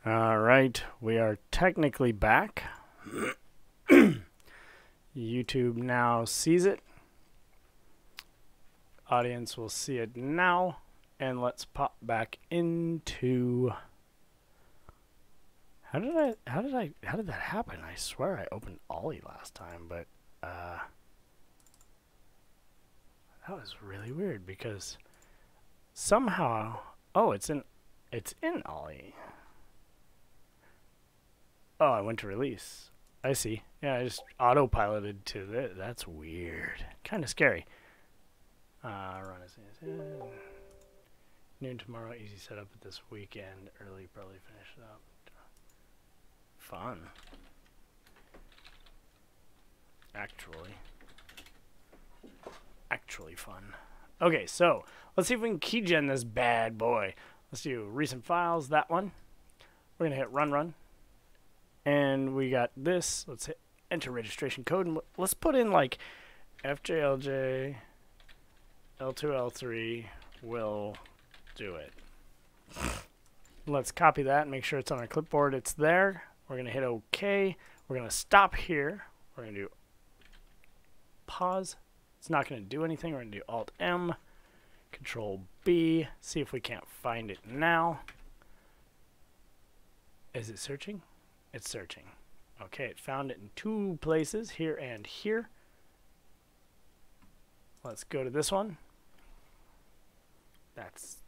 All right, we are technically back. YouTube now sees it. Audience will see it now. And let's pop back into... How did that happen? I swear I opened Ollie last time, but that was really weird because somehow, oh, it's in Ollie. Oh, I went to release. I see. Yeah, I just autopiloted to this. That's weird. Kind of scary. Run as noon tomorrow. Easy setup this weekend. Early, probably finish it up. Fun. Actually fun. Okay, so let's see if we can keygen this bad boy. Let's do recent files. That one. We're gonna hit run. And we got this. Let's hit enter registration code. And let's put in like FJLJ L2L3 will do it. Let's copy that and make sure it's on our clipboard. It's there. We're going to hit OK. We're going to stop here. We're going to do pause. It's not going to do anything. We're going to do Alt-M, Control-B, see if we can't find it now. Is it searching? It's searching. Okay, it found it in two places, here and here. Let's go to this one. That's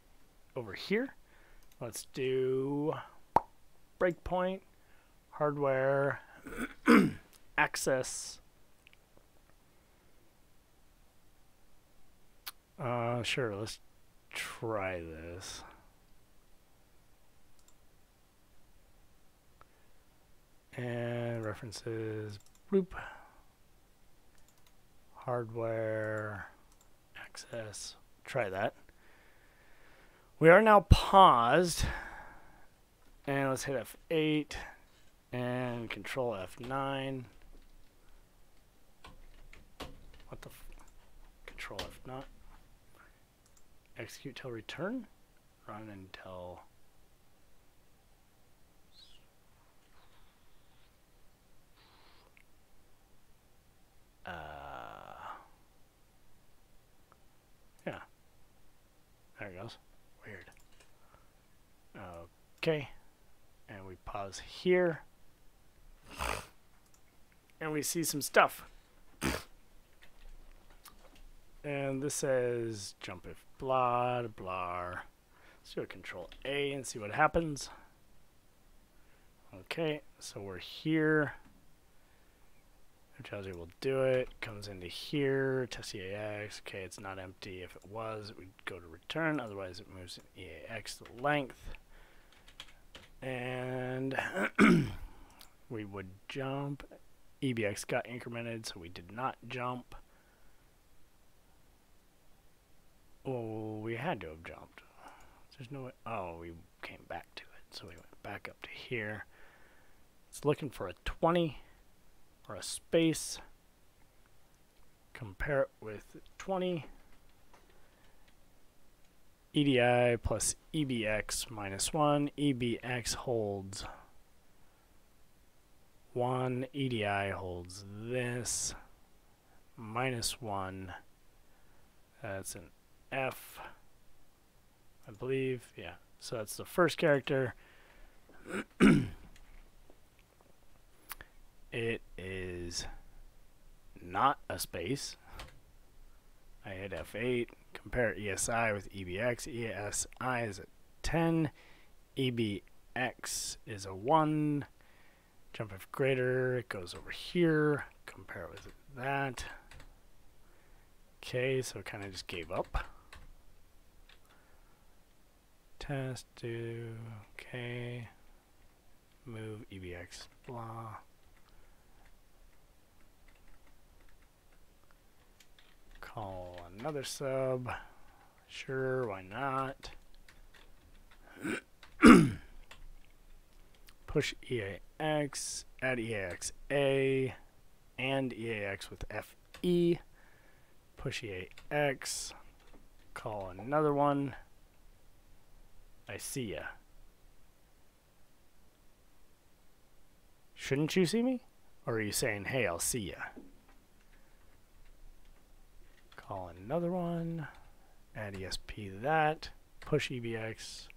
over here. Let's do breakpoint, hardware, access. Sure, let's try this. And references, bloop. Hardware, access, try that. We are now paused. And let's hit F8 and Control F9. What the Control F9. Execute till return. Run until yeah. There it goes. Weird. Okay. And we pause here. And we see some stuff. And this says jump if blah blah. Let's do a Control A and see what happens. Okay, so we're here. It tells you we'll do it. Comes into here. Test EAX. Okay, it's not empty. If it was, it would go to return. Otherwise, it moves in EAX to length. And we would jump. EBX got incremented, so we did not jump. Oh, we had to have jumped. There's no way. Oh, we came back to it. So we went back up to here. It's looking for a 20 or a space. Compare it with 20. EDI plus EBX minus 1. EBX holds 1. EDI holds this. Minus 1. That's an F, I believe. Yeah, so that's the first character. It is not a space. I hit F8, compare ESI with EBX. ESI is a 10, EBX is a 1. Jump if greater, it goes over here. Compare it with that. Okay, so it kind of just gave up. Test, do, okay. Move, EBX, blah. Call another sub. Sure, why not? Push EAX, add EAXA, and EAX with FE. Push EAX. Call another one. I see ya. Shouldn't you see me? Or are you saying, hey, I'll see ya? Call another one. Add ESP to that. Push EBX.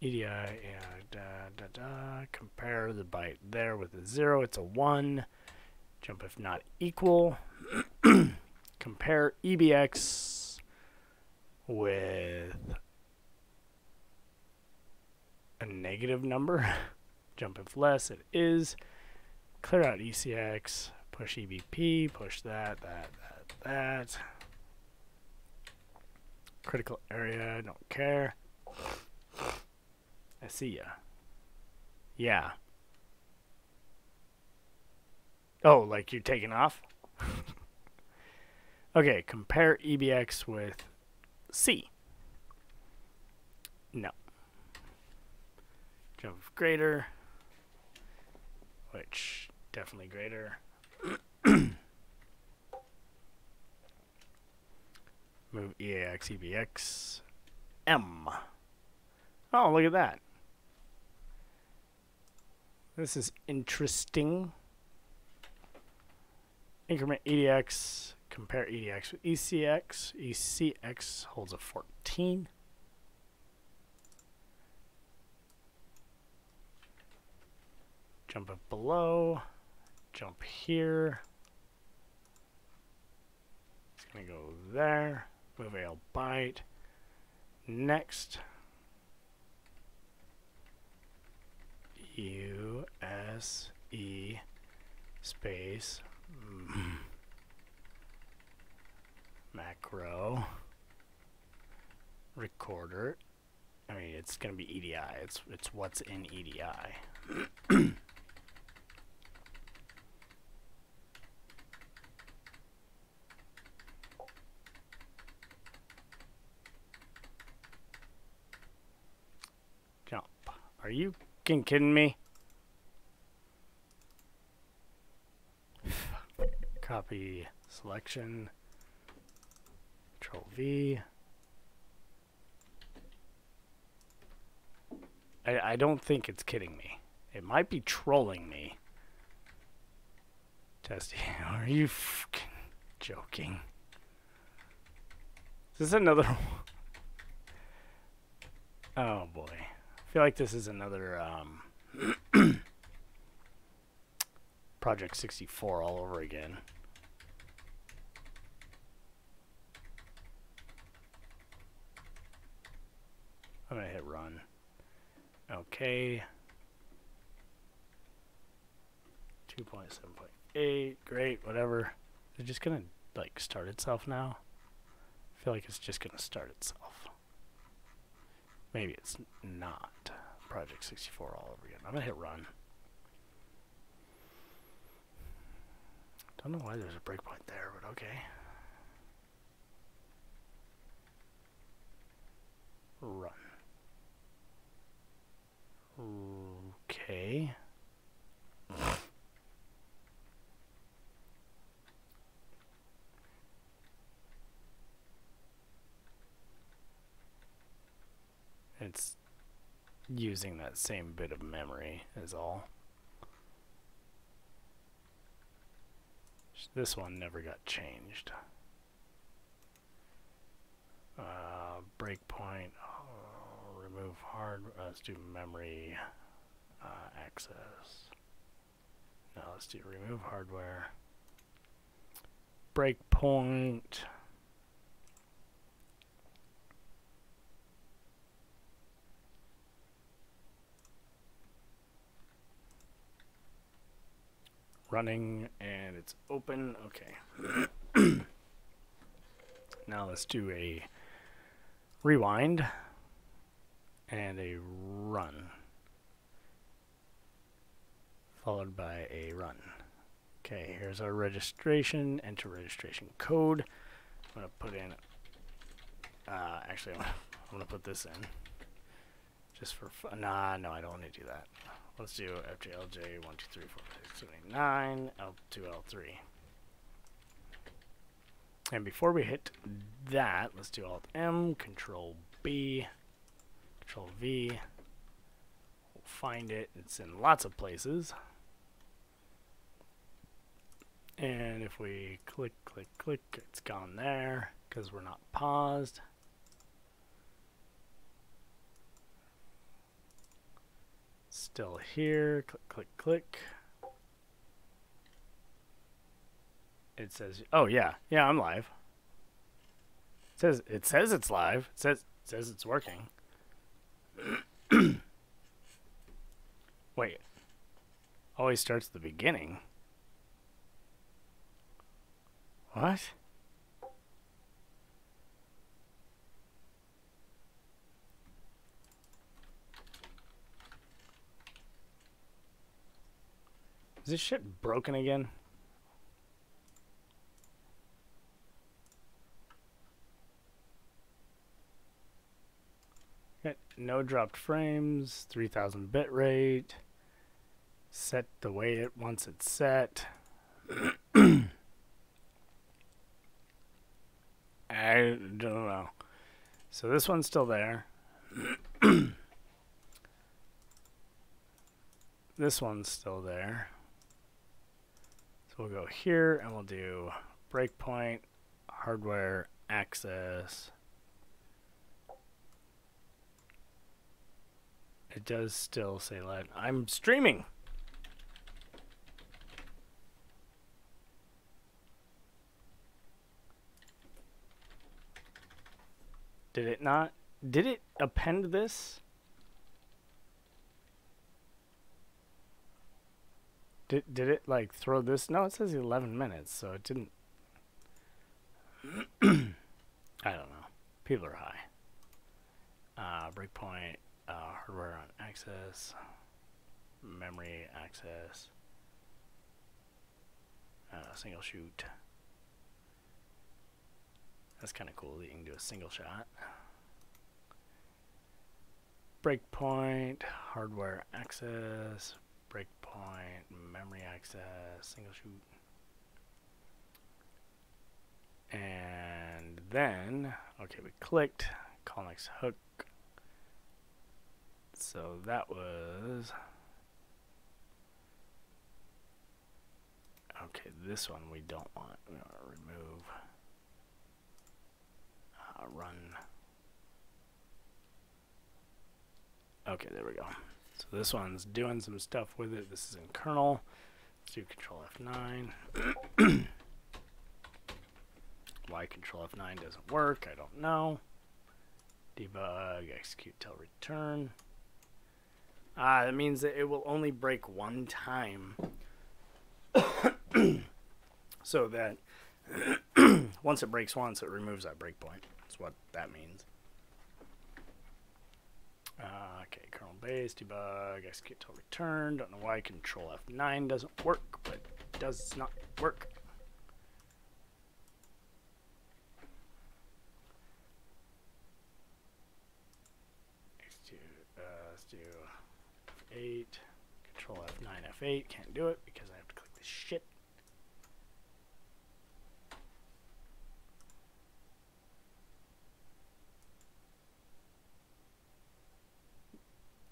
EDI and compare the byte there with a 0. It's a 1. Jump if not equal. Compare EBX with a negative number. Jump if less, it is. Clear out ECX. Push EBP. Push that. Critical area, don't care. I see ya. Yeah. Oh, like you're taking off? Okay, compare EBX with C. No. Jump greater, which definitely greater. Move EAX, EBX, M. Oh, look at that. This is interesting. Increment EDX, compare EDX with ECX. ECX holds a 14. Jump up below, jump here. It's gonna go there. Move AL byte. Next. USE space macro recorder. I mean, it's gonna be EDI. It's what's in EDI. Jump. Are you kidding me? Copy selection. Control V. I don't think it's kidding me. It might be trolling me. Testing. Are you fucking joking? Is this another one? Oh boy. I feel like this is another Project 64 all over again. I'm gonna hit run. Okay. 2.7.8, great, whatever. Is it just gonna like start itself now? I feel like it's just gonna start itself. Maybe it's not. Project 64 all over again. I'm gonna hit run. Don't know why there's a breakpoint there, but okay. Run. Okay. It's using that same bit of memory is all. This one never got changed. Breakpoint. Remove hard. Let's do memory access. Now let's do remove hardware. Breakpoint. Running and it's open. Okay. Now let's do a rewind and a run, followed by a run. Okay, here's our registration. Enter registration code. I'm gonna put in. Actually, I'm gonna put this in just for fun. Nah, no, I don't want to do that. Let's do FJLJ 1 2 3 4 5 6 7 8 9 L2 L3. And before we hit that, let's do Alt M, Control B, Control V. We'll find it. It's in lots of places. And if we click, click, click, it's gone there because we're not paused. Still here, click, click, click. It says, oh yeah, I'm live. It says it's live. It says it's working. Wait. Always starts at the beginning. What? Is this shit broken again? Okay, no dropped frames, 3000 bit rate. Set the way it wants it set. I don't know. So this one's still there. This one's still there. So we'll go here and we'll do breakpoint, hardware, access. It does still say live. I'm streaming. Did it not? Did it append this? Did it like throw this? No, it says 11 minutes, so it didn't. I don't know. People are high. Breakpoint, hardware on access, memory access, single shoot. That's kind of cool that you can do a single shot. Breakpoint, hardware access, breakpoint, memory access, single shoot. And then, okay, we clicked, call next hook. So that was, okay, this one we don't want. We want to remove. Run. Okay, there we go. So this one's doing some stuff with it. This is in kernel. Let's do Control F9. Why Control F9 doesn't work, I don't know. Debug, execute till return. That means that it will only break one time. So that once it breaks once, it removes that breakpoint. That's what that means. Okay, kernel base, debug, execute till return. Don't know why Control F9 doesn't work, but it does not work. Let's do F8, Control F9, F8. Can't do it because I have to click this shit.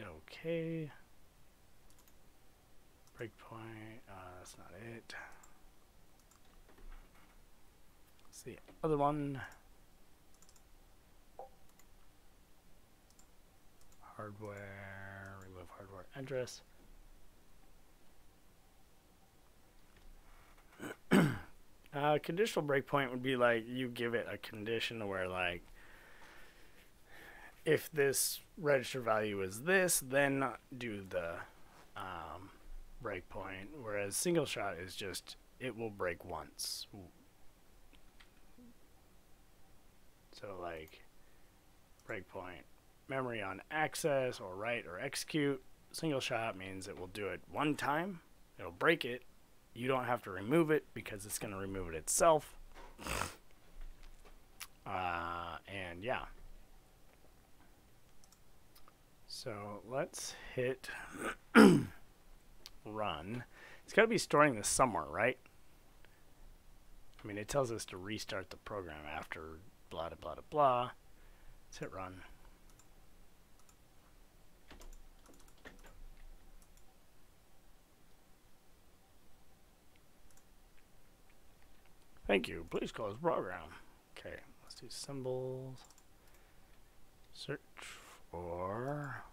Okay. Breakpoint, that's not it. Let's see, other one. Hardware, remove hardware address. Conditional breakpoint would be like you give it a condition where like if this register value is this, then do the breakpoint, whereas single shot is just it will break once. So like breakpoint, memory on access or write or execute. Single shot means it will do it one time, it'll break it, you don't have to remove it because it's going to remove it itself. And yeah. So let's hit run. It's got to be storing this somewhere, right? I mean, it tells us to restart the program after blah, blah, blah, blah. Let's hit run. Thank you. Please close program. Okay, let's do symbols. Search for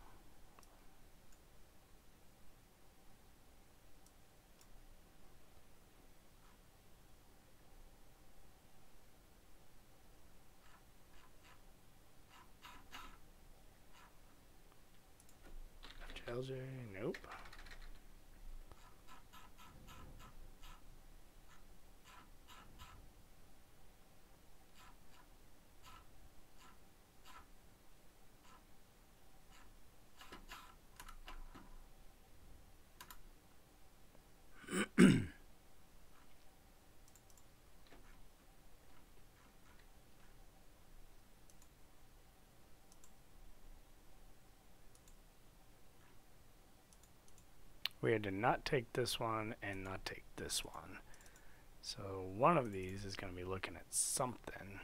FJLJ. Nope. We had to not take this one and not take this one. So one of these is going to be looking at something.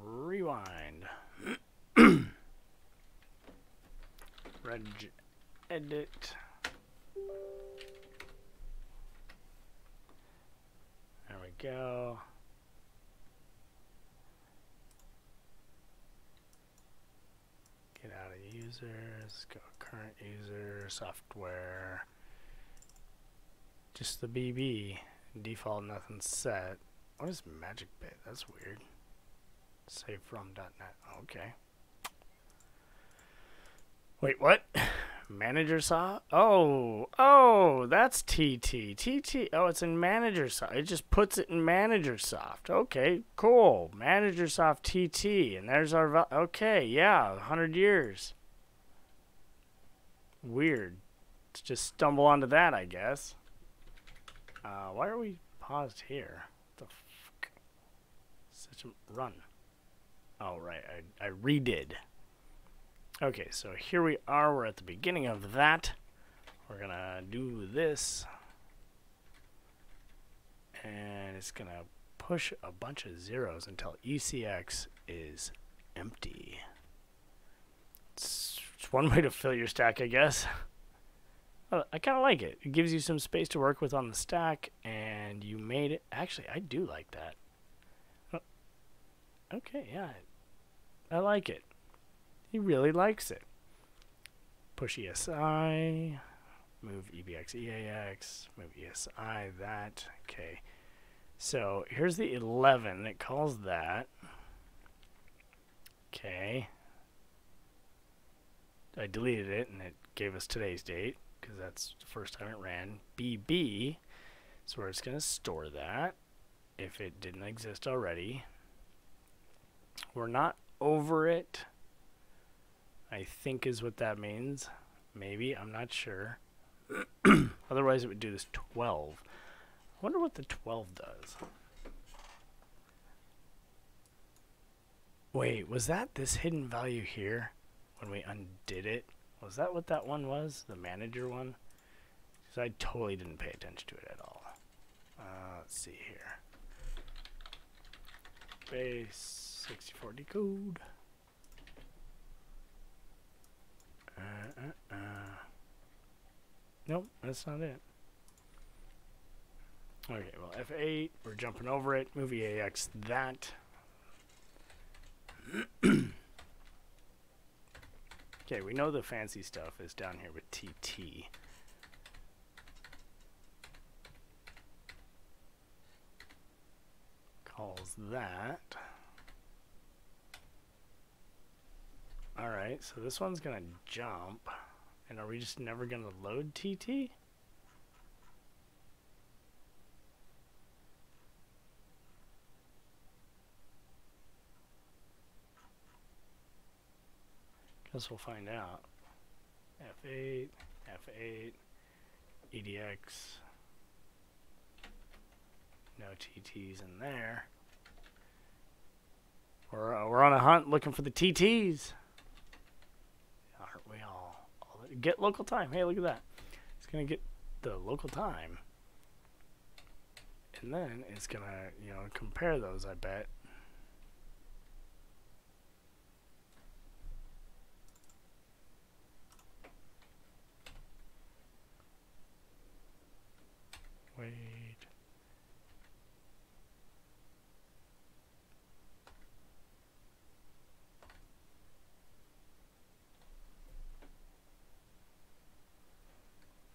Rewind. Reg edit. There we go. Get out of users, go current user, software. Just the BB. Default, nothing set. What is Magic Bit? That's weird. Save from .NET. Okay. Wait, what? Manager soft? Oh, that's TT. TT. Oh, it's in Manager soft. It just puts it in Manager soft. Okay, cool. Manager soft TT, and there's our. Okay, yeah, 100 years. Weird. Let's just stumble onto that, I guess. Why are we paused here? What the fuck? Such a run. Oh, right. I redid. Okay, so here we are. We're at the beginning of that. We're going to do this. And it's going to push a bunch of zeros until ECX is empty. It's one way to fill your stack, I guess. I kind of like it. It gives you some space to work with on the stack, and you made it. Actually, I do like that. Okay, yeah. I like it. He really likes it. Push ESI, move EBX, EAX, move ESI, that. Okay. So here's the 11. It calls that. Okay. I deleted it, and it gave us today's date, because that's the first time it ran. BB is where it's going to store that, if it didn't exist already. We're not over it, I think is what that means. Maybe, I'm not sure. Otherwise it would do this 12. I wonder what the 12 does. Wait, was that this hidden value here when we undid it? Was that what that one was? The manager one? Because I totally didn't pay attention to it at all. Let's see here. Base 64 decode. Nope, that's not it. Okay, well, F8, we're jumping over it. Move EAX that. Okay, we know the fancy stuff is down here with TT. Calls that. Alright, so this one's gonna jump. And are we just never gonna load TT? Guess we'll find out. F8, F8, EDX. No TTs in there. We're on a hunt looking for the TTs. Aren't we all? Get local time. Hey, look at that. It's going to get the local time. And then it's gonna, you know, compare those, I bet. Wait.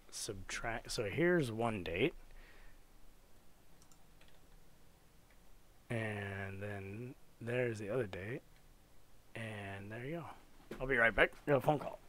Subtract. So here's one date. And then there's the other date. And there you go. I'll be right back. Got a phone call.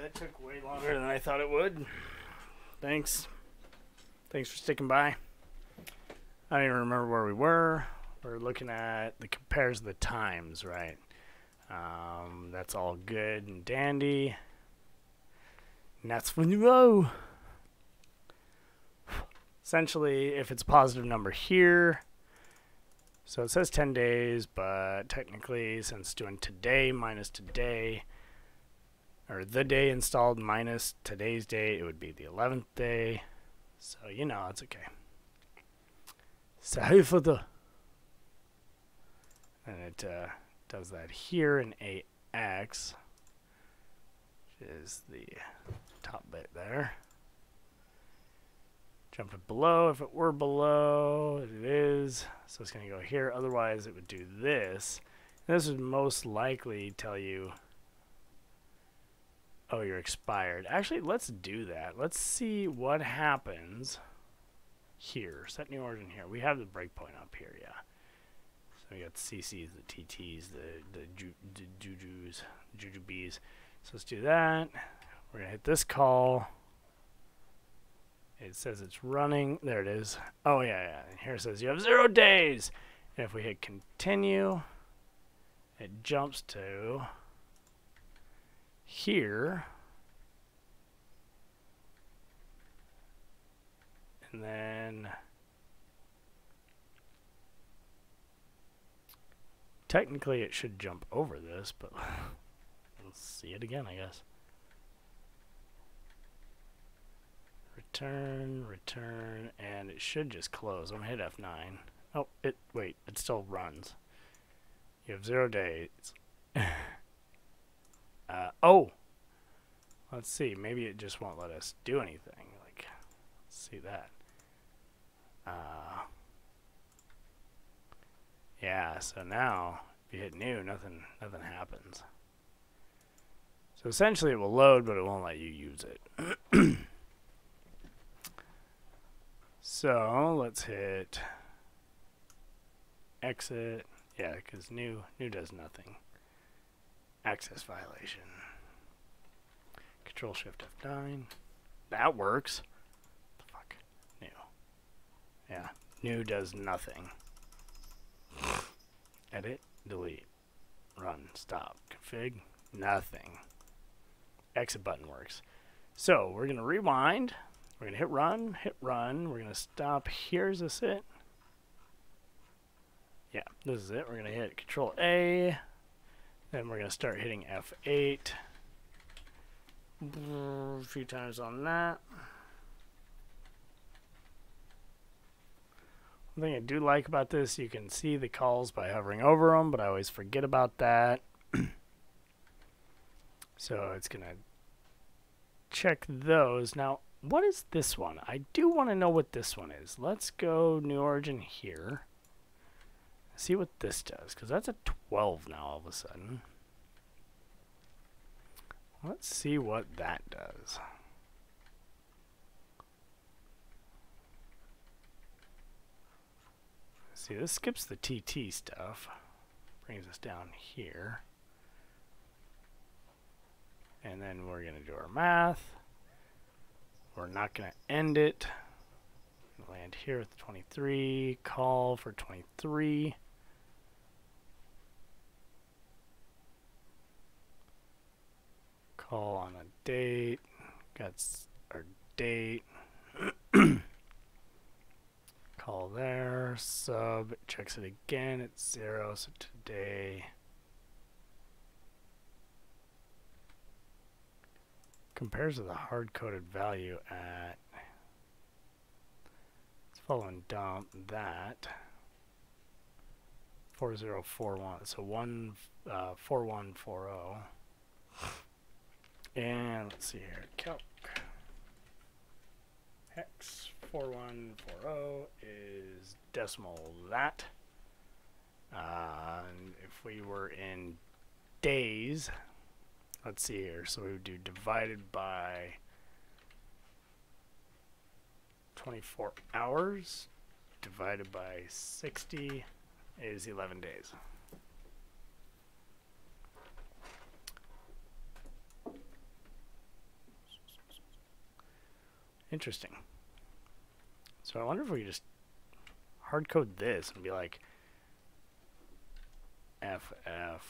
that took way longer than I thought it would. Thanks. Thanks for sticking by. I don't even remember where we were. We're looking at the compares the times, right? That's all good and dandy. And that's when you go. Essentially, if it's a positive number here, so it says 10 days, but technically, since it's doing today minus today, or the day installed minus today's date, it would be the 11th day. So, you know, it's okay. Sorry for the... And it does that here in AX, which is the top bit there. Jump it below if it were below. It is. So it's going to go here. Otherwise, it would do this. And this would most likely tell you, oh, you're expired. Actually, let's do that. Let's see what happens here. Set new origin here. We have the breakpoint up here, yeah. So we got the CCs, the TTs, the Jujus, Jujubes. So let's do that. We're going to hit this call. It says it's running. There it is. Oh, yeah. And here it says you have 0 days. And if we hit continue, it jumps to here. And then technically it should jump over this, but let's see it again, I guess. Return, and it should just close. I'm gonna hit F9. Oh, wait, it still runs. You have 0 days. Oh, let's see. Maybe it just won't let us do anything. Like, let's see that. Yeah. So now, if you hit new, nothing happens. So essentially, it will load, but it won't let you use it. So let's hit exit. Yeah, because new does nothing. Access violation. Control Shift F9. That works. What the fuck? New. Yeah, new does nothing. Edit, delete, run, stop, config, nothing. Exit button works. So we're gonna rewind. We're going to hit run. We're going to stop. Here's this it. Yeah, this is it. We're going to hit Control A. Then we're going to start hitting F8. A few times on that. One thing I do like about this, you can see the calls by hovering over them, but I always forget about that. So it's going to check those. Now, what is this one? I do want to know what this one is. Let's go new origin here. See what this does, because that's a 12 now all of a sudden. Let's see what that does. See, this skips the TT stuff. Brings us down here. And then we're going to do our math. We're not going to end it. Land here with 23. Call for 23. Call on a date. Got our date. Call there. Sub. It checks it again. It's 0. So today. Compares to the hard-coded value at, let's follow and dump that, 4041, so 4140, and let's see here, calc, hex 4140 is decimal that, and if we were in days, let's see here, so we would do divided by 24 hours, divided by 60 is 11 days. Interesting. So I wonder if we just hard code this and be like FF.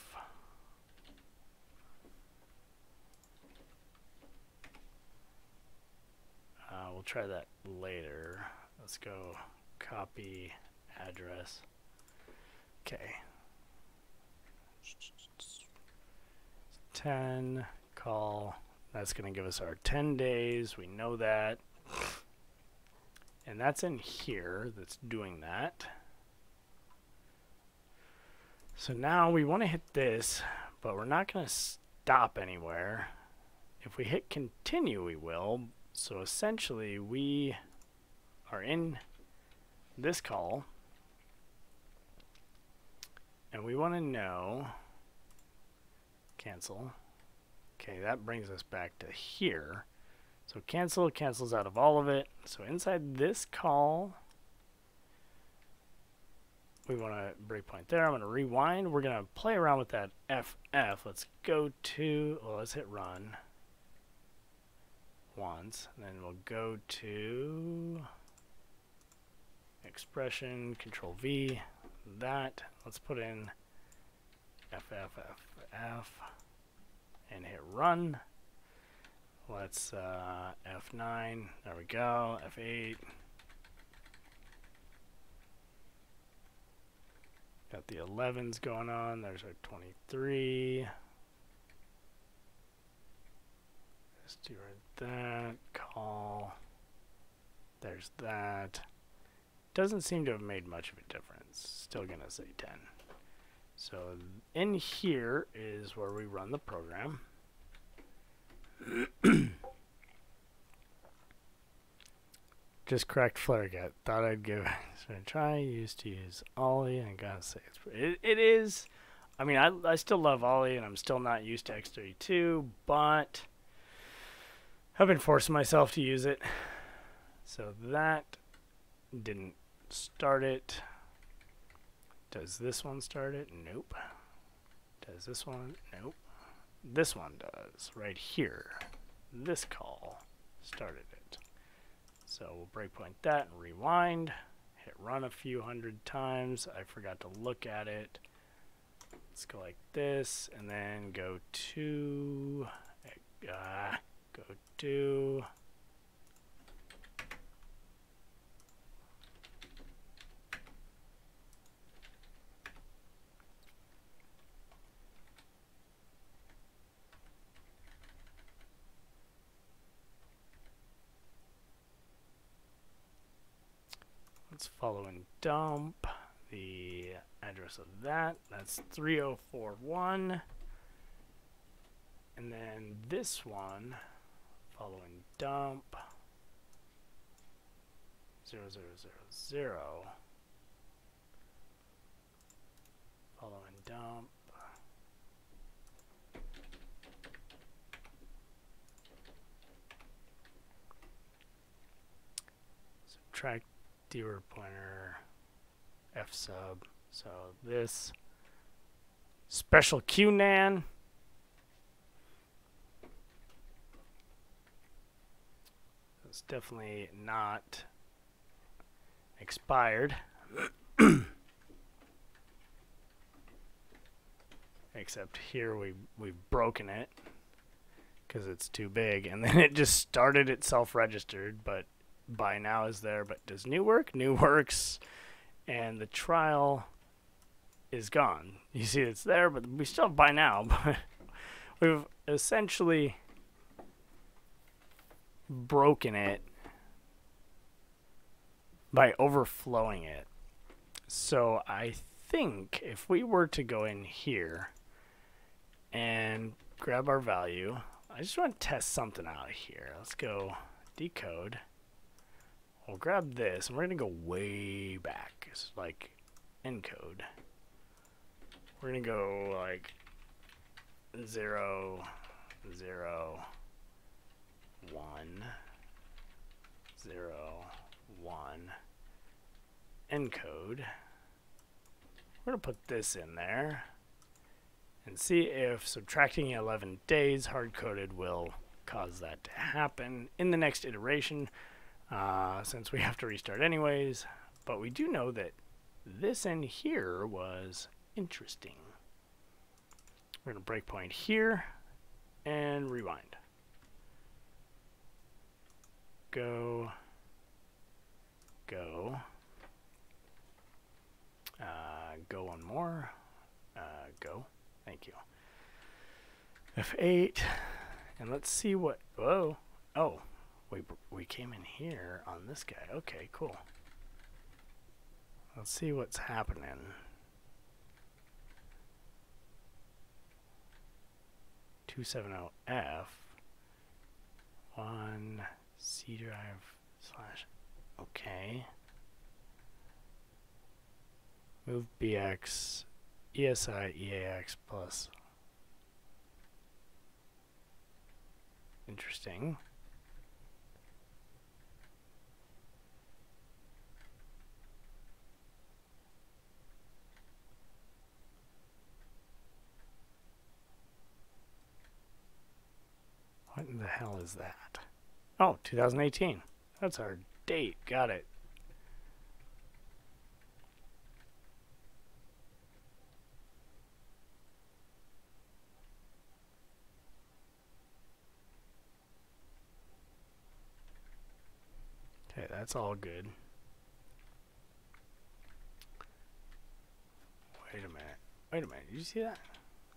We'll try that later. Let's go copy address. Okay. 10 call. That's going to give us our 10 days. We know that. And that's in here that's doing that. So now we want to hit this, but we're not going to stop anywhere. If we hit continue, we will. So essentially, we are in this call, and we want to know, cancel. Okay, that brings us back to here. So cancel cancels out of all of it. So inside this call, we want to breakpoint there. I'm going to rewind. We're going to play around with that FF. Let's go to, well, let's hit run once, and then we'll go to expression, control V, that. Let's put in FFFF and hit run. Let's F9, there we go, F8. Got the 11s going on, there's our 23. Let's do that, call, there's that. Doesn't seem to have made much of a difference, still gonna say 10. So in here is where we run the program. Just cracked FlareGet. Thought I'd give it a try. Used to use Ollie, and I gotta say it is. I mean, I still love Ollie, and I'm still not used to X32, but I've been forcing myself to use it. So that didn't start it. Does this one start it? Nope. Does this one? Nope. This one does, right here. This call started it. So we'll breakpoint that and rewind. Hit run a few hundred times. I forgot to look at it. Let's go like this, and then go to let's follow and dump the address of that. That's 3041. And then this one, follow and dump 0000. Follow and dump. Subtract dealer pointer F sub. So this special QNAN. It's definitely not expired. Except here we've broken it because it's too big, and then it just started itself registered, but buy now is there. But does new work? New works, and the trial is gone. You see it's there, but we still have buy now. But we've essentially broken it by overflowing it. So I think if we were to go in here and grab our value, I just want to test something out here. Let's go decode. We'll grab this, and we're going to go way back. It's like encode. We're going to go like 0, 0, 1, 0, 1, encode. We're going to put this in there and see if subtracting 11 days hard-coded will cause that to happen. In the next iteration, since we have to restart anyways. But we do know that this end here was interesting. We're going to breakpoint here and rewind. Go. Go. Go one more. Go. Thank you. F8. And let's see what... Whoa. Oh. We came in here on this guy. Okay, cool. Let's see what's happening. 270F. 1 C drive slash... Okay. Move BX, ESI, EAX plus. Interesting. What in the hell is that? Oh, 2018. That's our date. Got it. Okay, that's all good. Wait a minute. Wait a minute. Did you see that?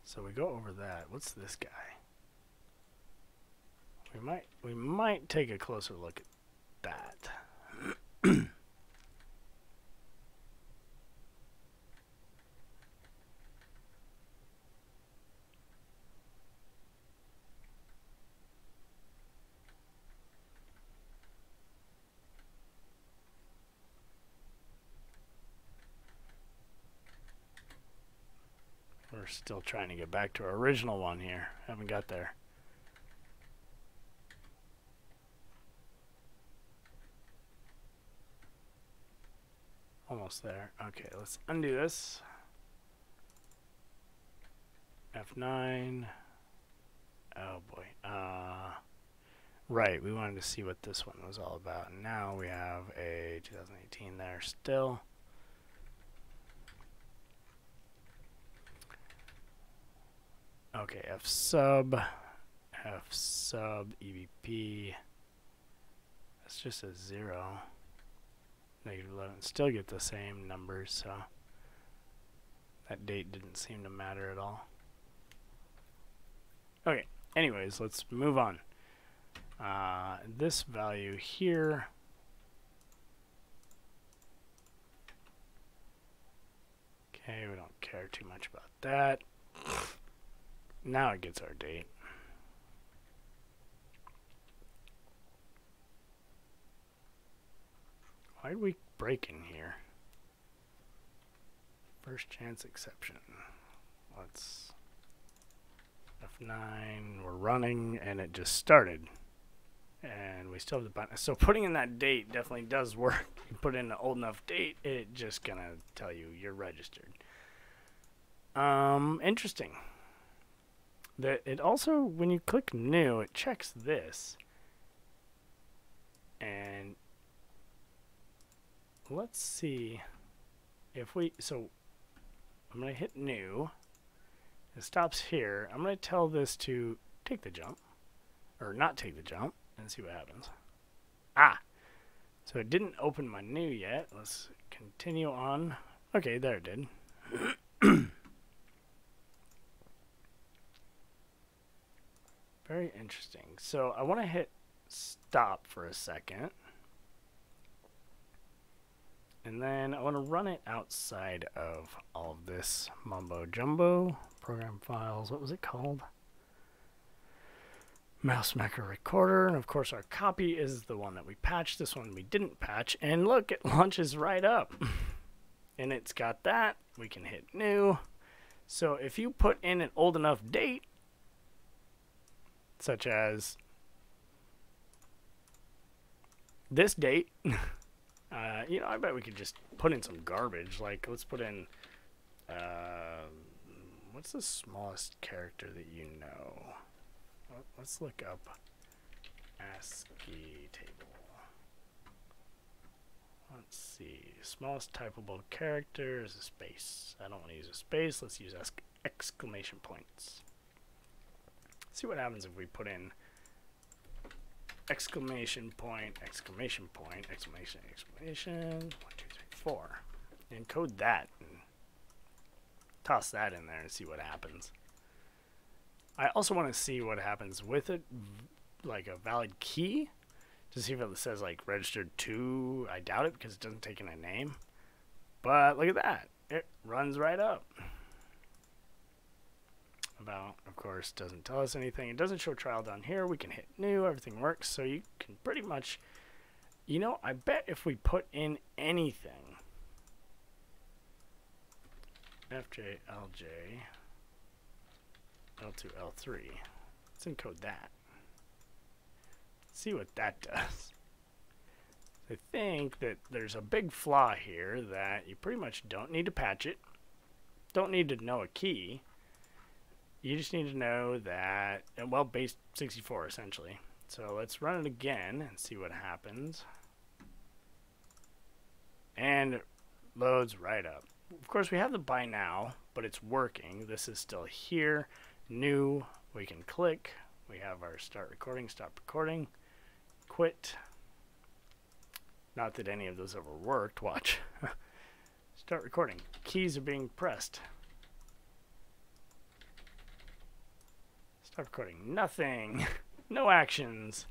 So we go over that. What's this guy? We might take a closer look at that. We're still trying to get back to our original one here. Haven't got there. Almost there. Okay, let's undo this. F9. Oh boy. Right, we wanted to see what this one was all about. And now we have a 2018 there still. Okay, F sub, EVP. That's just a 0. -11. Still get the same numbers, so that date didn't seem to matter at all. Okay, anyways, let's move on. This value here. Okay, we don't care too much about that. Now it gets our date. Why did we break in here? First chance exception. Let's F9. We're running and it just started. And we still have the button. So putting in that date definitely does work. You put in an old enough date, it's just gonna tell you you're registered. Interesting. That it also, when you click new, it checks this. And let's see if we, so I'm going to hit new. It stops here. I'm going to tell this to take the jump, or not take the jump, and see what happens. Ah, so it didn't open my new yet. Let's continue on. Okay, there it did. Very interesting. So I want to hit stop for a second. And then I want to run it outside of all of this mumbo jumbo. Program files, what was it called? Mouse macro recorder. And of course our copy is the one that we patched. This one we didn't patch. And look, it launches right up. And it's got that. We can hit new. So if you put in an old enough date, such as this date, you know, I bet we could just put in some garbage. Like, let's put in, what's the smallest character that you know? Let's look up ASCII table. see. Smallest typable character is a space. I don't want to use a space. Let's use exclamation points. See what happens if we put in exclamation point, exclamation point, exclamation, exclamation, 1, 2, 3, 4. Encode that and toss that in there and see what happens. I also want to see what happens with it, like a valid key, to see if it says like registered to. I doubt it because it doesn't take in a name. But look at that. It runs right up. About, of course, doesn't tell us anything. It doesn't show trial down here. We can hit new. Everything works. So you can pretty much, you know, I bet if we put in anything, FJ, LJ, L2, L3, let's encode that. See what that does. I think that there's a big flaw here that you pretty much don't need to patch it. Don't need to know a key. You just need to know that, well, base 64 essentially. So let's run it again and see what happens. And it loads right up. Of course, we have the buy now, but it's working. This is still here. New, we can click. We have our start recording, stop recording, quit. Not that any of those ever worked. Watch. Start recording. Keys are being pressed. Start recording. Nothing. No actions.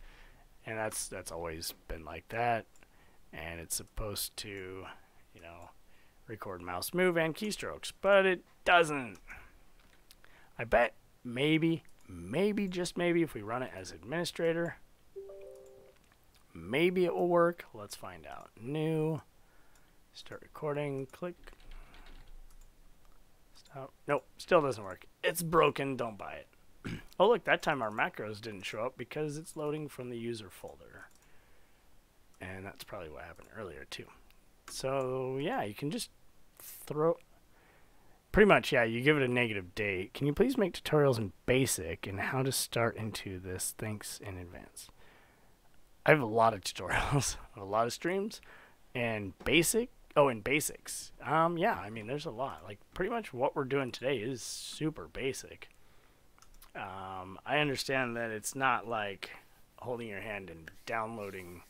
And that's always been like that. And it's supposed to, you know, record mouse move and keystrokes, but it doesn't. I bet maybe, just maybe, if we run it as administrator, maybe it will work. Let's find out. New. Start recording. Click. Stop. Nope. Still doesn't work. It's broken. Don't buy it. Oh, look, that time our macros didn't show up because it's loading from the user folder. And that's probably what happened earlier, too. So, yeah, you can just throw... Pretty much, yeah, you give it a negative date. Can you please make tutorials in BASIC and how to start into this? Thanks in advance. I have a lot of tutorials, a lot of streams, and BASIC... Oh, and basics. Yeah, I mean, there's a lot. Like, pretty much what we're doing today is super basic. I understand that it's not like holding your hand and downloading,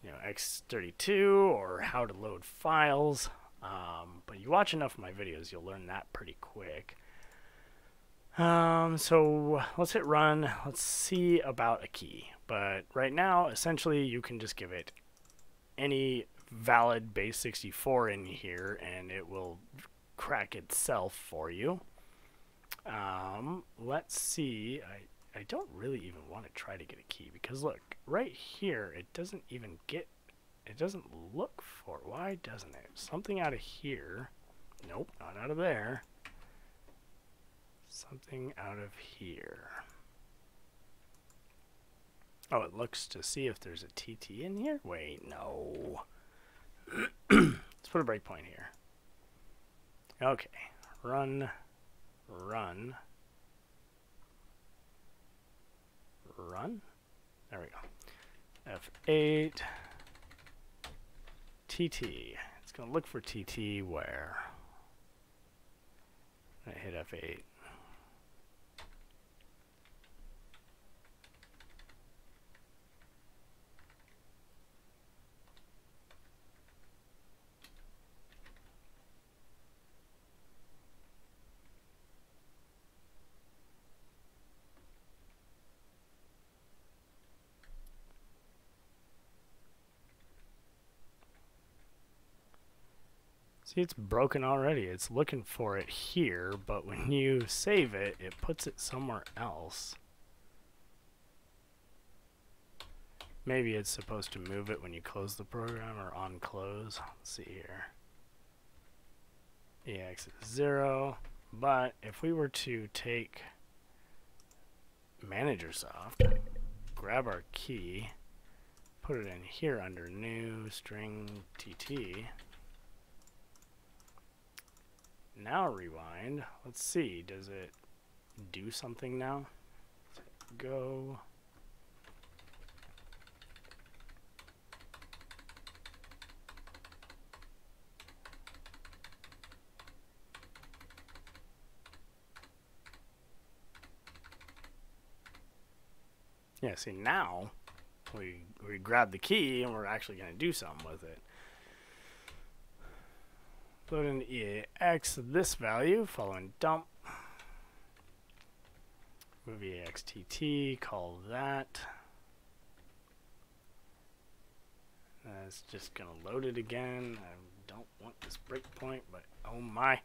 you know, X32 or how to load files. But you watch enough of my videos, you'll learn that pretty quick. So let's hit run. Let's see about a key. But right now, essentially, you can just give it any valid base 64 in here, and it will crack itself for you. Let's see. I don't really even want to try to get a key because look, right here, it doesn't even get, it doesn't look for, why doesn't it? Something out of here. Nope, not out of there. Something out of here. Oh, it looks to see if there's a TT in here. Wait, no. Let's put a breakpoint here. Okay, run. There we go. F8 TT. It's going to look for TT where? I hit F8. See, it's broken already. It's looking for it here, but when you save it, it puts it somewhere else. Maybe it's supposed to move it when you close the program or on close. Let's see here. EX is 0. But if we were to take ManagerSoft, grab our key, put it in here under new string TT. Now rewind. Let's see. Does it do something now? Go. Yeah, see now we grab the key and we're actually going to do something with it. Load in EAX this value, following dump. Move EAXTT, call that. It's just going to load it again. I don't want this breakpoint, but oh my.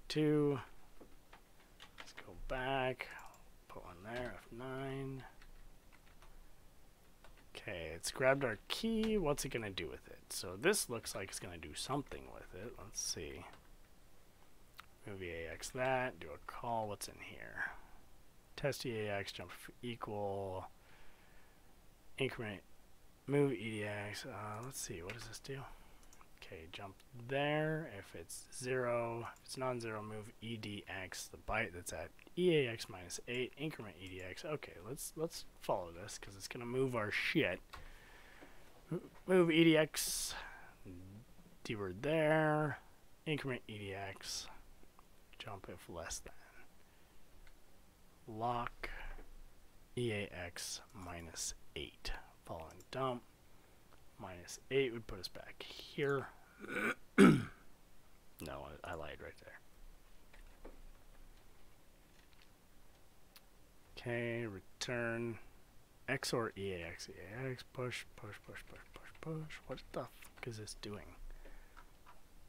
F2. Let's go back. Put one there, F9. Okay, it's grabbed our key. What's it going to do with it? So this looks like it's going to do something with it. Let's see. Move EAX that. Do a call. What's in here? Test EAX, jump equal. Increment. Move EDX. Let's see. What does this do? Okay, jump there. If it's 0, if it's non-zero, move EDX, the byte that's at EAX minus 8, increment EDX. Okay, let's follow this because it's gonna move our shit. Move EDX, D-word there, increment EDX, jump if less than. Lock EAX minus 8, following dump. Minus 8 would put us back here. No, I lied right there. Okay, return XOR EAX, EAX, push, push, push, push, push, push. What the fuck is this doing?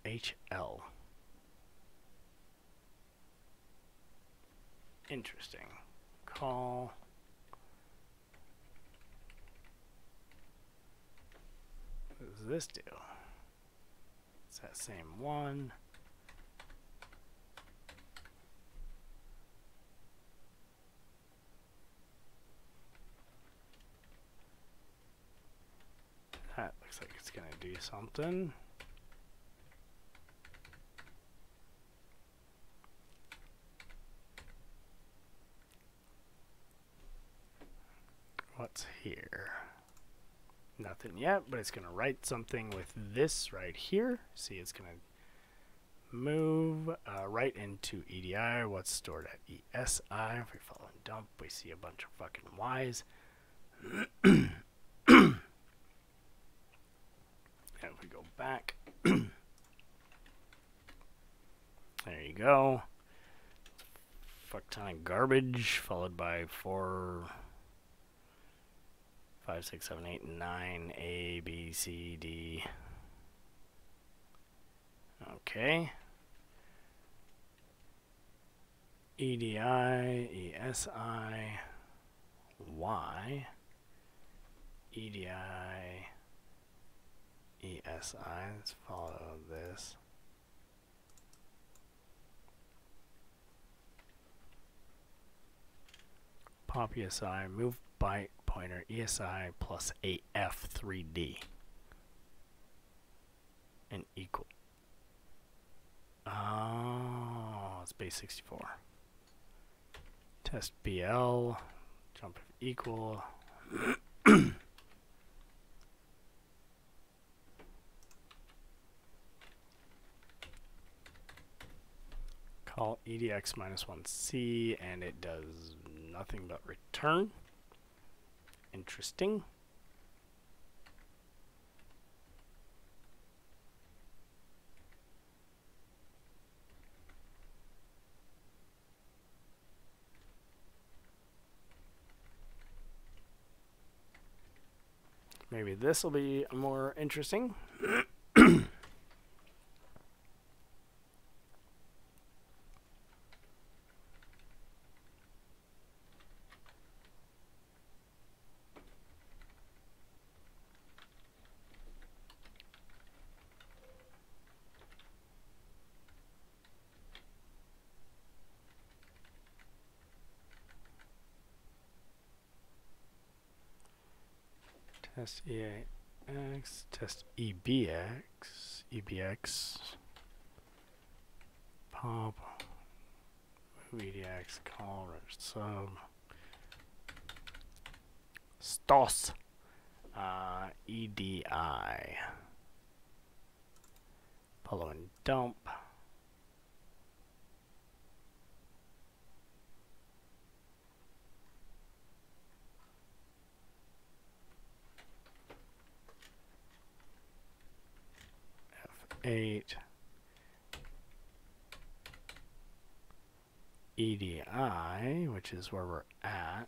HL. Interesting. Call. What does this do? It's that same one. That looks like it's going to do something. What's here? Nothing yet, but it's going to write something with this right here. See, it's going to move right into EDI. What's stored at ESI? If we follow and dump, we see a bunch of fucking Y's. And if we go back, there you go. Fuck ton of garbage, followed by 4, 5, 6, 7, 8, 9, A, B, C, D. Okay. EDI, ESI, Y, EDI, ESI. Let's follow this. Pop ESI, move byte pointer ESI plus AF 3D and equal. Oh, it's base 64. Test BL, jump if equal. Call EDX minus 1C and it does nothing but return. Interesting. Maybe this will be more interesting. Test EAX, test EBX, EBX, pop, move EDX, call, sub, STOS, EDI, follow and dump. 8 EDI, which is where we're at.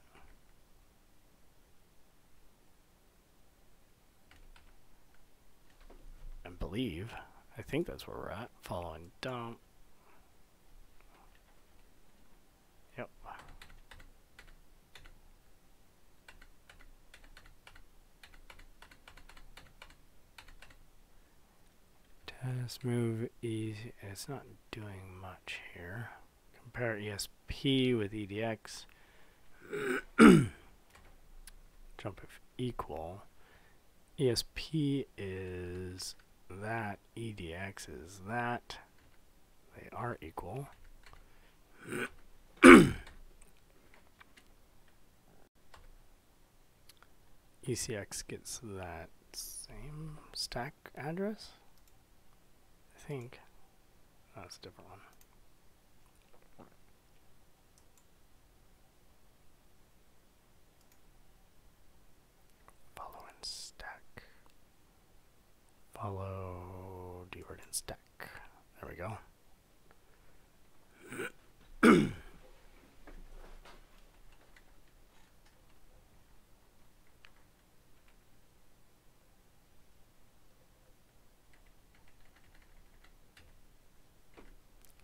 I think that's where we're at. Follow and dump. Yep. Test move easy. It's not doing much here. Compare ESP with EDX. Jump if equal. ESP is that, EDX is that. They are equal. ECX gets that same stack address, I think. Oh, that's a different one. Follow and stack. Follow dword and stack. There we go.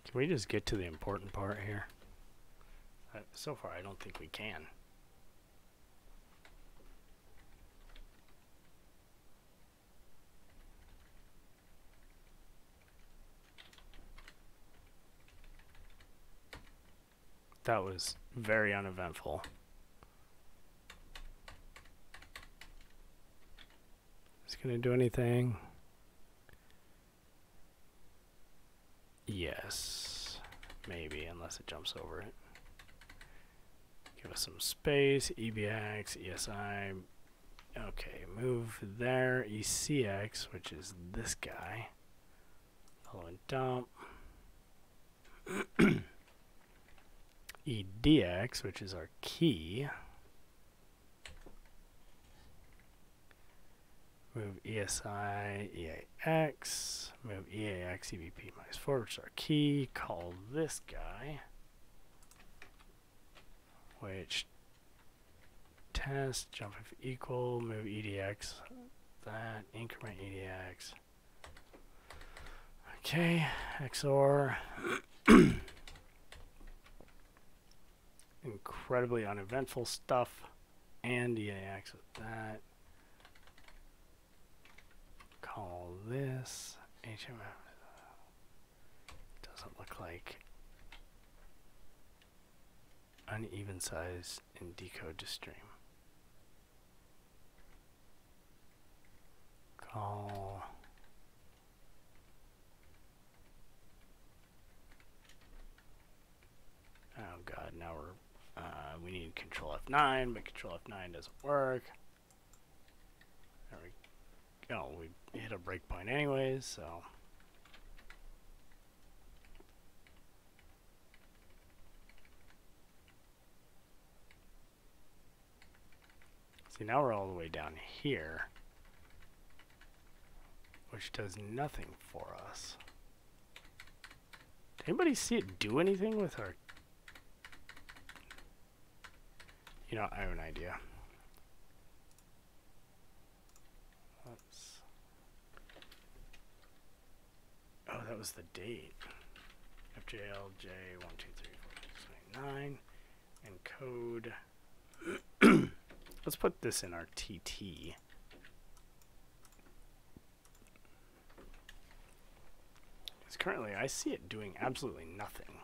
Can we just get to the important part here? So far, I don't think we can. That was very uneventful. Is it going to do anything? Yes. Maybe, unless it jumps over it. Give us some space. EBX, ESI. Okay, move there. ECX, which is this guy. Follow and dump. EDX, which is our key. Move ESI, EAX. Move EAX, EVP minus 4, which is our key. Call this guy. Which test, jump if equal, move EDX, that, increment EDX. Okay, XOR. Incredibly uneventful stuff. And EAX with that. Call this HMF. Doesn't look like uneven size and decode to stream. Call oh god, now we're we need control F9, but control F9 doesn't work. There we go. We hit a breakpoint anyways, so see, now we're all the way down here, which does nothing for us. Did anybody see it do anything with our... You know, I have an idea. Oh, that was the date. FJLJ123469 and code. Let's put this in our TT. Because currently I see it doing absolutely nothing.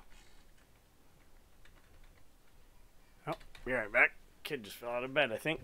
Oh, be right back. Kid just fell out of bed, I think.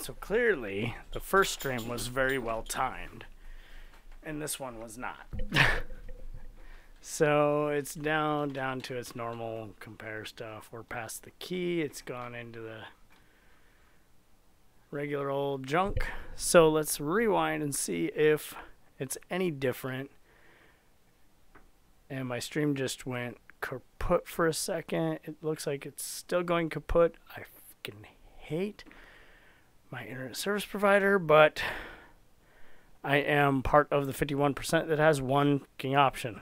So clearly, the first stream was very well timed, and this one was not. So it's down to its normal compare stuff. We're past the key. It's gone into the regular old junk. So let's rewind and see if it's any different. And my stream just went kaput for a second. It looks like it's still going kaput. I fucking hate my internet service provider, but I am part of the 51% that has one fucking option.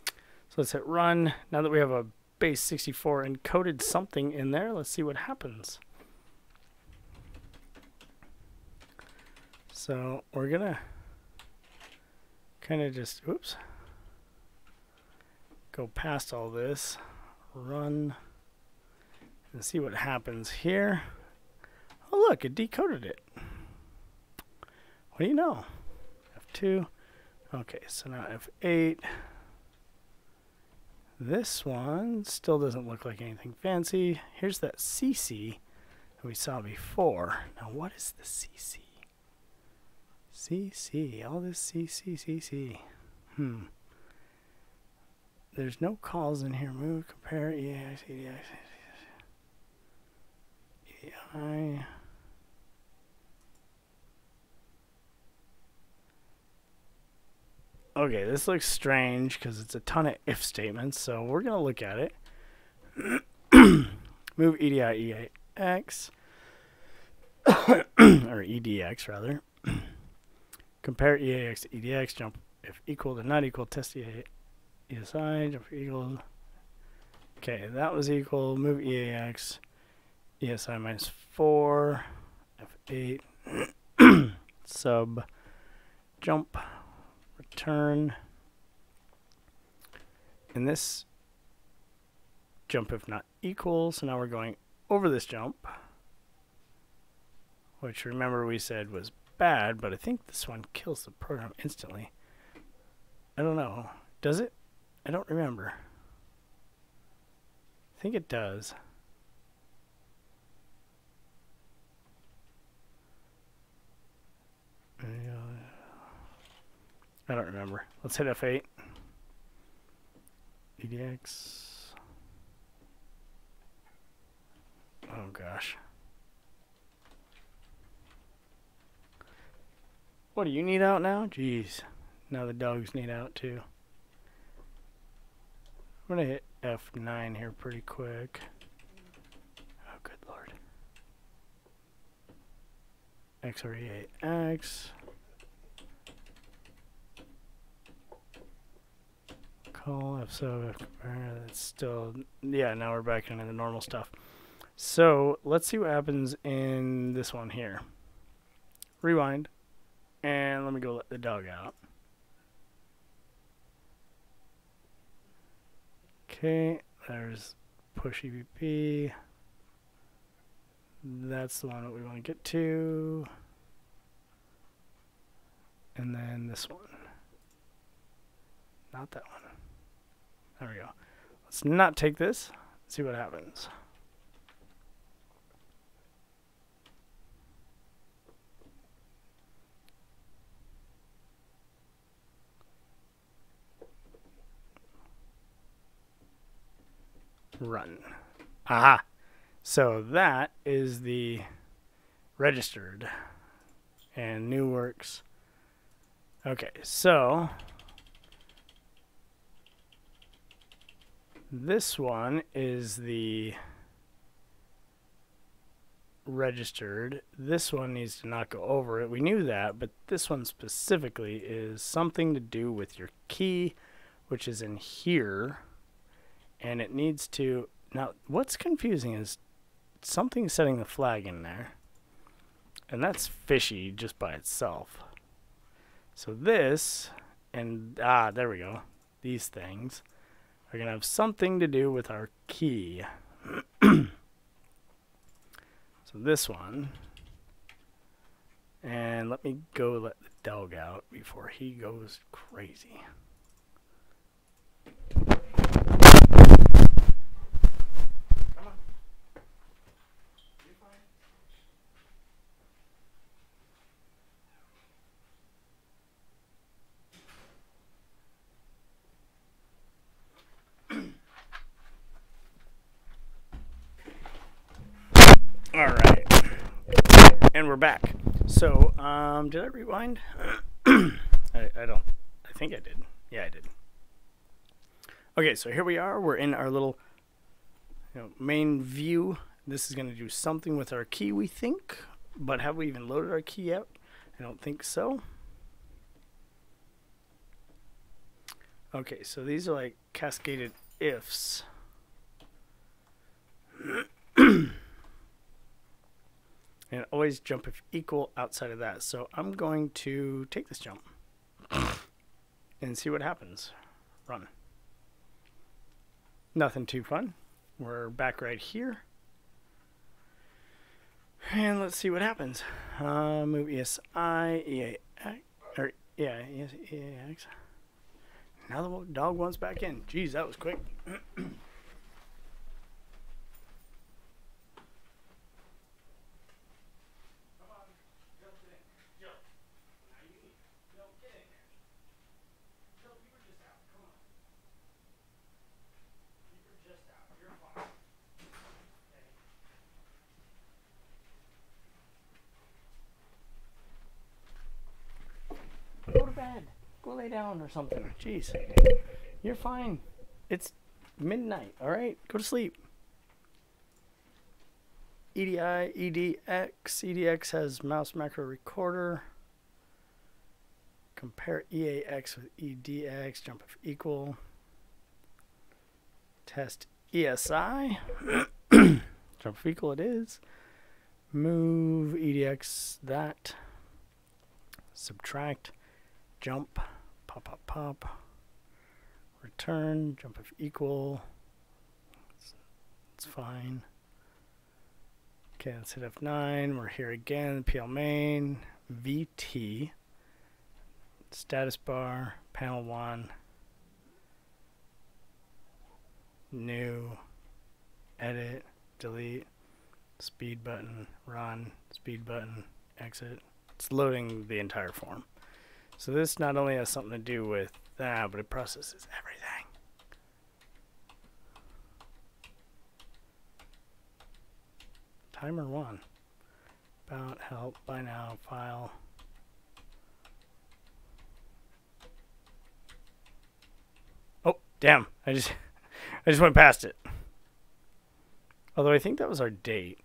So let's hit run. Now that we have a base 64 encoded something in there, let's see what happens. So we're gonna kind of just, oops, go past all this, run, and see what happens here. Oh look, it decoded it. What do you know? F2. Okay, so now F8. This one still doesn't look like anything fancy. Here's that CC that we saw before. Now what is the CC? CC, all this CC. There's no calls in here. Move, compare, EAX, EDX, EDI. Okay, this looks strange because it's a ton of if statements, so we're going to look at it. Move EDI, EAX, or EDX rather. Compare EAX to EDX, jump if equal to not equal, test ESI, jump equal. Okay, that was equal, move EAX, ESI minus 4, F8, sub, jump, return. And this jump if not equal, so now we're going over this jump, which remember we said was bad, but I think this one kills the program instantly. I don't know. Does it? I don't remember. I think it does. I don't remember. Let's hit F8. EDX. Oh gosh. What do you need out now? Jeez. Now the dogs need out too. I'm gonna hit F9 here pretty quick. Oh good lord. XRE8X. Call F sub F compare. That's still, yeah, now we're back into the normal stuff. So let's see what happens in this one here. Rewind. And let me go let the dog out. Okay, there's push EVP. That's the one that we want to get to. And then this one. Not that one. There we go. Let's not take this. See what happens. Run. Aha. So that is the registered and new works. Okay, so this one is the registered. This one needs to not go over it. We knew that, but this one specifically is something to do with your key, which is in here. And it needs to, now what's confusing is something setting the flag in there. And that's fishy just by itself. So this, and there we go. These things are going to have something to do with our key. So this one. And let me go let the dog out before he goes crazy. All right, and we're back. So, did I rewind? I don't. I think I did. Yeah, I did. Okay, so here we are. We're in our little main view. This is going to do something with our key, we think. But have we even loaded our key yet? I don't think so. Okay, so these are like cascaded ifs. And always jump if equal outside of that. So I'm going to take this jump and see what happens. Run. Nothing too fun. We're back right here. And let's see what happens. Move ESI, EAX, or yeah, EAX. Now the dog wants back in. Jeez, that was quick. Go to bed. Go lay down or something. Jeez. You're fine. It's midnight, alright? Go to sleep. EDI, EDX. EDX has mouse macro recorder. Compare EAX with EDX. Jump if equal. Test ESI. Jump if equal it is. Move EDX that. Subtract. Jump, pop, pop, pop, return, jump if equal, it's fine. Okay, let's hit F9, we're here again, PL main, VT, status bar, panel 1, new, edit, delete, speed button, run, speed button, exit. It's loading the entire form. So this not only has something to do with that, but it processes everything. Timer 1. About, help, buy now, file. Oh, damn. I just went past it. Although I think that was our date.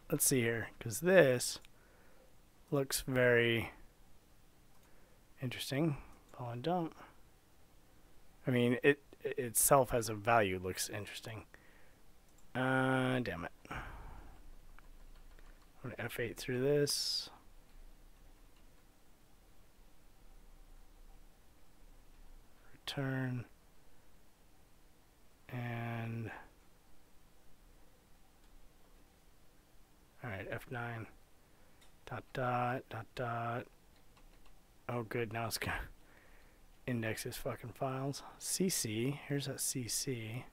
Let's see here, because this looks very interesting. Fall and dump. I mean, it itself has a value. Looks interesting. Damn it. I'm gonna F8 through this. Return. And all right, F9. Dot dot dot dot. Oh, good. Now it's gonna index his fucking files. CC. Here's that CC.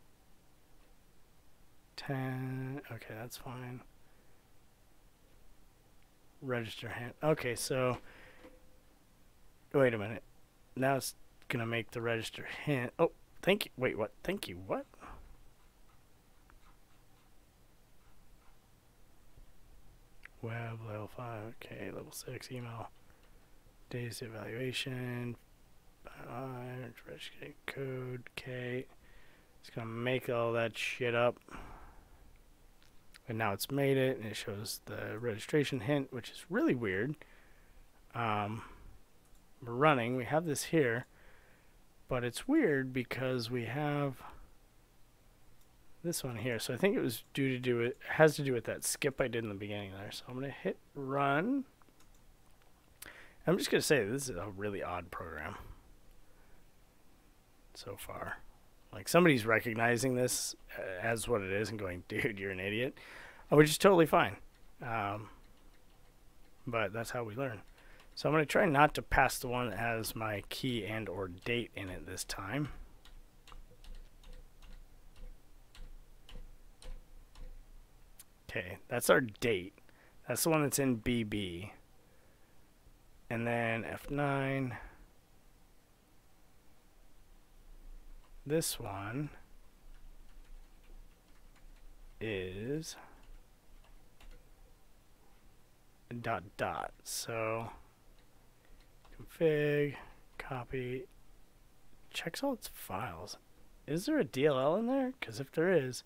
10. Okay, that's fine. Register hint. Okay, so wait a minute. Now it's gonna make the register hint. Oh, thank you. Wait, what? Thank you. What? Web level 5. Okay, level 6 email. Days evaluation, register code, okay. It's gonna make all that shit up. And now it's made it, and it shows the registration hint, which is really weird. We're running, we have this here, but it's weird because we have this one here. So I think it was has to do with that skip I did in the beginning there. So I'm gonna hit run. I'm just going to say this is a really odd program so far. Like, somebody's recognizing this as what it is and going, dude, you're an idiot. Which is totally fine. But that's how we learn. So I'm going to try not to pass the one that has my key and or date in it this time. Okay, that's our date. That's the one that's in BB. And then F9. This one is dot dot. So config, copy, checks all its files. Is there a DLL in there? Because if there is,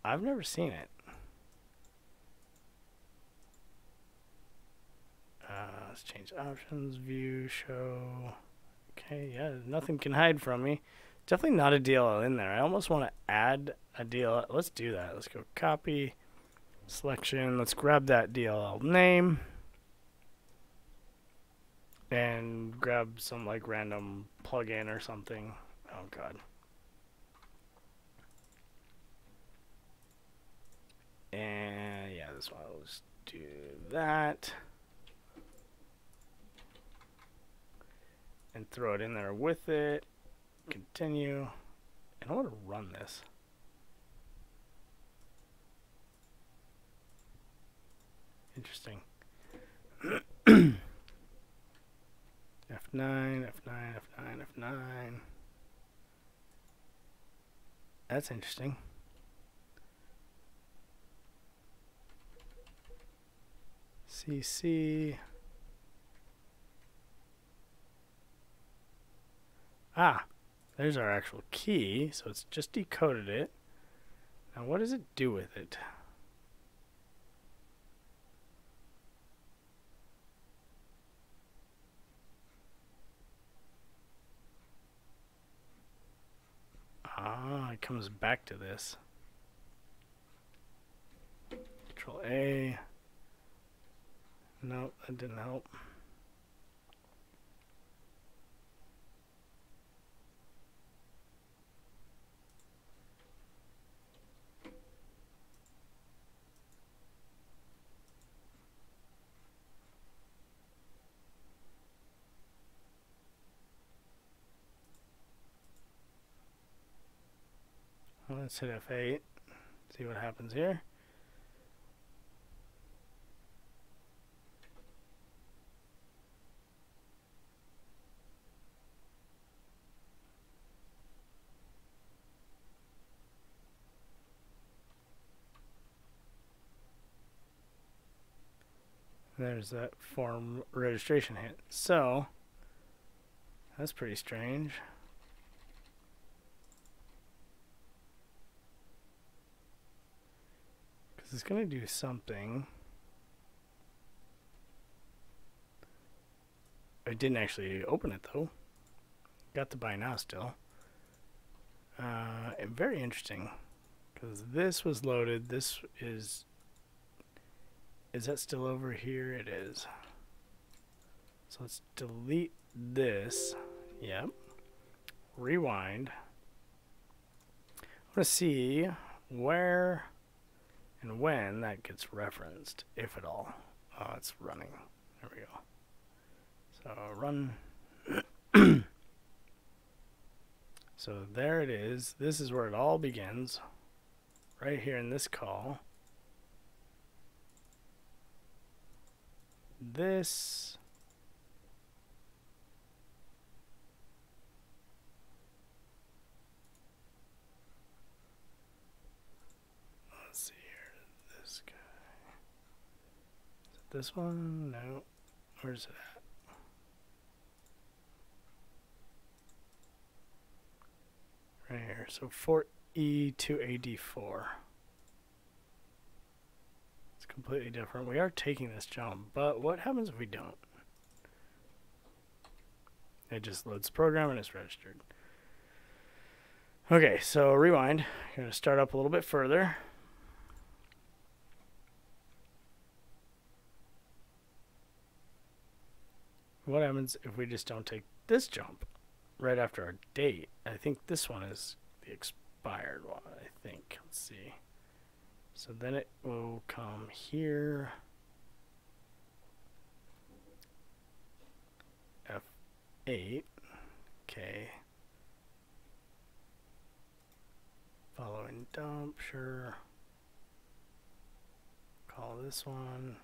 I've never seen it. Let's change options, view, show. Okay, yeah, nothing can hide from me. Definitely not a DLL in there. I almost want to add a DLL. Let's do that. Let's go copy, selection. Let's grab that DLL name and grab some like random plugin or something. Oh god. And yeah, this one. Let's do that. And throw it in there with it. Continue. And I want to run this. Interesting. F9, F9, F9, F9. That's interesting. CC. Ah, there's our actual key. So it's just decoded it. Now what does it do with it? Ah, it comes back to this. Control A. Nope, that didn't help. Let's hit F8, see what happens here. There's that form registration hit. So, that's pretty strange. Because it's going to do something. I didn't actually open it though. Got the buy now still. And very interesting. Because this was loaded. This is... Is that still over here? It is. So let's delete this. Yep. Rewind. I want to see where and when that gets referenced, if at all. Oh, it's running. There we go. So run. So there it is. This is where it all begins. Right here in this call. This let's see here, this guy. Is it this one? No. Where's it at? Right here. So 4E to AD4. Completely different. We are taking this jump, but what happens if we don't? It just loads the program and it's registered. Okay, so rewind. You're going to start up a little bit further. What happens if we just don't take this jump right after our date? I think this one is the expired one, I think. Let's see. So then it will come here, F8, okay, following dump, sure, call this one,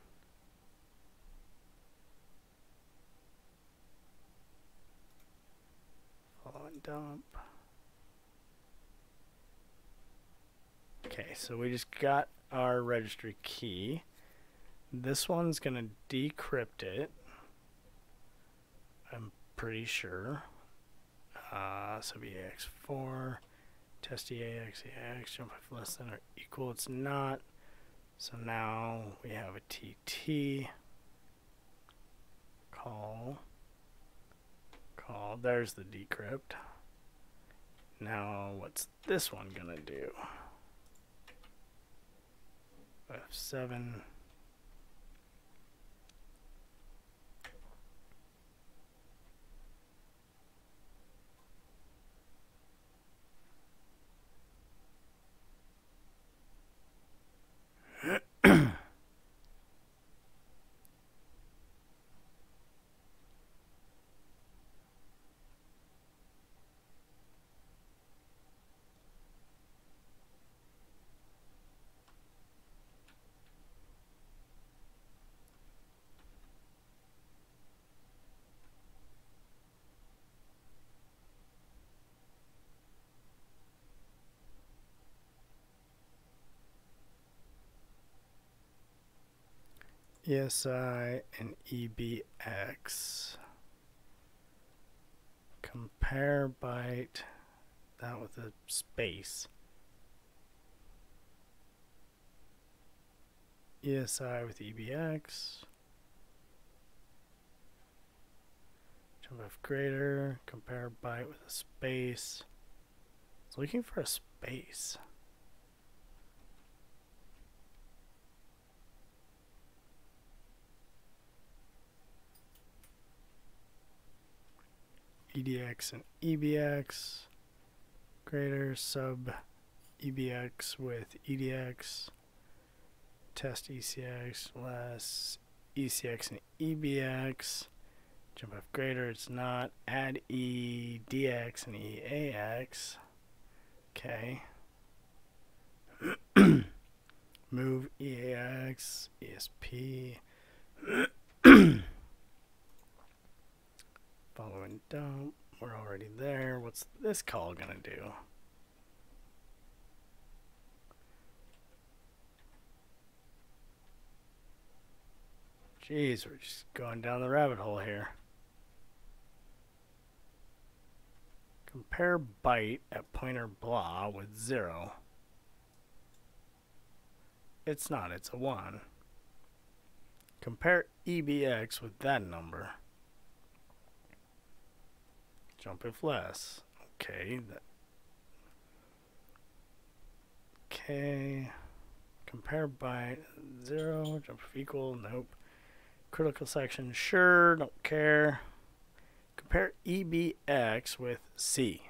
following dump. Okay, so we just got our registry key. This one's going to decrypt it. I'm pretty sure. So EAX4, test EAX, jump if less than or equal. It's not. So now we have a TT. Call. There's the decrypt. Now what's this one gonna do? F7. ESI and EBX. Compare byte, that with a space. ESI with EBX. Jump F greater, compare byte with a space. It's looking for a space. EDX and EBX, greater sub EBX with EDX, test ECX less ECX and EBX, jump F greater, it's not, add EDX and EAX, okay, move EAX, ESP, following dump, we're already there. What's this call gonna do? Jeez, we're just going down the rabbit hole here. Compare byte at pointer blah with 0. It's not, it's a 1. Compare EBX with that number. Jump if less. Okay. Okay. Compare byte 0. Jump if equal. Nope. Critical section. Sure. Don't care. Compare EBX with C.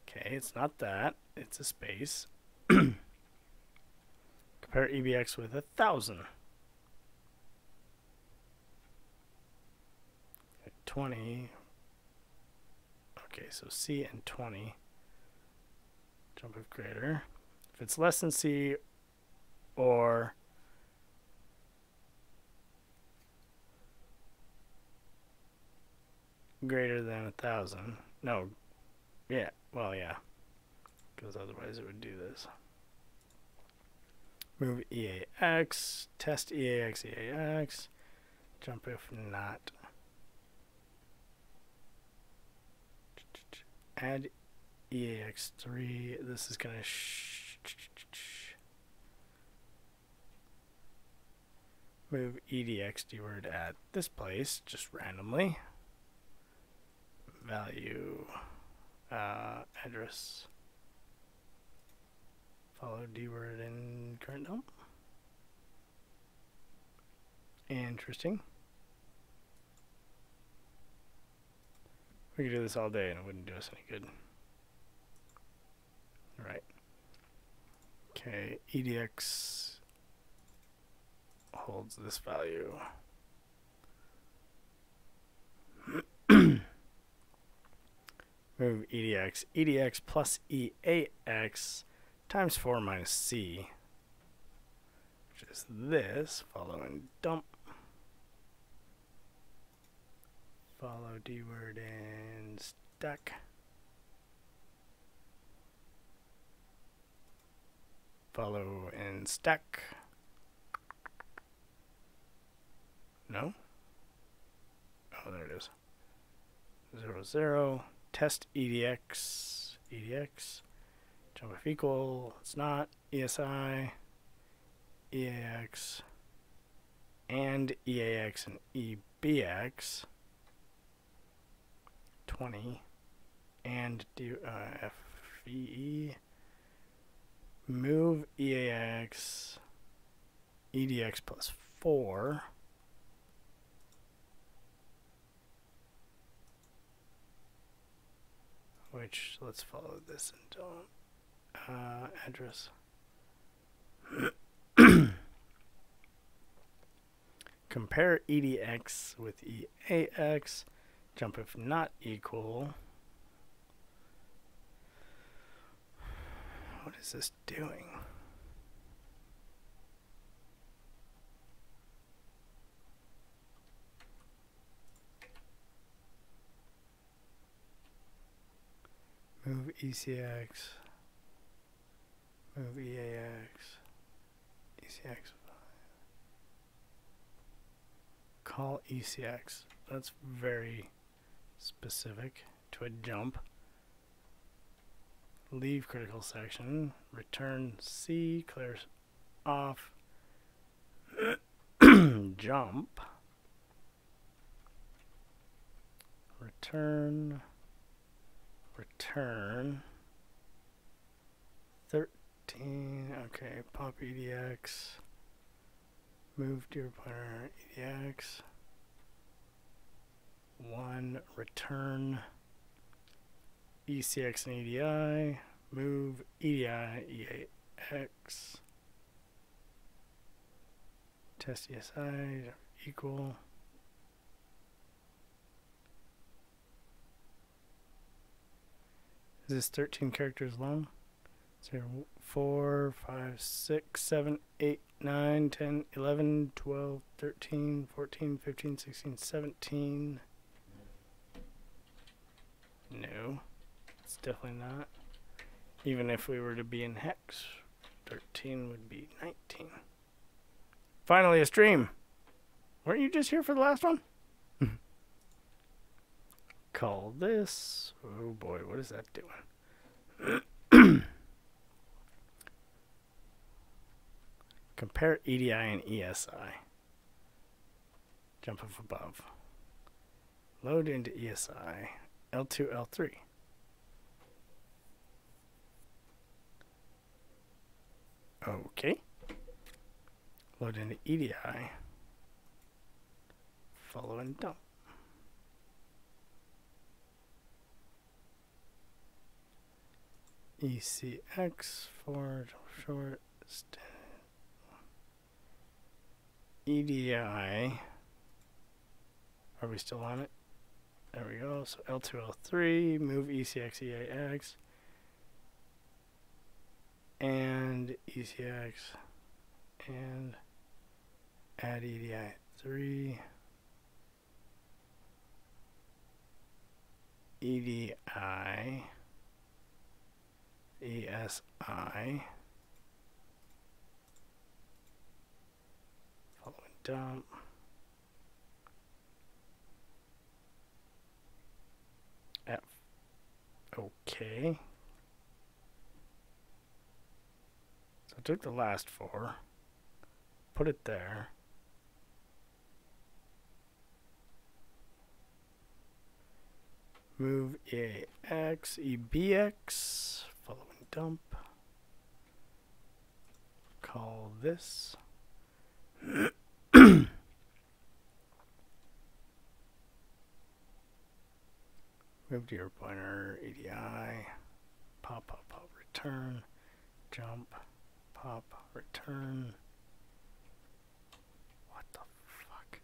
Okay. It's not that. It's a space. Compare EBX with 1,000. 20. Okay, so C and 20. Jump if greater. If it's less than C or greater than 1,000. No. Yeah. Well, yeah. Because otherwise it would do this. Move EAX. Test EAX, EAX. Jump if not. Add EAX3. This is going to move EDX word at this place just randomly. Value address. Follow D word in current dump. Interesting. We could do this all day and it wouldn't do us any good. Alright. Okay, EDX holds this value. Move EDX. EDX plus EAX times 4 minus C, which is this. Follow and dump. Follow D word in stack. Follow in stack. No? Oh, there it is. 0, 0. Test EDX. EDX. Jump if equal. It's not. ESI. EAX. And EAX and EBX. 20. And FEE. Move EAX. EDX plus 4. Which, let's follow this until address. Compare EDX with EAX. Jump if not equal. What is this doing? Move ECX. Move EAX. ECX. Call ECX. That's very specific to a jump. Leave critical section. Return C. Clears off. Jump. Return. Return. 13. Okay. Pop EDX. Move to your pointer EDX. 1. Return. ECX and EDI. Move EDI EAX. Test ESI equal. Is this 13 characters long? 0, 4, 5, 6, 7, 8, 9, 10, 11, 12, 13, 14, 15, 16, 17. No, it's definitely not. Even if we were to be in hex, 13 would be 19. Finally, a stream. Weren't you just here for the last one? Call this. Oh boy, what is that doing? Compare EDI and ESI. Jump up above. Load into ESI. L2, L3. Okay. Load into EDI. Follow and dump. ECX for short. EDI. Are we still on it? There we go. So L2, L3. Move ECX, EAX. And ECX. And add EDI 3. EDI. ESI. Follow and dump. F. Okay. So I took the last 4, put it there. Move EAX, EBX, follow and dump. Call this. Move to your pointer, EDI, pop, pop, pop, return, jump, pop, return. What the fuck?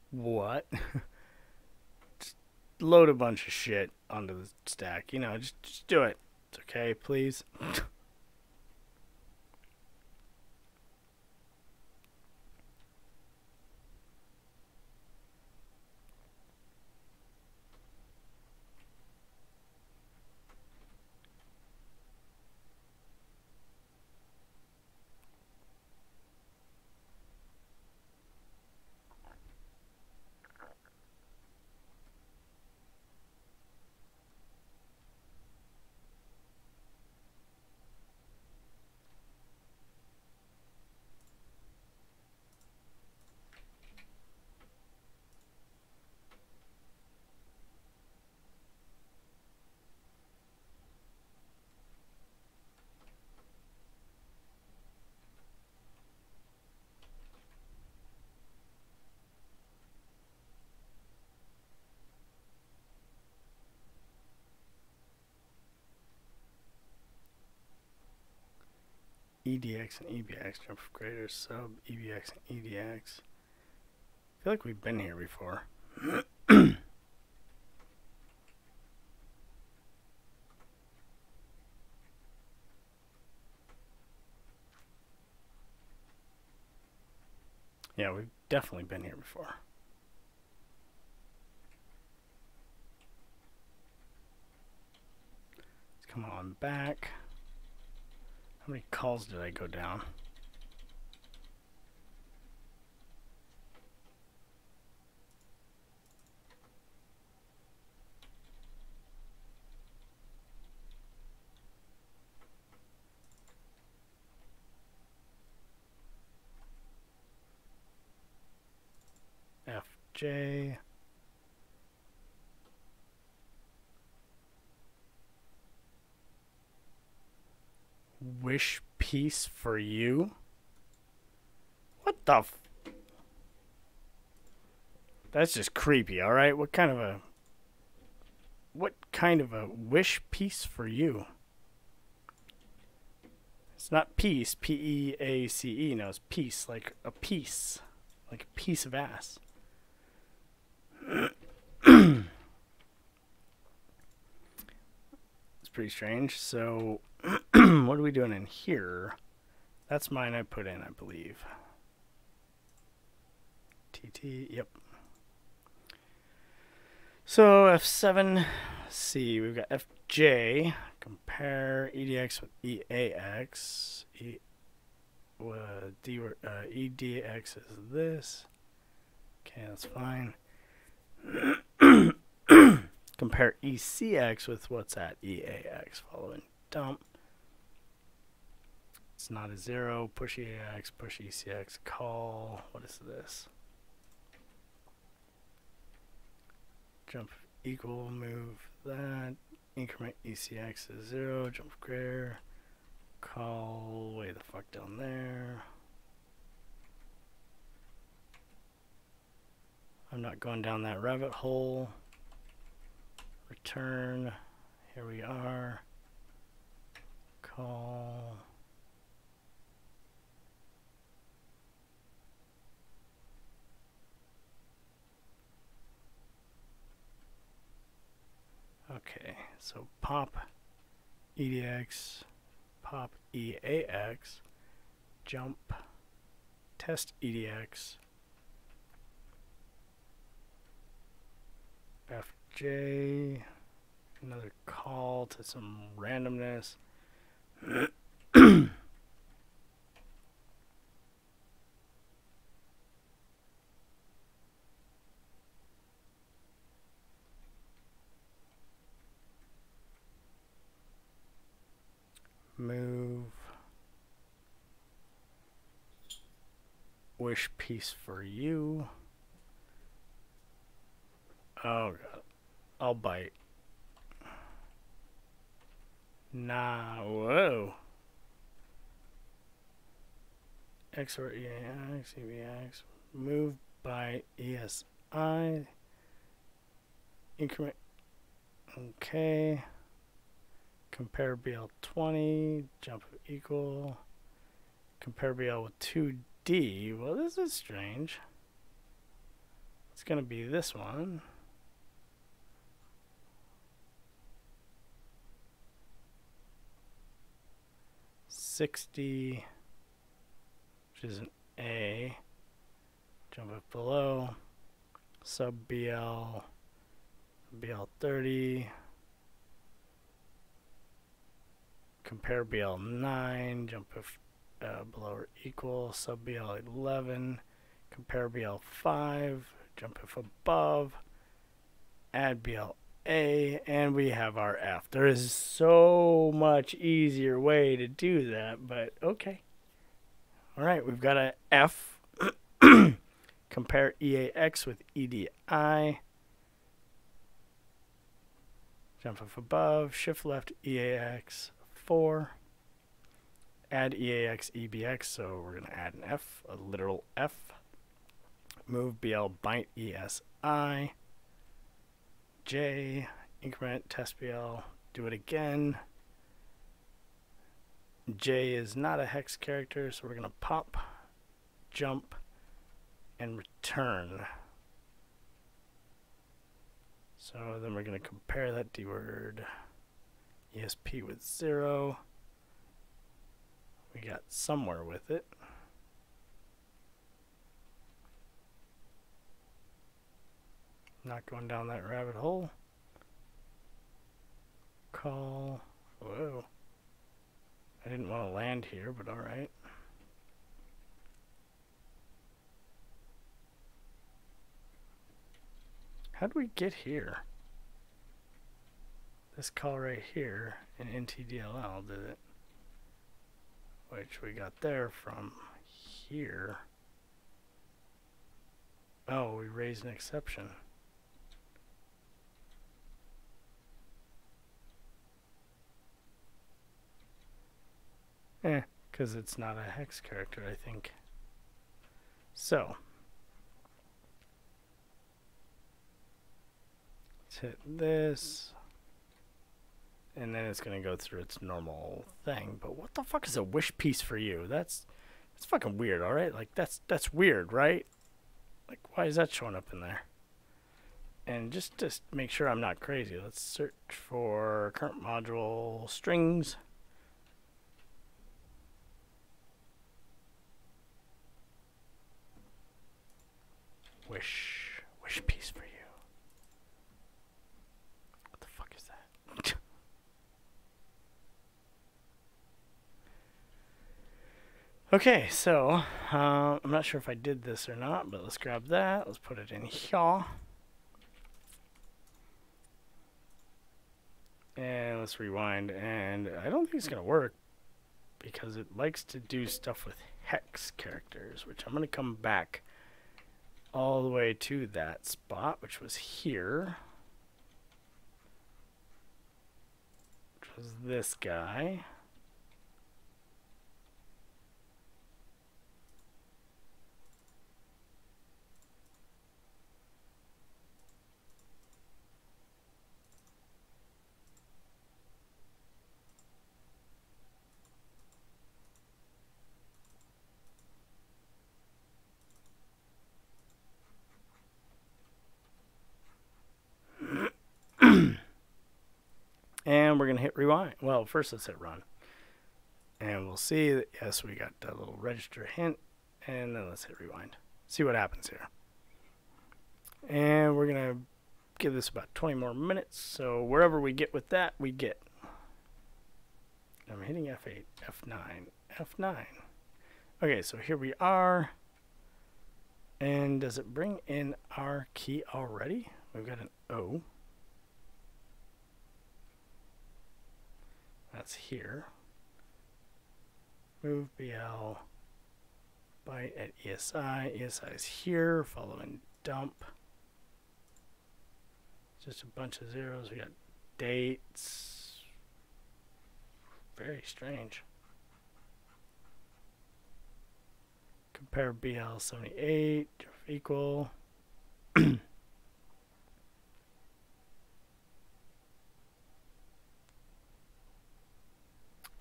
What? Just load a bunch of shit onto the stack. You know, just do it. It's okay, please. EDX and EBX, jump of greater, sub EBX and EDX. I feel like we've been here before. Yeah, we've definitely been here before. Let's come on back. How many calls did I go down? FJ. Wish peace for you? What the f... That's just creepy, alright? What kind of a wish peace for you? It's not peace, P-E-A-C-E. No, it's peace, like a piece. Like a piece of ass. It's pretty strange. So, what are we doing in here? That's mine I put in, I believe. TT, yep. So, F7C, we've got FJ. Compare EDX with EAX. EDX is this. Okay, that's fine. Compare ECX with what's at EAX. Following dump. It's not a 0. Push EAX, push ECX, call. What is this? Jump equal, move that. Increment ECX is 0. Jump greater. Call way the fuck down there. I'm not going down that rabbit hole. Return. Here we are. Call. Okay, so pop EDX, pop EAX, jump, test EDX, FJ, another call to some randomness. Move. Wish peace for you. Oh god. I'll bite. Nah, whoa. X or EAX, EBX. Move by ESI. Increment. Okay. Compare BL20, jump equal, compare BL with 2D. Well, this is strange. It's going to be this one. $60, which is an A. Jump it below. Sub BL, BL30. Compare BL9, jump if below or equal, sub BL11, compare BL5, jump if above, add BLA, and we have our F. There is so much easier way to do that, but okay. Alright, we've got a F. Compare EAX with EDI. Jump if above, shift left EAX. 4, add EAX EBX, so we're going to add an F, a literal F. Move BL byte ESI. J, increment, test BL, do it again. J is not a hex character, so we're going to pop, jump, and return. So then we're going to compare that D word ESP with 0. We got somewhere with it. Not going down that rabbit hole. Call. Whoa. I didn't want to land here, but alright. How do we get here? This call right here in NTDLL did it. Which we got there from here. Oh, we raised an exception. Because it's not a hex character, I think. So, let's hit this. And then it's going to go through its normal thing. But what the fuck is a wish piece for you? That's fucking weird, alright? Like, that's weird, right? Like, why is that showing up in there? And just to make sure I'm not crazy, let's search for current module strings. Wish piece for you. What the fuck is that? Okay, so I'm not sure if I did this or not, but let's grab that. Let's put it in here. And let's rewind. And I don't think it's going to work because it likes to do stuff with hex characters, which I'm going to come back all the way to that spot, which was here, which was this guy. And we're going to hit rewind. Well, first let's hit run. And we'll see that, yes, we got that little register hint. And then let's hit rewind. See what happens here. And we're going to give this about 20 more minutes. So wherever we get with that, we get. I'm hitting F8, F9, F9. Okay, so here we are. And does it bring in our key already? We've got an O. That's here. Move BL. Byte at ESI. ESI is here. Following dump. Just a bunch of zeros. We got dates. Very strange. Compare BL 78 equal.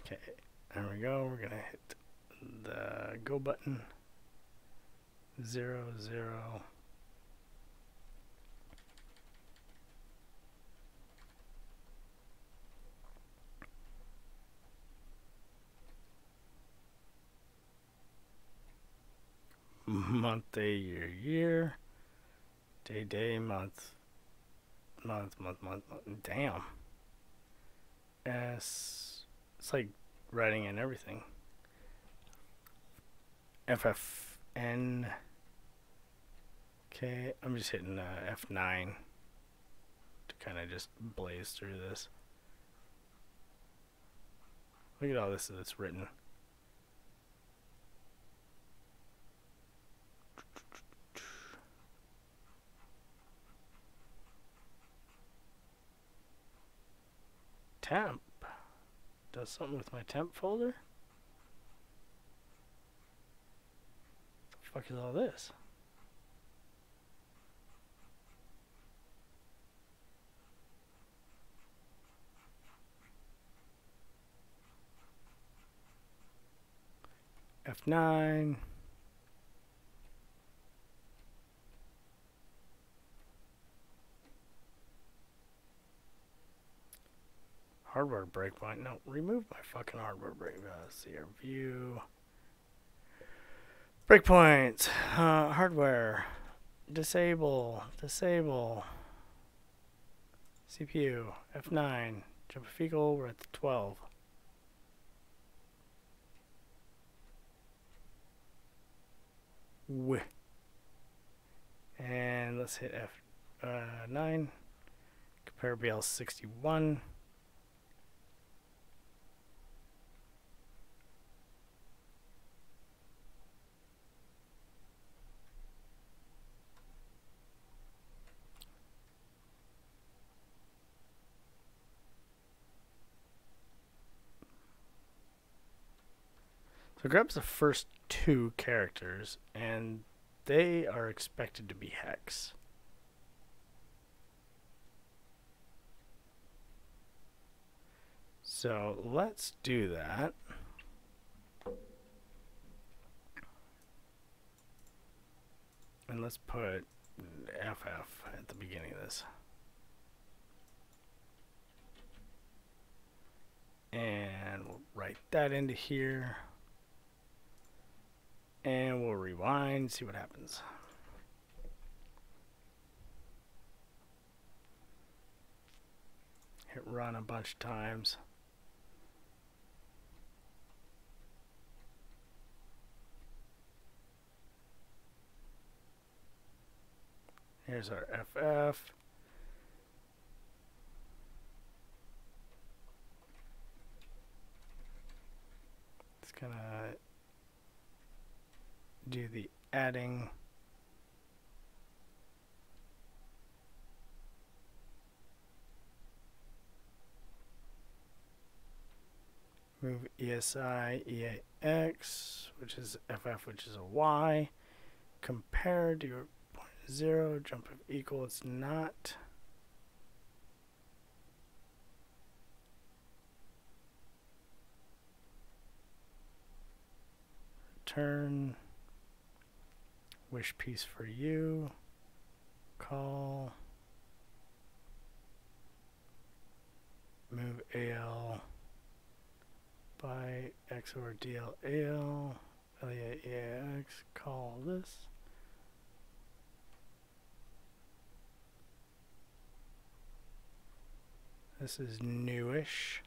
Okay, there we go. We're gonna hit the go button. 0, 0. Month, day, year, year. Day, day, month. Month. Damn. S. It's like writing in everything. FFN. Okay, I'm just hitting F9 to kind of just blaze through this. Look at all this that's written. Temp. Does something with my temp folder? What the fuck is all this? F9. Hardware breakpoint. No, remove my fucking hardware breakpoint. Let's see our view. Breakpoints. Hardware. Disable. Disable. CPU. F9. Jump of equal. We're at the 12. And let's hit F9. Compare BL61. So it grabs the first two characters, and they are expected to be hex. So let's do that. And let's put FF at the beginning of this. And we'll write that into here. And we'll rewind, see what happens. Hit run a bunch of times. Here's our FF. It's gonna do the adding. Move ESI, EAX, which is FF, which is a Y. Compare to your 0, jump of equal, it's not. Return. Wish piece for you. Call. Move AL by XOR DL AL. LEAX. Call this. This is newish.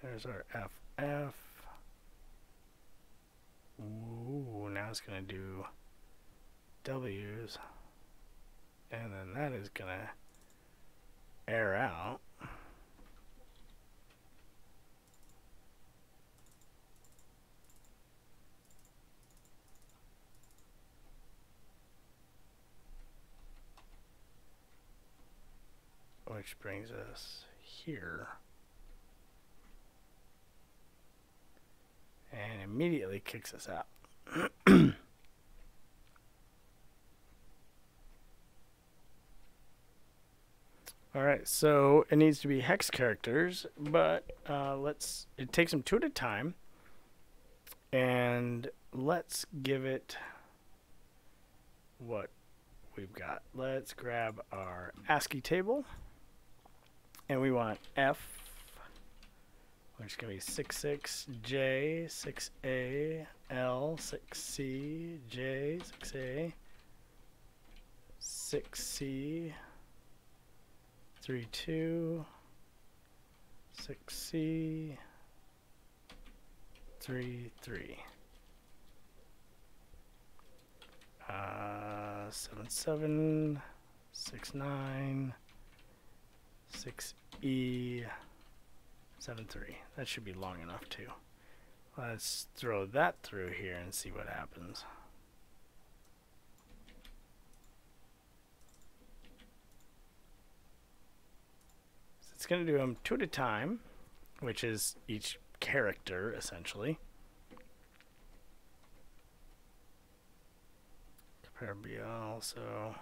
There's our FF. Ooh, now it's going to do W's. And then that is going to air out. Which brings us here. And immediately kicks us out. Alright, so it needs to be hex characters, but it takes them two at a time. And let's give it what we've got. Let's grab our ASCII table. And we want F, which is going to be 66J, 6A, L, 6C, J, 6A, 6C, 32, 6C, 33. 77, 69, 6E, 73. That should be long enough too. Let's throw that through here and see what happens. So it's going to do them two at a time, which is each character essentially. Compare BL, so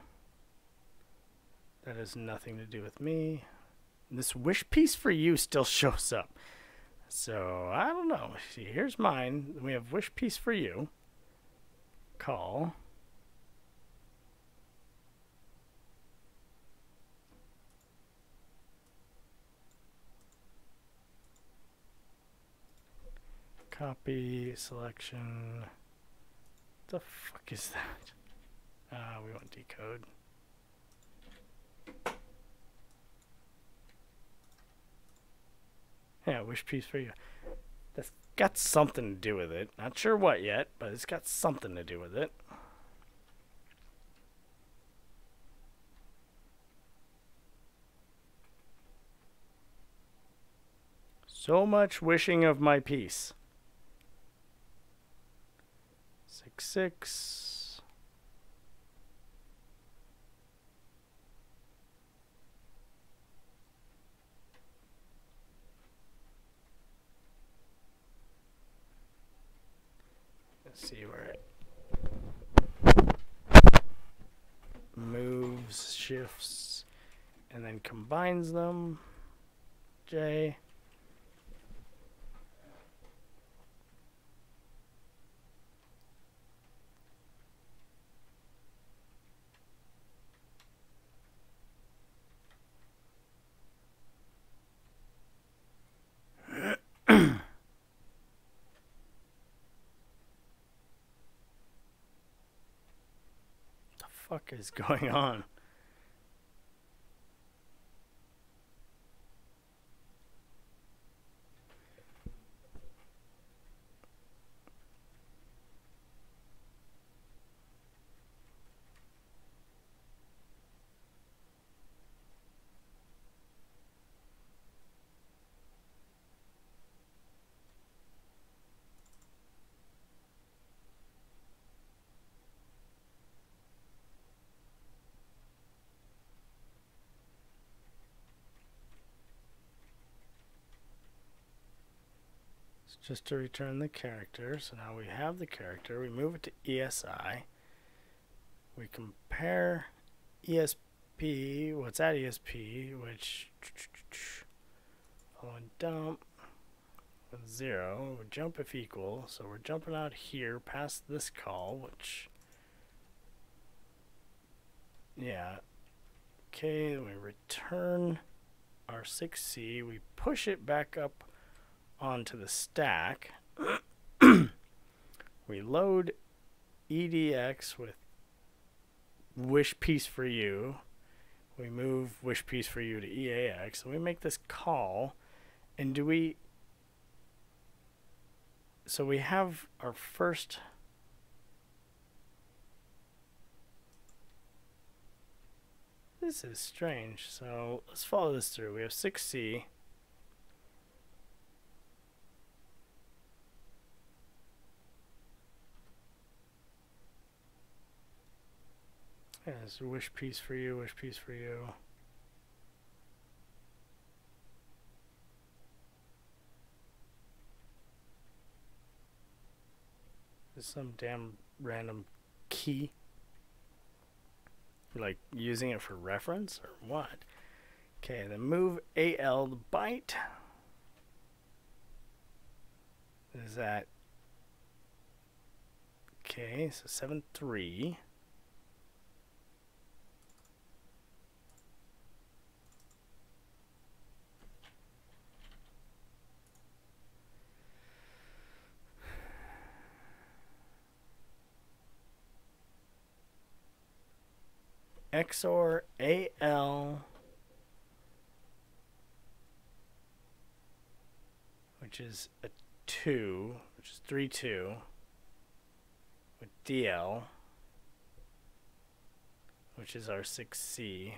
that has nothing to do with me. This wish piece for you still shows up. So, I don't know. See, here's mine. We have wish piece for you. Call. Copy, selection. What the fuck is that? We want decode. Yeah, wish piece for you. That's got something to do with it. Not sure what yet, but it's got something to do with it. So much wishing of my piece. 6, 6. Let's see where it moves, shifts, and then combines them. J. What the fuck is going on? Just to return the character. So now we have the character. We move it to ESI. We compare ESP. What's at ESP? Which following dump with 0. We jump if equal. So we're jumping out here past this call, which yeah. Okay. We return our 6C. We push it back up onto the stack. We load EDX with wish piece for you. We move wish piece for you to EAX. So we make this call. And do we... So we have our first... This is strange. So let's follow this through. We have 6C. Yeah, it's a wish piece for you, wish piece for you. There's some damn random key. Like using it for reference or what? Okay, then move AL to byte. Is that okay? So 7.3. XOR AL, which is a 2, which is 3-2, with DL, which is our 6C.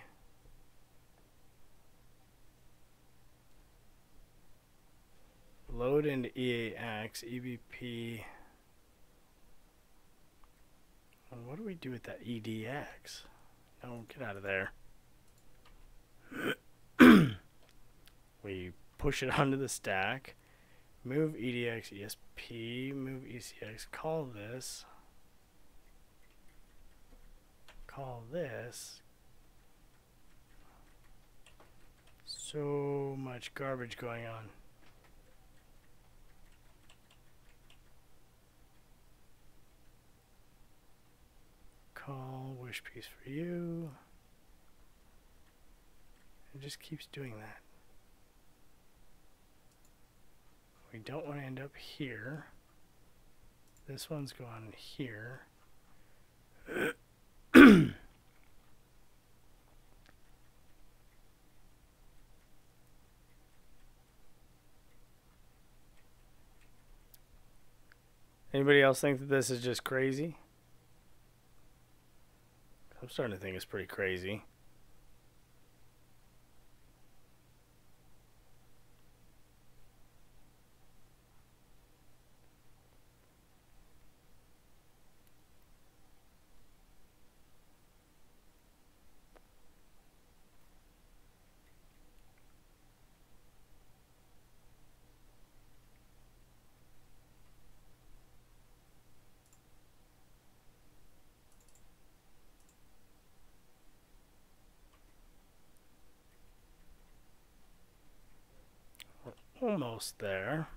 Load into EAX, EBP. And what do we do with that EDX? Oh, get out of there. We push it onto the stack. Move EDX, ESP, move ECX, call this. Call this. So much garbage going on. call wish piece for you. It just keeps doing that. We don't want to end up here. This one's going here. Anybody else think that this is just crazy? I'm starting to think it's pretty crazy. Almost there.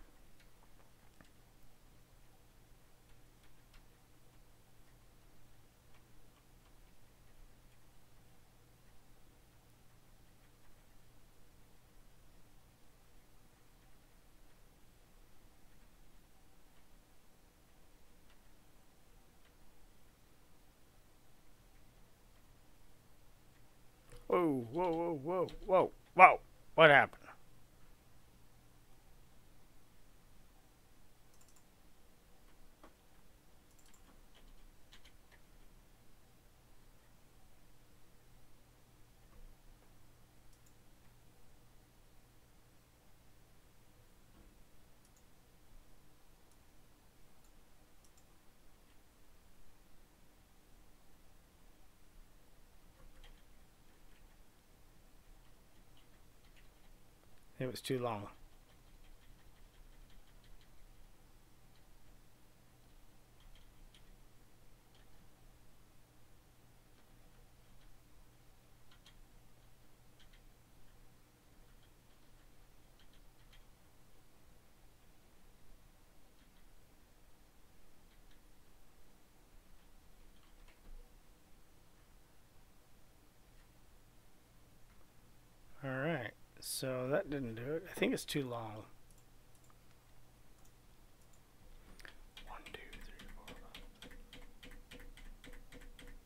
Whoa, whoa, whoa, whoa, whoa, whoa. What happened? It was too long. All right, so that didn't do it. I think it's too long. 1, 2, 3, 4,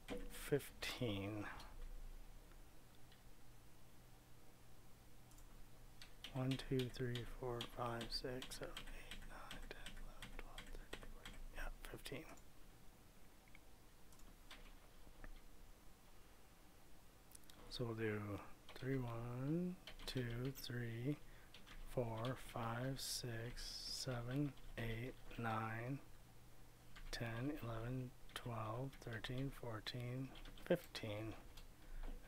5. 15. 1, 2, 3, 4, 5, 6, 7, 8, 9, 10, 11, 12, 13, 14. Yeah, 15. So we'll do 3, 1, 2, 3, 4, 5, 6, 7, 8, 9, 10, 11, 12, 13, 14, 15,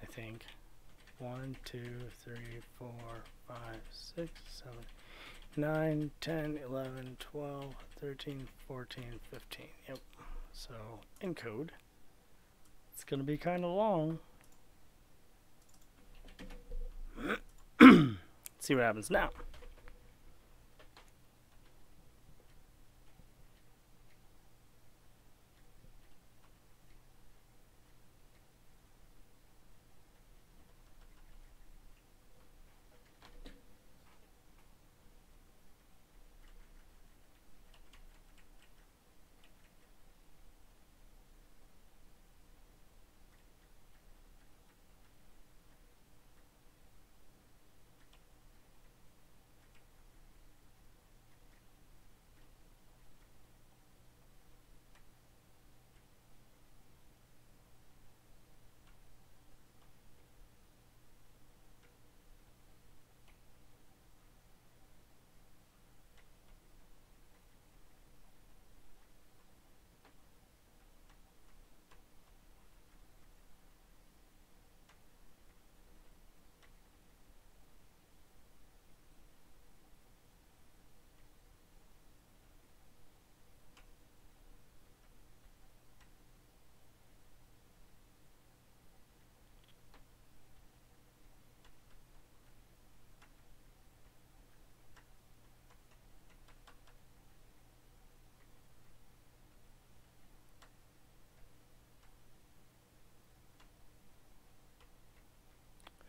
I think. 1, 2, 3, 4, 5, 6, 7, 9, 10, 11, 12, 13, 14, 15. Yep. So in code, it's going to be kind of long. Let's see what happens now.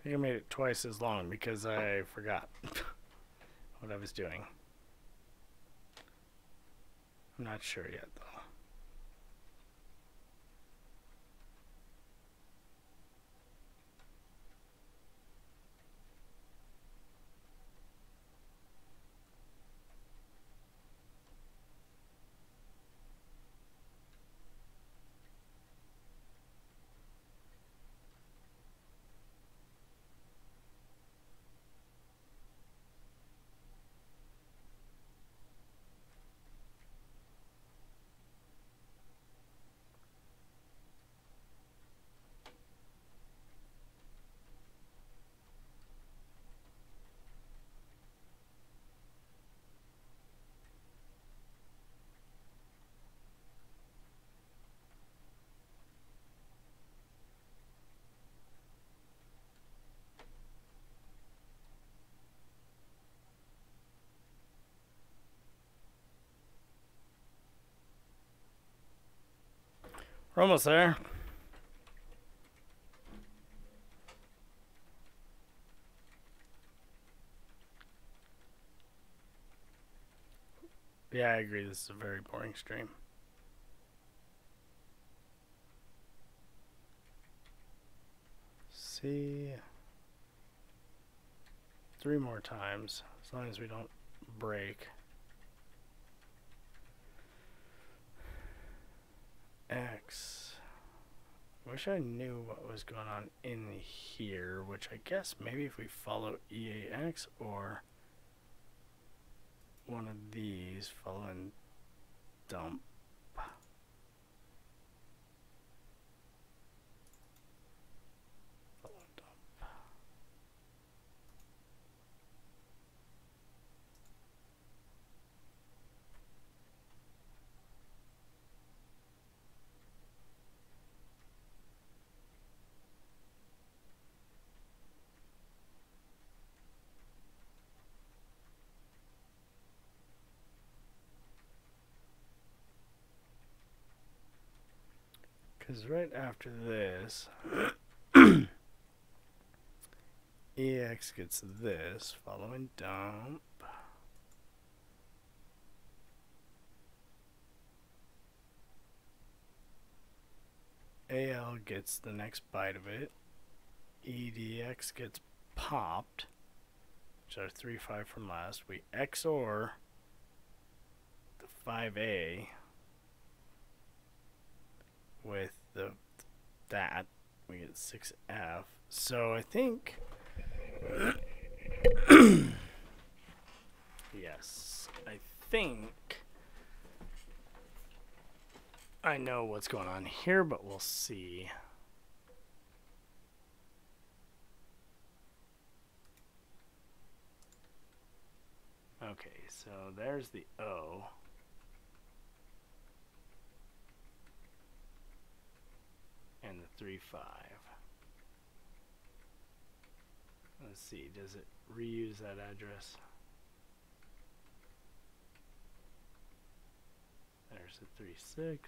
think I made it twice as long because I forgot what I was doing. I'm not sure yet, though. We're almost there. Yeah, I agree. This is a very boring stream. See, 3 more times, as long as we don't break. X. Wish I knew what was going on in here, which I guess maybe if we follow EAX or one of these, follow and dump. Follow and dump. Because right after this, EX gets this, following dump. AL gets the next byte of it. EDX gets popped, which are 3-5 from last. We XOR the 5A with that, we get 6F. So I think yes, I think I know what's going on here, but we'll see. Okay, so there's the O. And the 3-5. Let's see, does it reuse that address? There's the 3-6.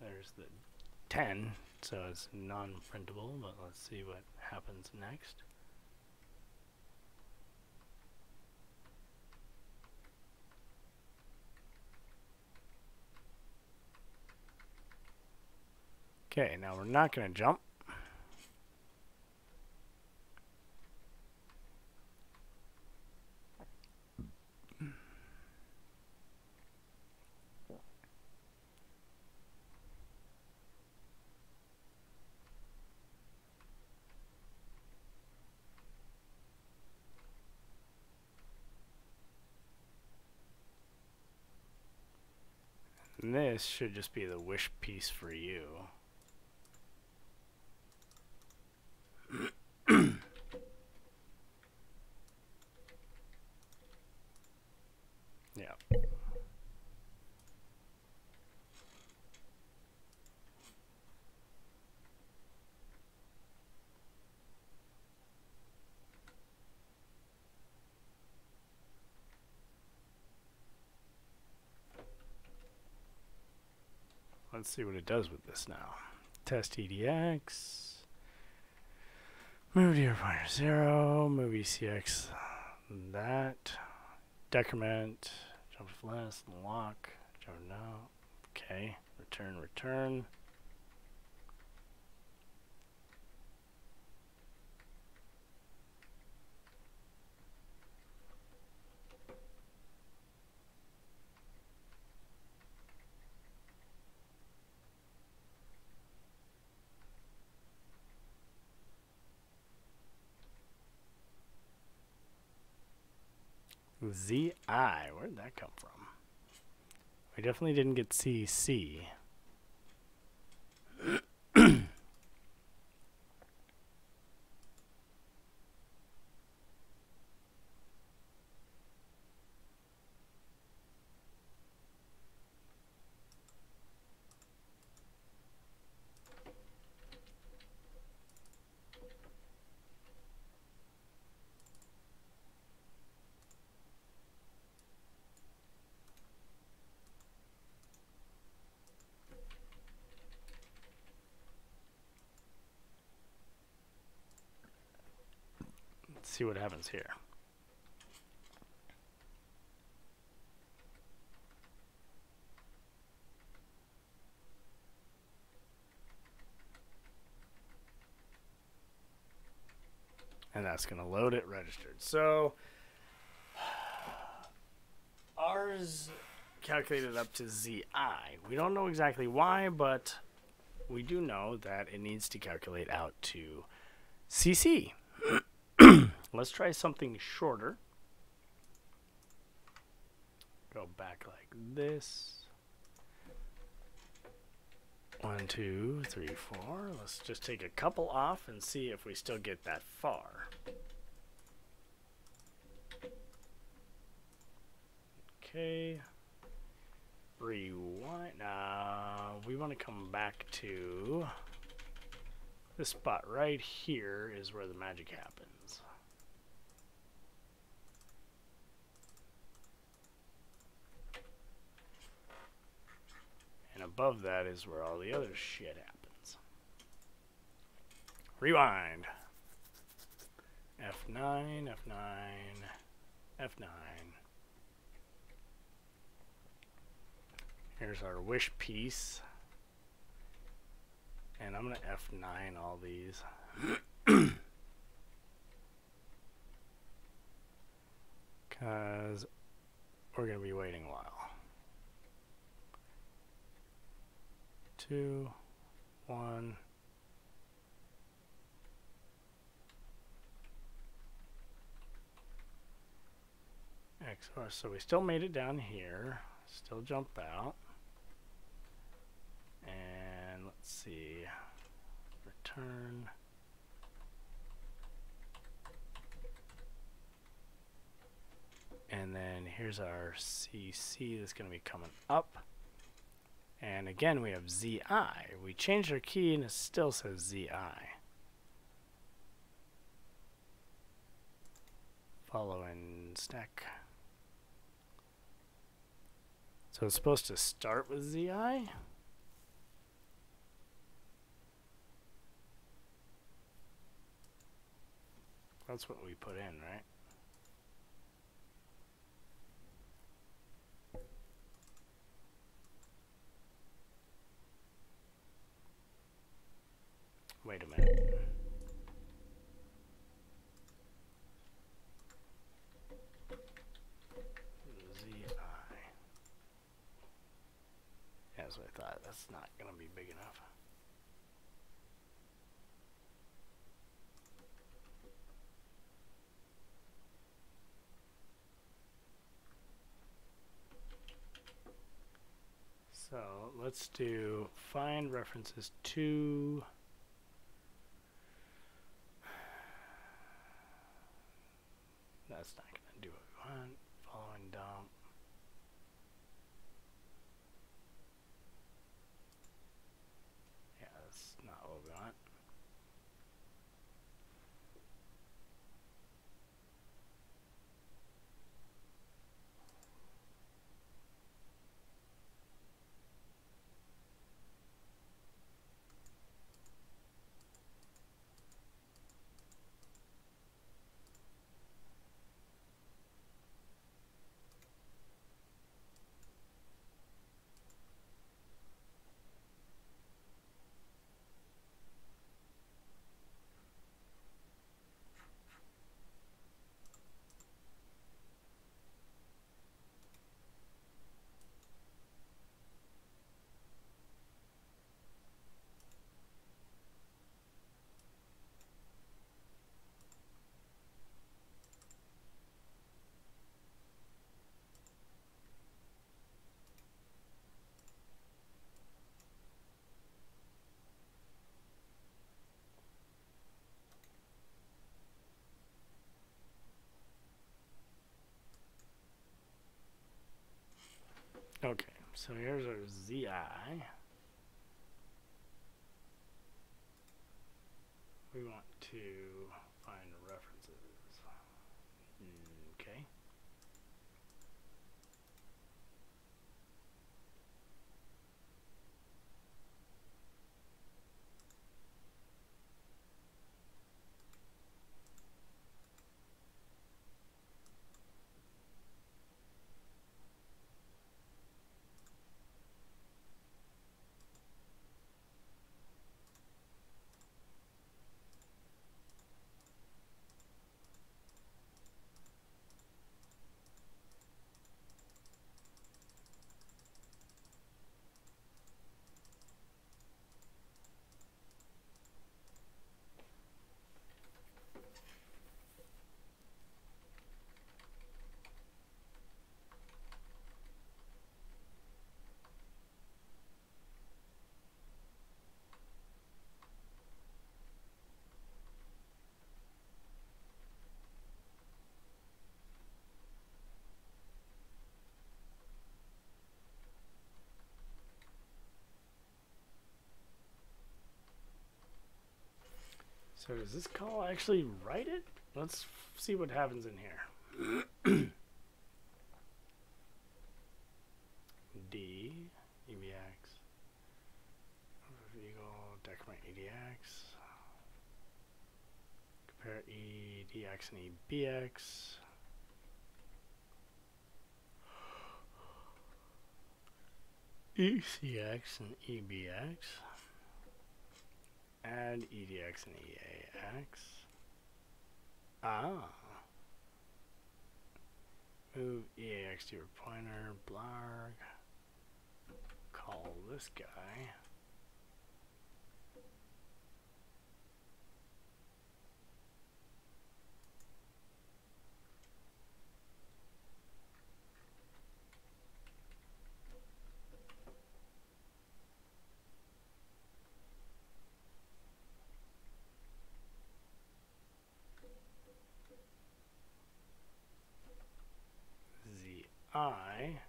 There's the 10, so it's non-printable, but let's see what happens next. Okay, now we're not going to jump. And this should just be the wish piece for you. Yeah. Let's see what it does with this now. Test EDX. Move to your pointer 0. Move ECX. That. Decrement. Jump less. Lock. Jump now. Okay. Return, return. ZI, where'd that come from? We definitely didn't get CC. Let's see what happens here. And that's going to load it registered. So ours calculated up to ZI. We don't know exactly why, but we do know that it needs to calculate out to CC. Let's try something shorter. Go back like this. 1, 2, 3, 4. Let's just take a couple off and see if we still get that far. Okay. Rewind. Now we want to come back to this spot right here is where the magic happens. And above that is where all the other shit happens. Rewind. F9, F9, F9. Here's our wish piece. And I'm going to F9 all these. Because we're going to be waiting a while. 2, 1. XOR. So we still made it down here. Still jumped out. And let's see. Return. And then here's our CC that's going to be coming up. And again, we have ZI. We changed our key and it still says ZI. Follow and stack. So it's supposed to start with ZI? That's what we put in, right? Wait a minute. ZI. Yeah, that's what I thought. That's not going to be big enough. So let's do find references to that's not going to do what we want. Following dump. Yeah, that's not what we want. So here's our ZI. We want to find references. Okay. So does this call actually write it? Let's see what happens in here. D, EBX, Eagle, decrement EDX, compare EDX and EBX. ECX and EBX. Add EDX and EAX. Move EAX to your pointer. Blarg. Call this guy. ZI.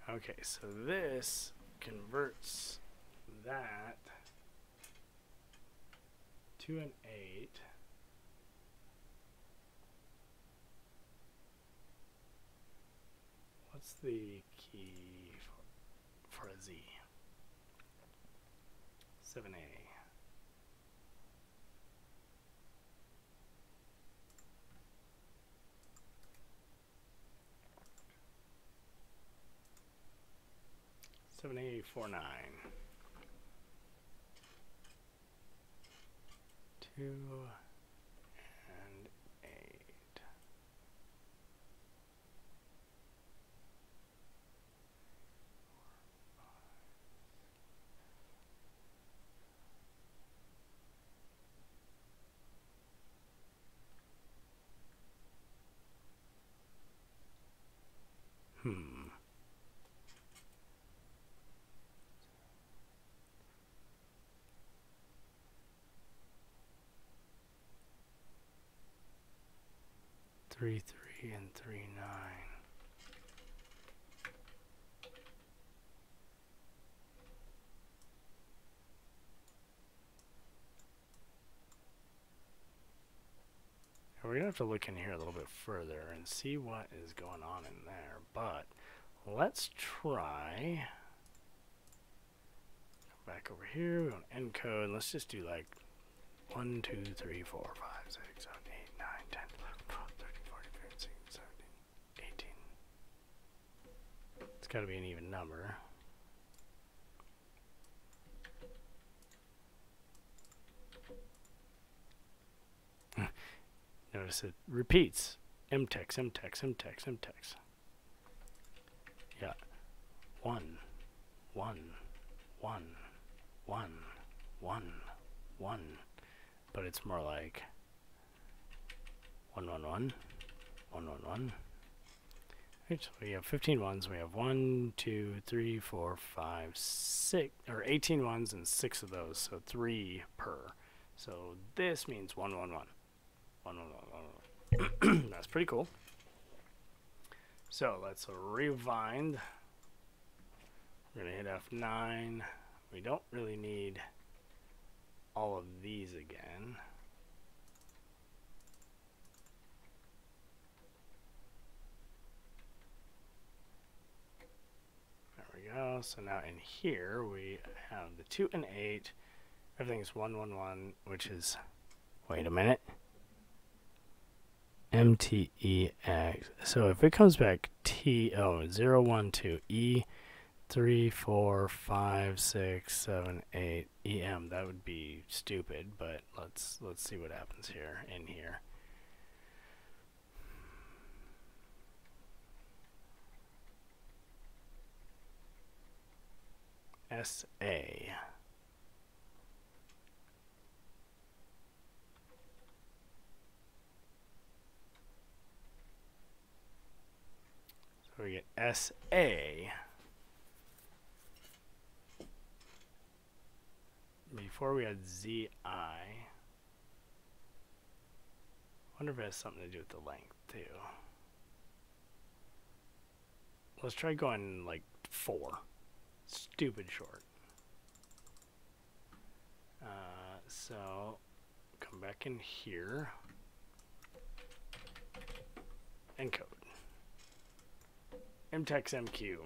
Okay, so this converts that to an 8. What's the key for a Z? 7A. Seven, 8, 4, 9. 2 and 8. Hmm. Three, 3, and 3, 9. We're going to have to look in here a little bit further and see what is going on in there. But let's try. Come back over here. We want encode. Let's just do like 1, 2, 3, 4, 5, 6, 7, 8, 9, 10, 11, 12, 13, 14, 15, 16, 17, 18. It's got to be an even number. Notice it repeats. MTEX, MTEX, MTEX, MTEX. Yeah. 1, 1, 1, 1, 1, 1. But it's more like 1, 1, 1, 1, 1, 1. Right, so we have 15 ones. We have 1, 2, 3, 4, 5, 6, or 18 ones and 6 of those. So 3 per. So this means 1, 1, 1. That's pretty cool. So let's rewind. We're going to hit F9. We don't really need all of these again. There we go. So now in here we have the 2 and 8. Everything's 1, 1, 1, which is, wait a minute, MTEX. So if it comes back 0, 1, 2, E, 3, 4, 5, 6, 7, 8, EM. That would be stupid, but let's see what happens here in here. SA. So we get SA. Before we had ZI. Wonder if it has something to do with the length too. Let's try going like 4. Stupid short. So come back in here. Encode. MTEX MQ.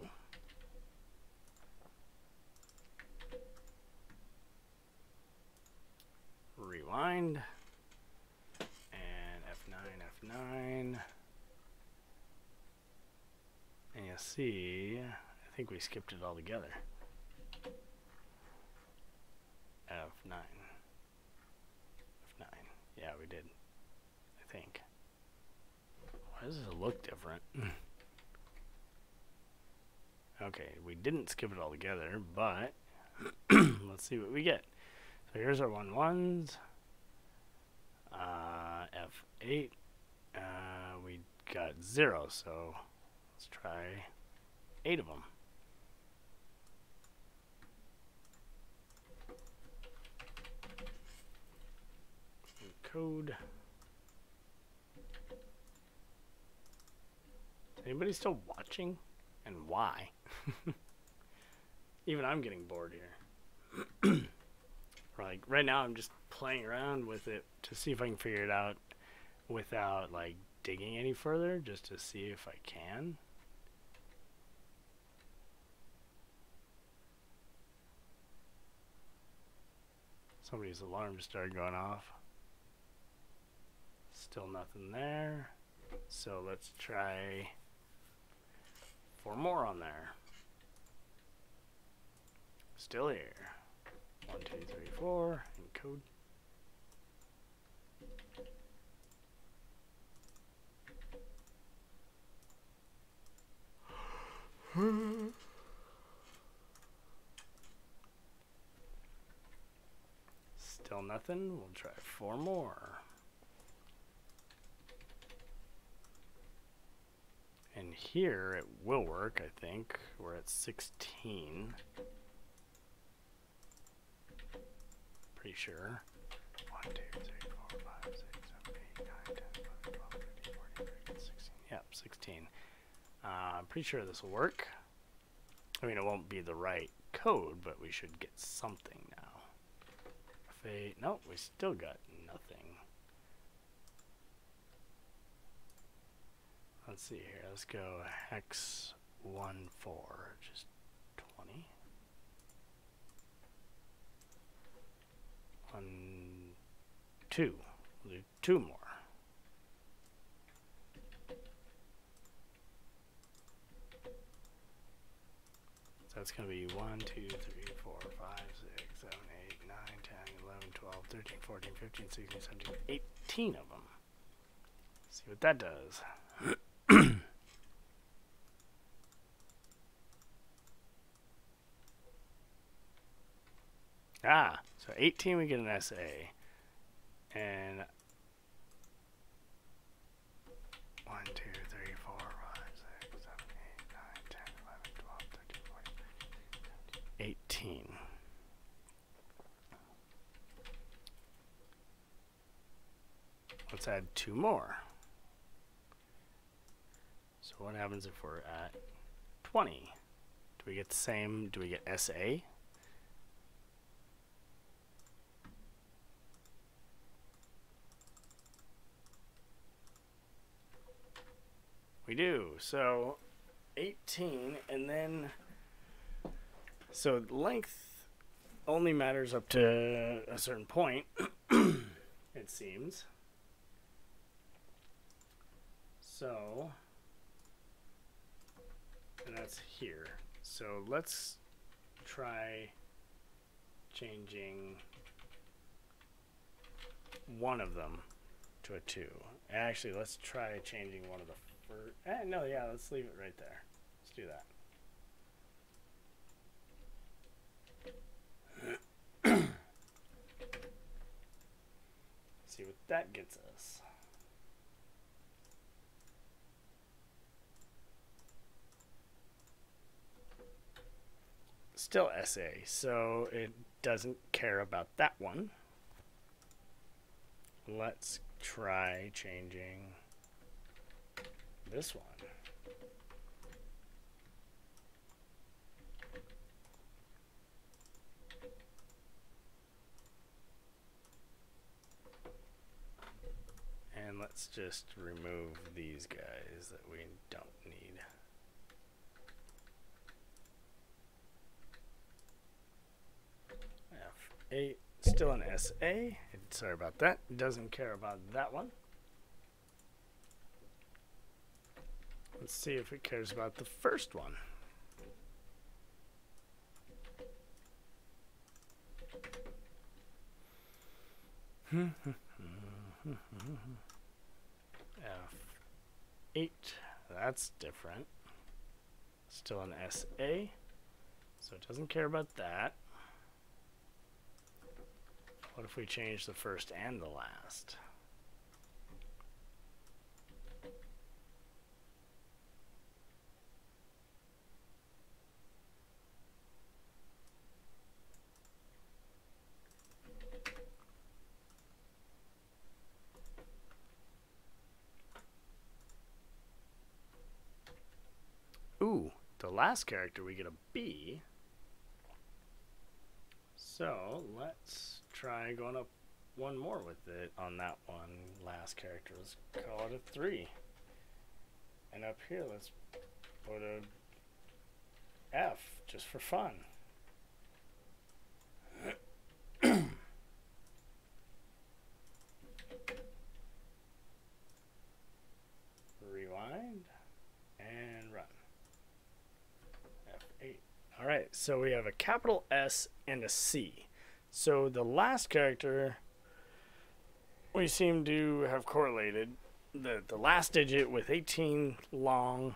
Rewind. And F9. And you'll see, I think we skipped it all together. F9. F9. Yeah, we did. I think. Why does it look different? Okay, we didn't skip it all together, but let's see what we get. So here's our 1, 1s. F8. We got 0, so let's try 8 of them. Code. Is anybody still watching? And why? Even I'm getting bored here. Like right now I'm just playing around with it to see if I can figure it out without like digging any further, just to see if I can. Somebody's alarm just started going off. Still nothing there. So let's try 4 more on there. Still here. 1, 2, 3, 4. Encode. Still nothing. We'll try 4 more. And here it will work, I think. We're at 16. Pretty sure. 1, 2, 3, 4, 5, 6, 7, 8, 9, 10, 11, 12, 13, 14, 15, 16. Yep, 16. I'm pretty sure this will work. I mean, it won't be the right code, but we should get something now. F8. Nope, we still got nothing. Let's see here. Let's go hex 1, 4, just 20. 1, 2. We'll do 2 more. So that's going to be 1, 2, 3, 4, 5, 6, 7, 8, 9, 10, 11, 12, 13, 14, 15, 16, 17, 18 of them. See what that does. So 18 we get an SA, and 1, 2, 3, 4, 5, 6, 7, 8, 9, 10, 11, 12, 13, 14, 15, 18. let's add 2 more. So what happens if we're at 20? Do we get the same? Do we get SA? We do. So 18, and then so length only matters up to a certain point, it seems. So, and that's here. So let's try changing one of them to a 2. Actually, let's try changing one of the first. No, yeah, let's leave it right there. Let's do that. See what that gets us. Still SA, so it doesn't care about that one. Let's try changing this one. And let's just remove these guys that we don't need. F8, still an SA. Sorry about that. It doesn't care about that one. Let's see if it cares about the first one. F8, that's different. Still an SA, so it doesn't care about that. What if we change the first and the last? Ooh, the last character we get a B. So let's try going up one more with it on that one last character. Let's call it a 3. And up here, let's put a F just for fun. Rewind and run. F8. All right, so we have a capital S and a C. So the last character we seem to have correlated. The last digit with 18 long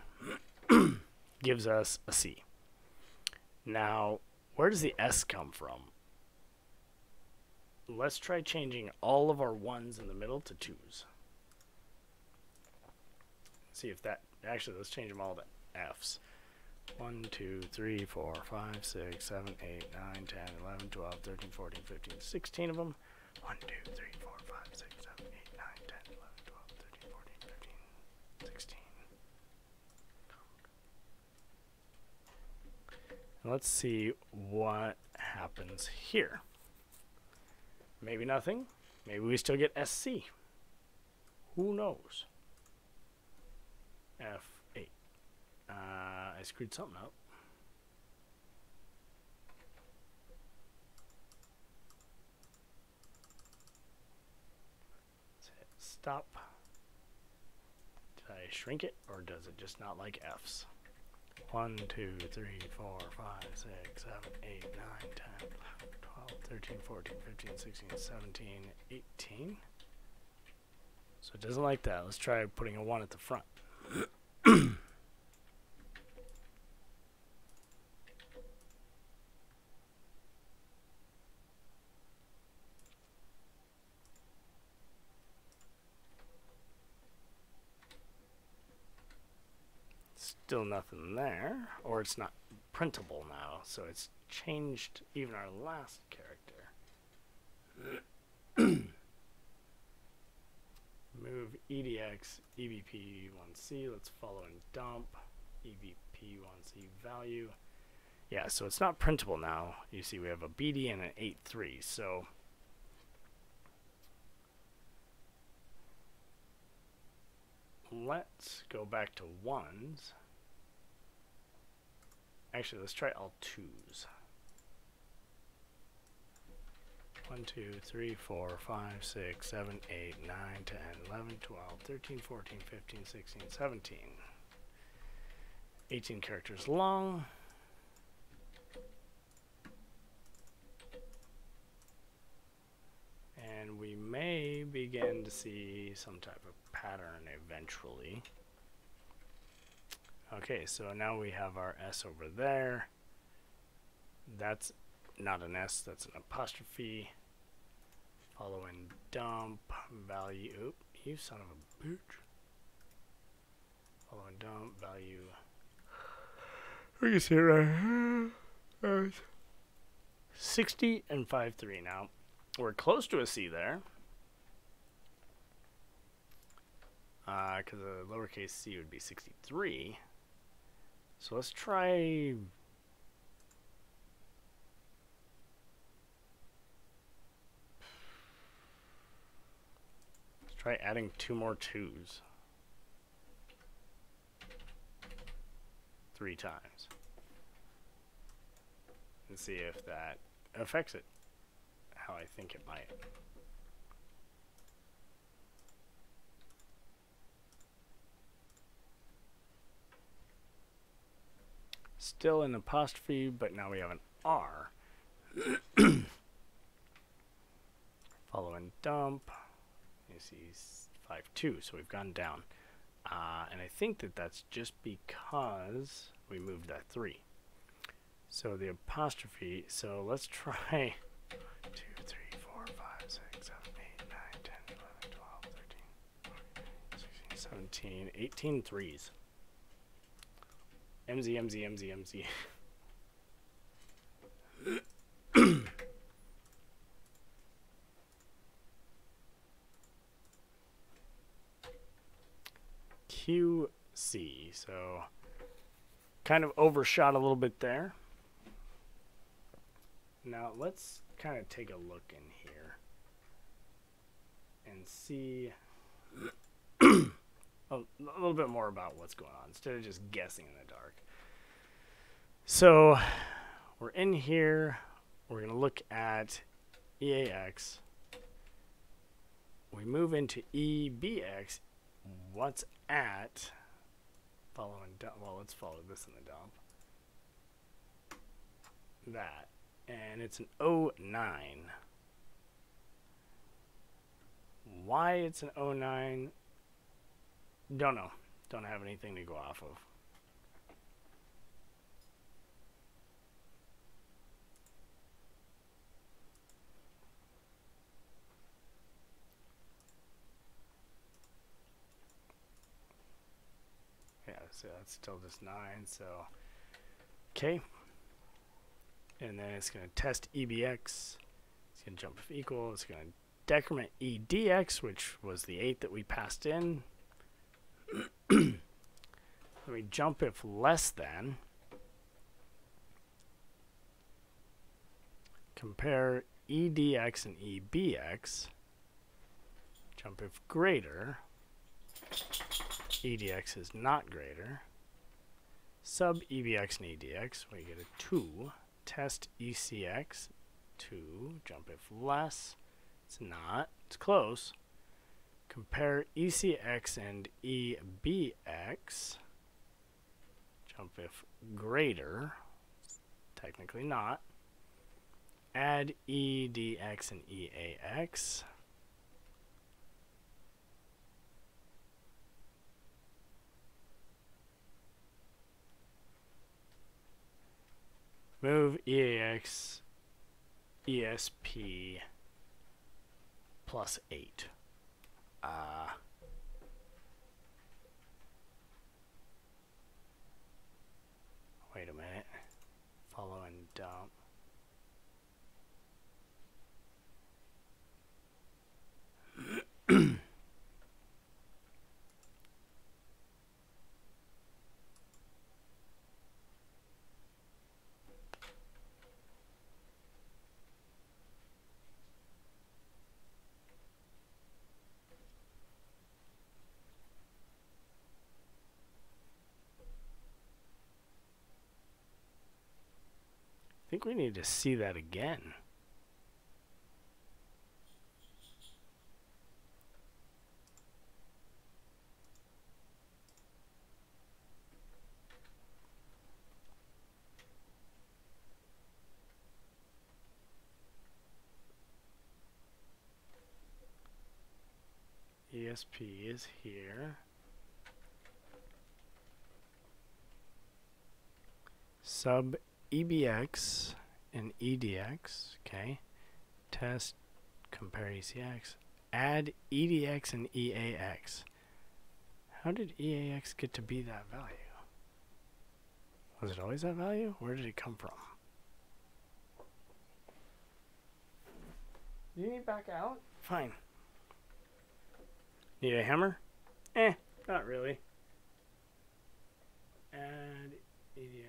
gives us a C. Now, where does the S come from? Let's try changing all of our 1s in the middle to 2s. See if that, actually let's change them all to F's. 1, 2, 3, 4, 5, 6, 7, 8, 9, 10, 11, 12, 13, 14, 15, 16 of them. 1, 2, 3, 4, 5, 6, 7, 8, 9, 10, 11, 12, 13, 14, 15, 16. Let's see what happens here. Maybe nothing. Maybe we still get SC. Who knows? F8. I screwed something up. Let's hit stop. Did I shrink it, or does it just not like F's? 1, 2, 3, 4, 5, 6, 7, 8, 9, 10, 11, 12, 13, 14, 15, 16, 17, 18. So it doesn't like that. Let's try putting a 1 at the front. Still nothing there, or it's not printable now, so it's changed even our last character. move EDX, EBP1C, let's follow and dump, EBP1C value. Yeah, so it's not printable now. You see we have a BD and an 8.3, so let's go back to ones. Actually, let's try all twos. 1, 2, 3, 4, 5, 6, 7, 8, 9, 10, 11, 12, 13, 14, 15, 16, 17. 18 characters long. And we may begin to see some type of pattern eventually. Okay, so now we have our S over there. That's not an S, that's an apostrophe. Follow and dump value. Oop, you son of a bitch. Follow and dump value. We can see it right here. 60 and 5.3 now. We're close to a C there. Because a lowercase c would be 63. So let's try. Let's try adding 2 more 2s. 3 times. And see if that affects it how I think it might. Still an apostrophe, but now we have an R. Follow and dump. You see 5.2, so we've gone down. And I think that that's just because we moved that 3. So the apostrophe, so let's try 2, 3, 4, 5, 6, 7, 8, 9, 10, 11, 12, 13, 14, 16, 17, 18 threes. MZ. QC, so kind of overshot a little bit there. Now let's kind of take a look in here and see a little bit more about what's going on instead of just guessing in the dark. So we're in here, we're going to look at EAX. We move into EBX. What's at following dump? Well, let's follow this in the dump. That. And it's an 09. Why it's an 09? Don't know. Don't have anything to go off of. Yeah, so that's still just 9. So, okay. And then it's going to test EBX. It's going to jump if equal. It's going to decrement EDX, which was the 8 that we passed in. Then we jump if less than. Compare EDX and EBX. Jump if greater. EDX is not greater. Sub EBX and EDX, we get a 2. Test ECX, 2. Jump if less. It's not. It's close. Compare ECX and EBX. Jump if greater. Technically not. Add EDX and EAX. Move EAX ESP plus 8. Wait a minute. Follow and dump. think we need to see that again. ESP is here. Sub EBX and EDX. Okay. Test, compare ECX. Add EDX and EAX. How did EAX get to be that value? Was it always that value? Where did it come from? You need back out? Fine. Need a hammer? Not really. Add EDX.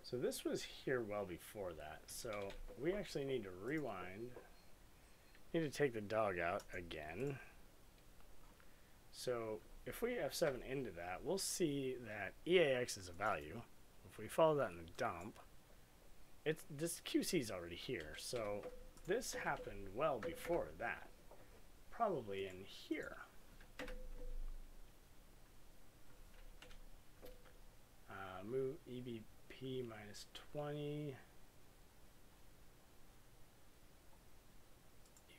So this was here well before that. So we actually need to rewind. Need to take the dog out again. So if we F7 into that, we'll see that EAX is a value. If we follow that in the dump, this QC is already here. So this happened well before that. Probably in here. Move EBP minus 20.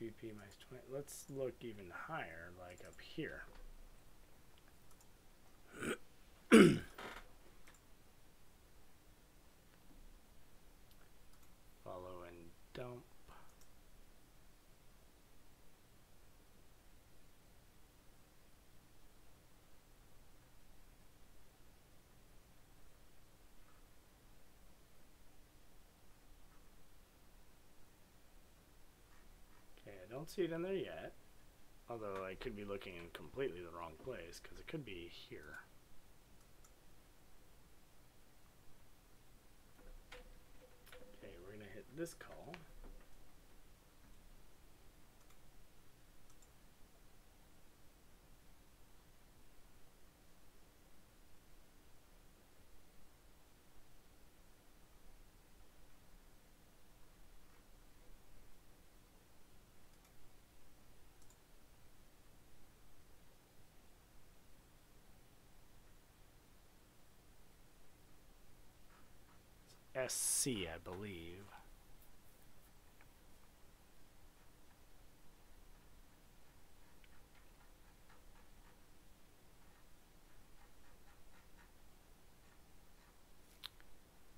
EBP minus 20. Let's look even higher, like up here. Follow and dump. I don't see it in there yet, although I could be looking in completely the wrong place because it could be here. Okay, we're going to hit this call. SC, I believe.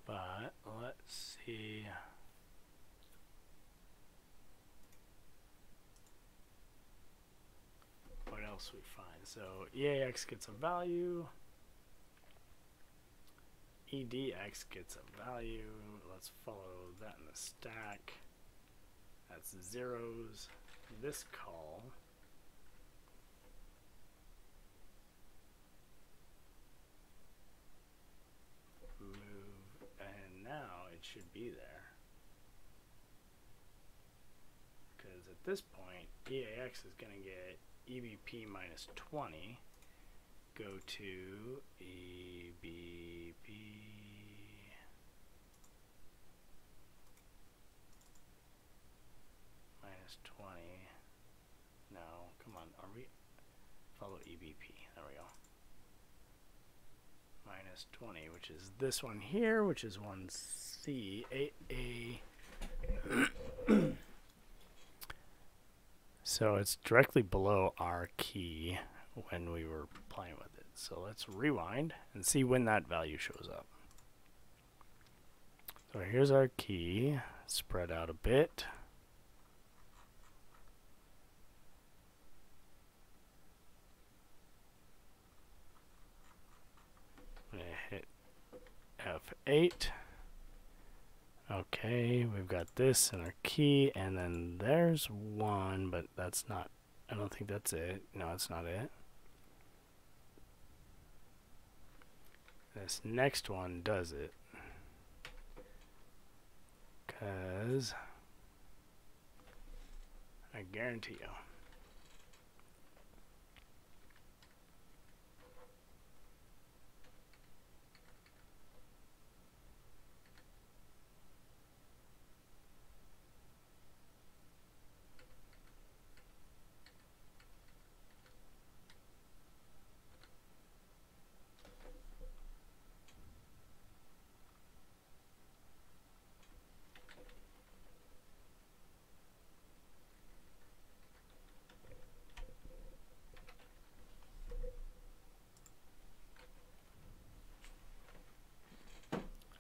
But let's see. What else we find? So EAX gets a value. EDX gets a value. Let's follow that in the stack. That's zeros. This call. Move, and now it should be there. Because at this point, EAX is going to get EBP minus 20. Go to EBP minus 20. No, come on, are we? Follow EBP, there we go. Minus 20, which is this one here, which is 1C, 8A. So it's directly below our key when we were playing with it. So let's rewind and see when that value shows up. So here's our key, spread out a bit. I'm gonna hit F8. Okay, we've got this in our key, and then there's one, but that's not, I don't think that's it. No, it's not it. This next one does it. Because I guarantee you.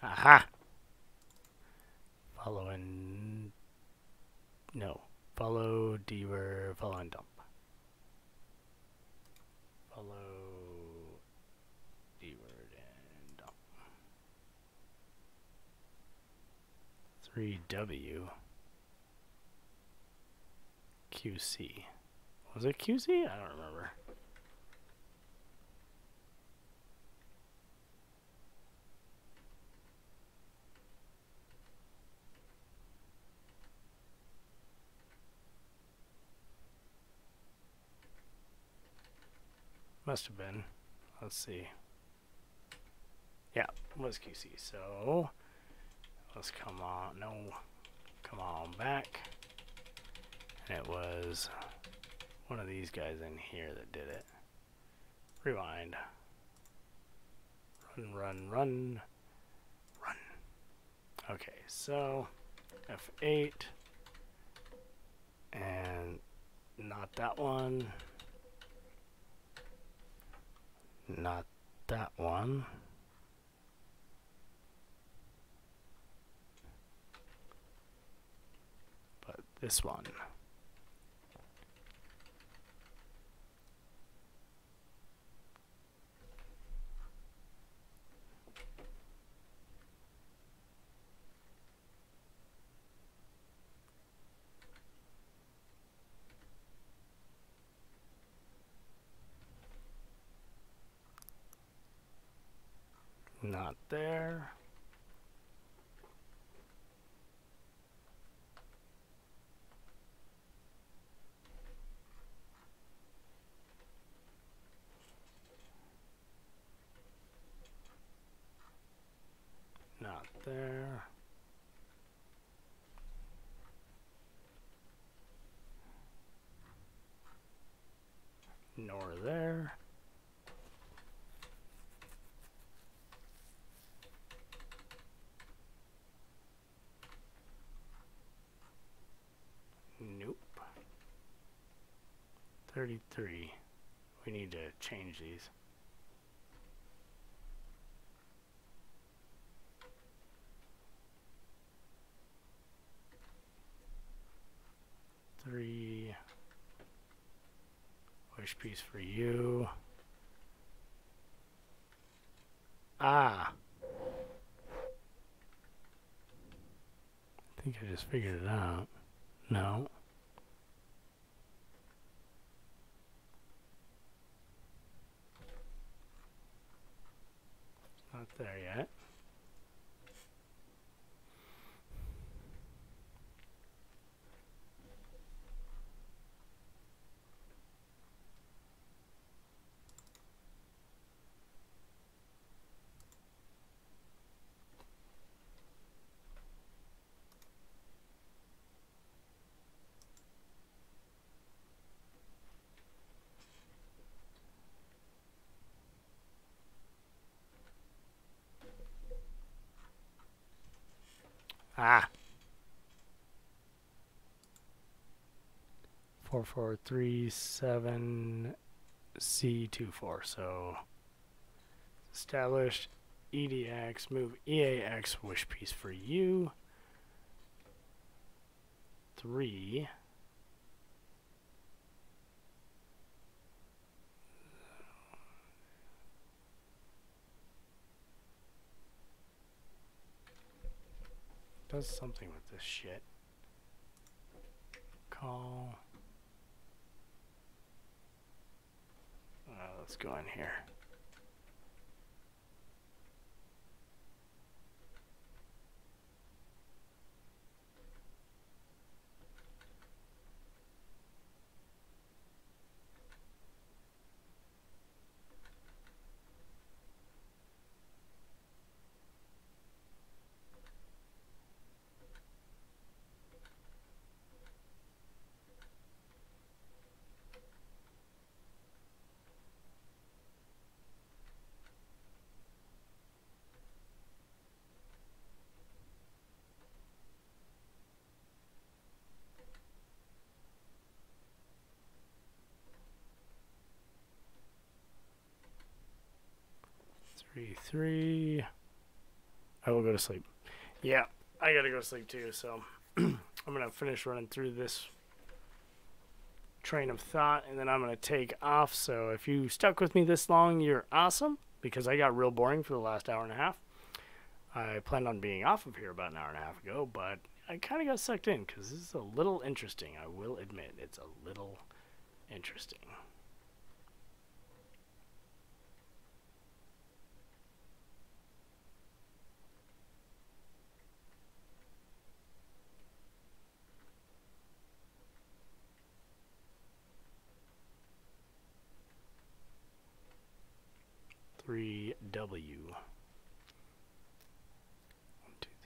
Aha! Follow and... No. Follow, dewer, follow and dump. Follow, deward, and dump. 3W. QC. Was it QC? I don't remember. Must have been. Let's see. Yeah, it was QC. So let's come on. No, come on back. And it was one of these guys in here that did it. Rewind. Run, run, run, run. Okay, so F8 and not that one. Not that one. But this one. Not there. Not there. Nor there. Nope. 33. We need to change these. Three. Wish piece for you. Ah. I think I just figured it out. No. Not there yet. Ah. 4437 C24. So established EDX, move EAX wish piece for you. 3. Does something with this shit. Call. Let's go in here. 3. I will go to sleep. Yeah, I gotta go to sleep too, so I'm gonna finish running through this train of thought, and then I'm gonna take off. So if you stuck with me this long, you're awesome, because I got real boring for the last hour and a half. I planned on being off of here about an hour and a half ago, but I kind of got sucked in because this is a little interesting. I will admit, it's a little interesting. W. 1, 2, 3.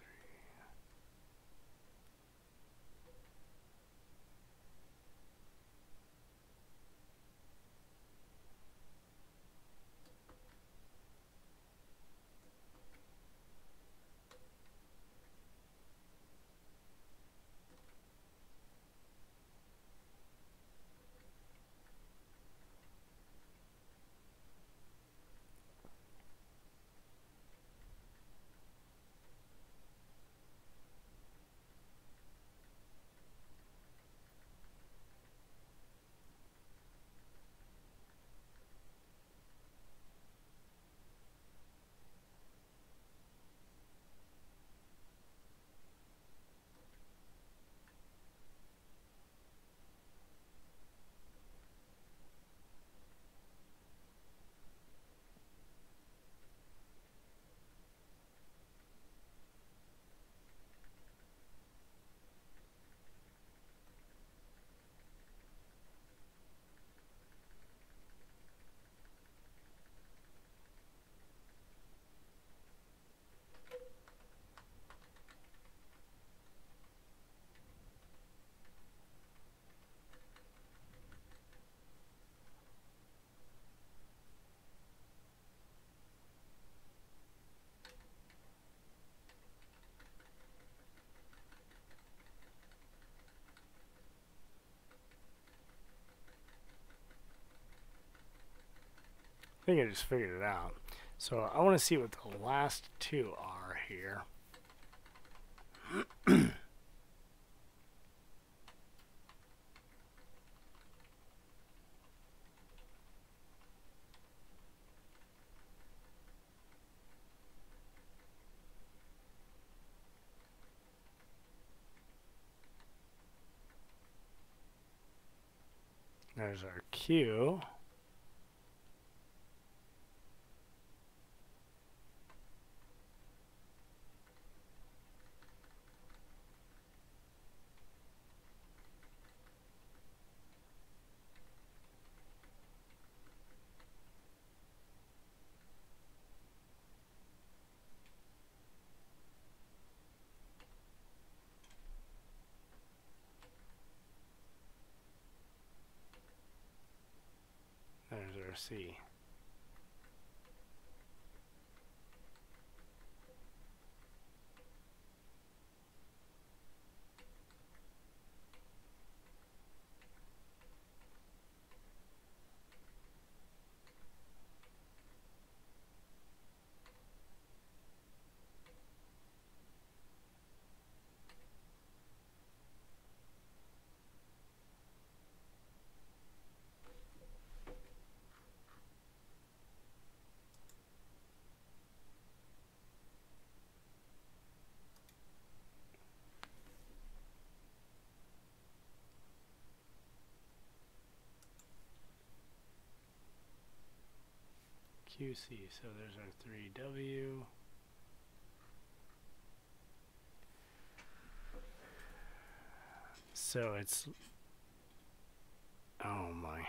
I think I just figured it out. So I want to see what the last two are here. There's our Q. There's our C. QC, so there's our 3W. So it's, oh my.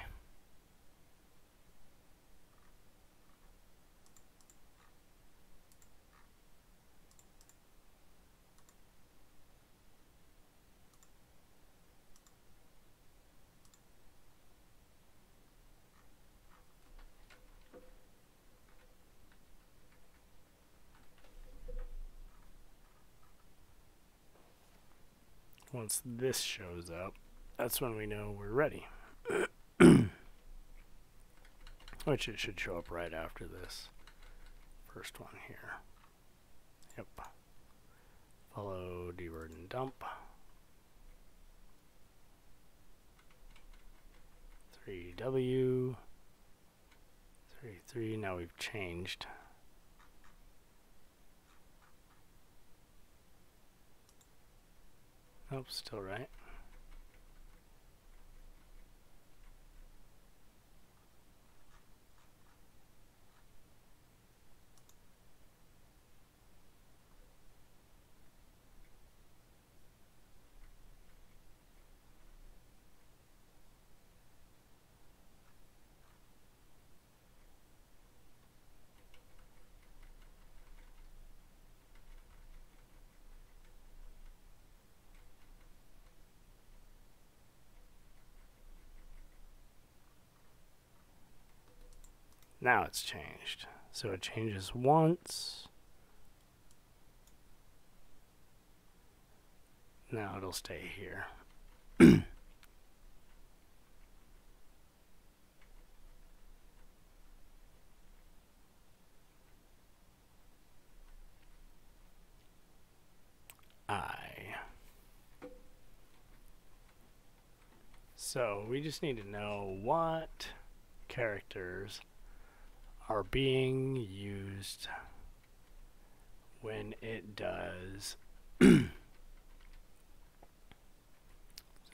Once this shows up, that's when we know we're ready. Which it should show up right after this, first one here. Yep. Follow dword and dump. 3W. 3. Now we've changed. Nope, still right. Now it's changed. So it changes once. Now it'll stay here. So we just need to know what characters are being used when it does. So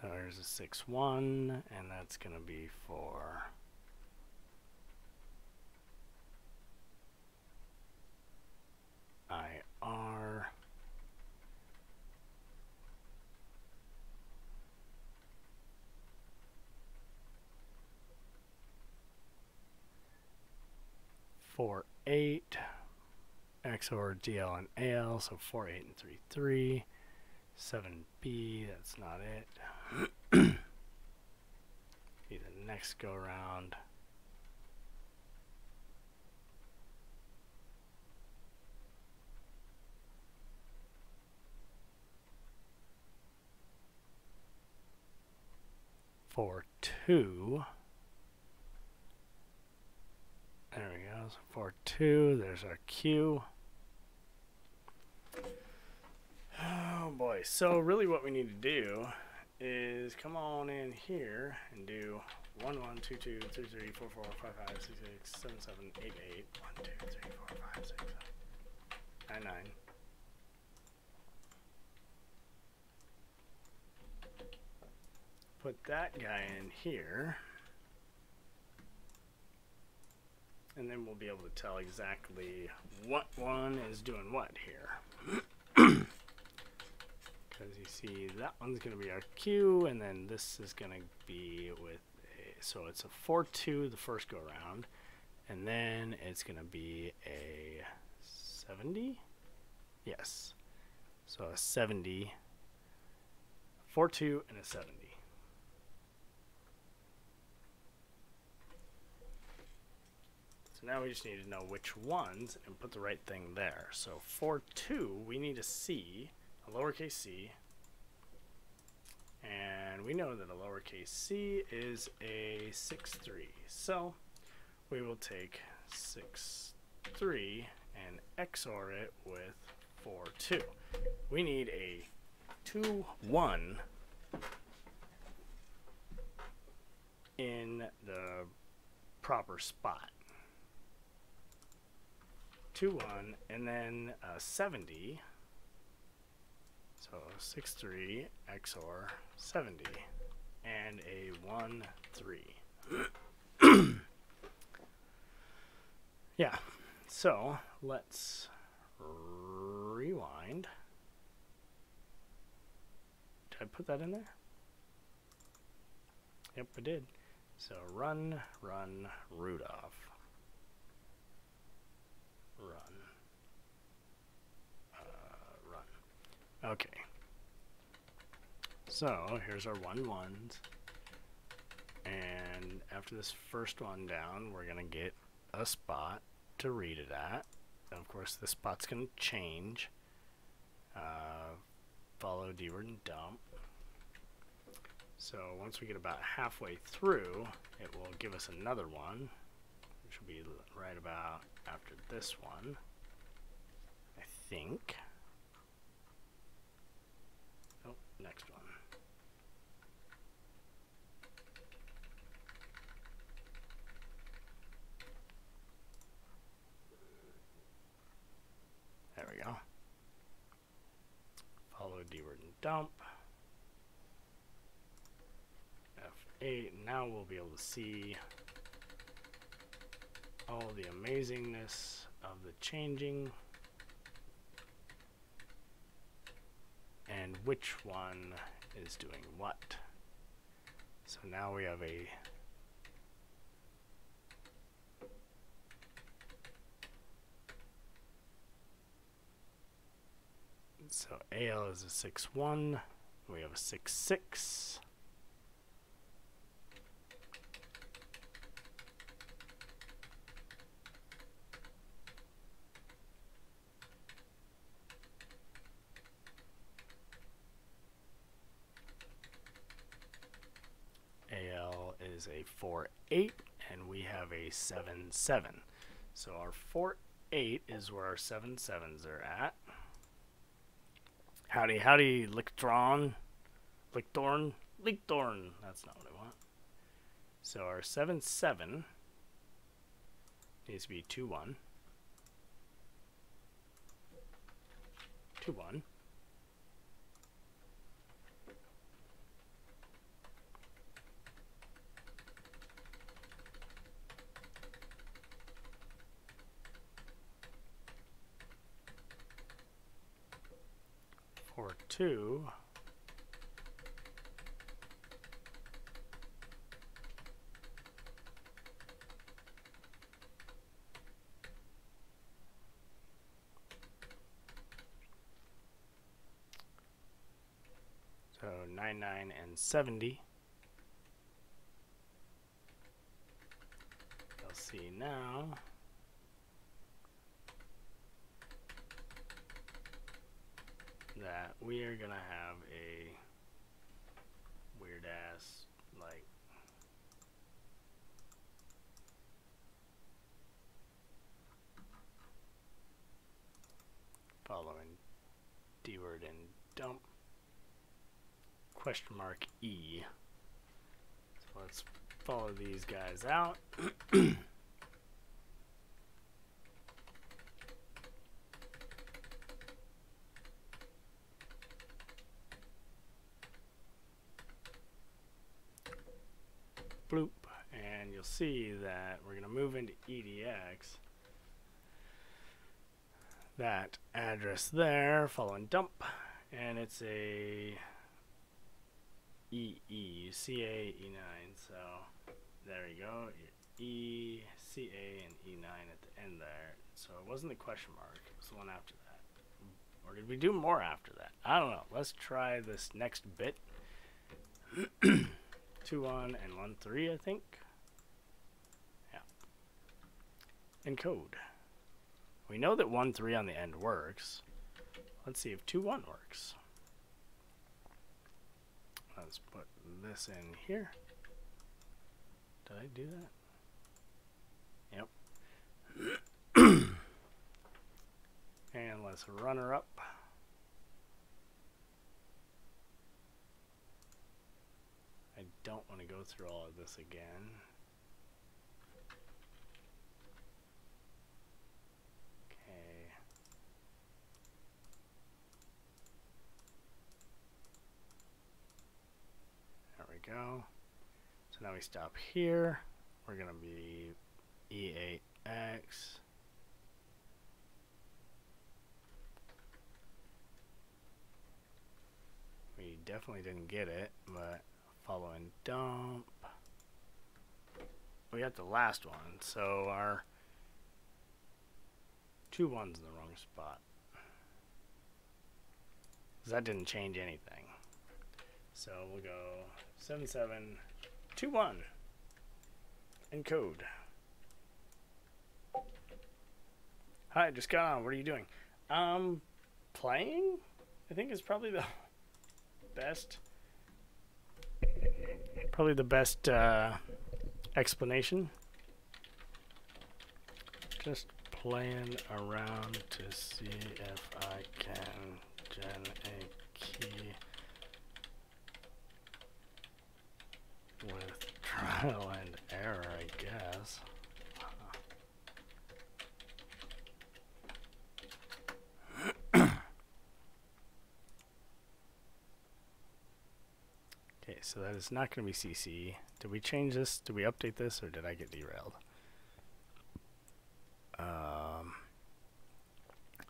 here's a 6-1, and that's going to be for IR. For 8, XOR DL and AL, so 4, 8, and 3, 3. 7B, that's not it. Be the next go around. For 2. There we go. So for 2, there's our Q. Oh boy. So really what we need to do is come on in here and do 1, 1, 2, 2, 3, 3, 4, 4, 5, 5, 6, 6, 7, 7, 8, 8, 1, 2, 3, 4, 5, 6, 7, 9, 9. Put that guy in here. And then we'll be able to tell exactly what one is doing what here. Because you see that one's going to be our Q, and then this is going to be with a, so it's a 4-2 the first go around, and then it's going to be a 70? Yes. So a 70, 4-2, and a 70. Now we just need to know which ones and put the right thing there. So for 2, we need a C, a lowercase c, and we know that a lowercase c is a 6-3. So we will take 6-3 and XOR it with 4-2. We need a 2-1 in the proper spot. 2-1, and then 70, so 6-3 XOR 70, and a 1-3. Yeah, so let's rewind. Did I put that in there? Yep, I did. So run Rudolph. Run. Okay. So here's our 1-1s. And after this first one down, we're going to get a spot to read it at. And of course, this spot's going to change. Follow dword and dump. So once we get about halfway through, it will give us another one, which will be right about after this one. think. Oh, next one. There we go. Follow dword and dump. F8. Now we'll be able to see all the amazingness of the changing and which one is doing what. So now we have a so AL is a 6-1, we have a 6-6. AL is a 4-8, and we have a 7-7. So our 4-8 is where our 7-7s are at. Howdy, howdy, Lickthorn. Lickthorn. That's not what I want. So our 7-7 needs to be 2-1. 2-1. Or 2. So 99 and 70. You'll see now. That we are gonna have a weird ass like following dword and dump question mark E. So let's follow these guys out. Bloop, and you'll see that we're going to move into EDX. That address there, following dump, and it's a EE, CA, E9, so there you go, E, CA, and E9 at the end there. So it wasn't the question mark, it was the one after that. Or did we do more after that? I don't know. Let's try this next bit. 2-1 and 1-3, I think. Yeah. Encode. We know that 1-3 on the end works. Let's see if 2-1 works. Let's put this in here. Did I do that? Yep. And let's run her up. I don't want to go through all of this again. Okay. There we go. So now we stop here. We're going to be E8X. We definitely didn't get it, but following dump. We got the last one, so our 2-1's in the wrong spot. That didn't change anything. So we'll go 7-7, 2-1, encode. Hi, just got on. What are you doing? Playing? I think is probably the best. Probably the best explanation. Just playing around to see if I can gen a key with trial and error, I guess. Okay, so that is not going to be CC. Did we change this? Did we update this, or did I get derailed?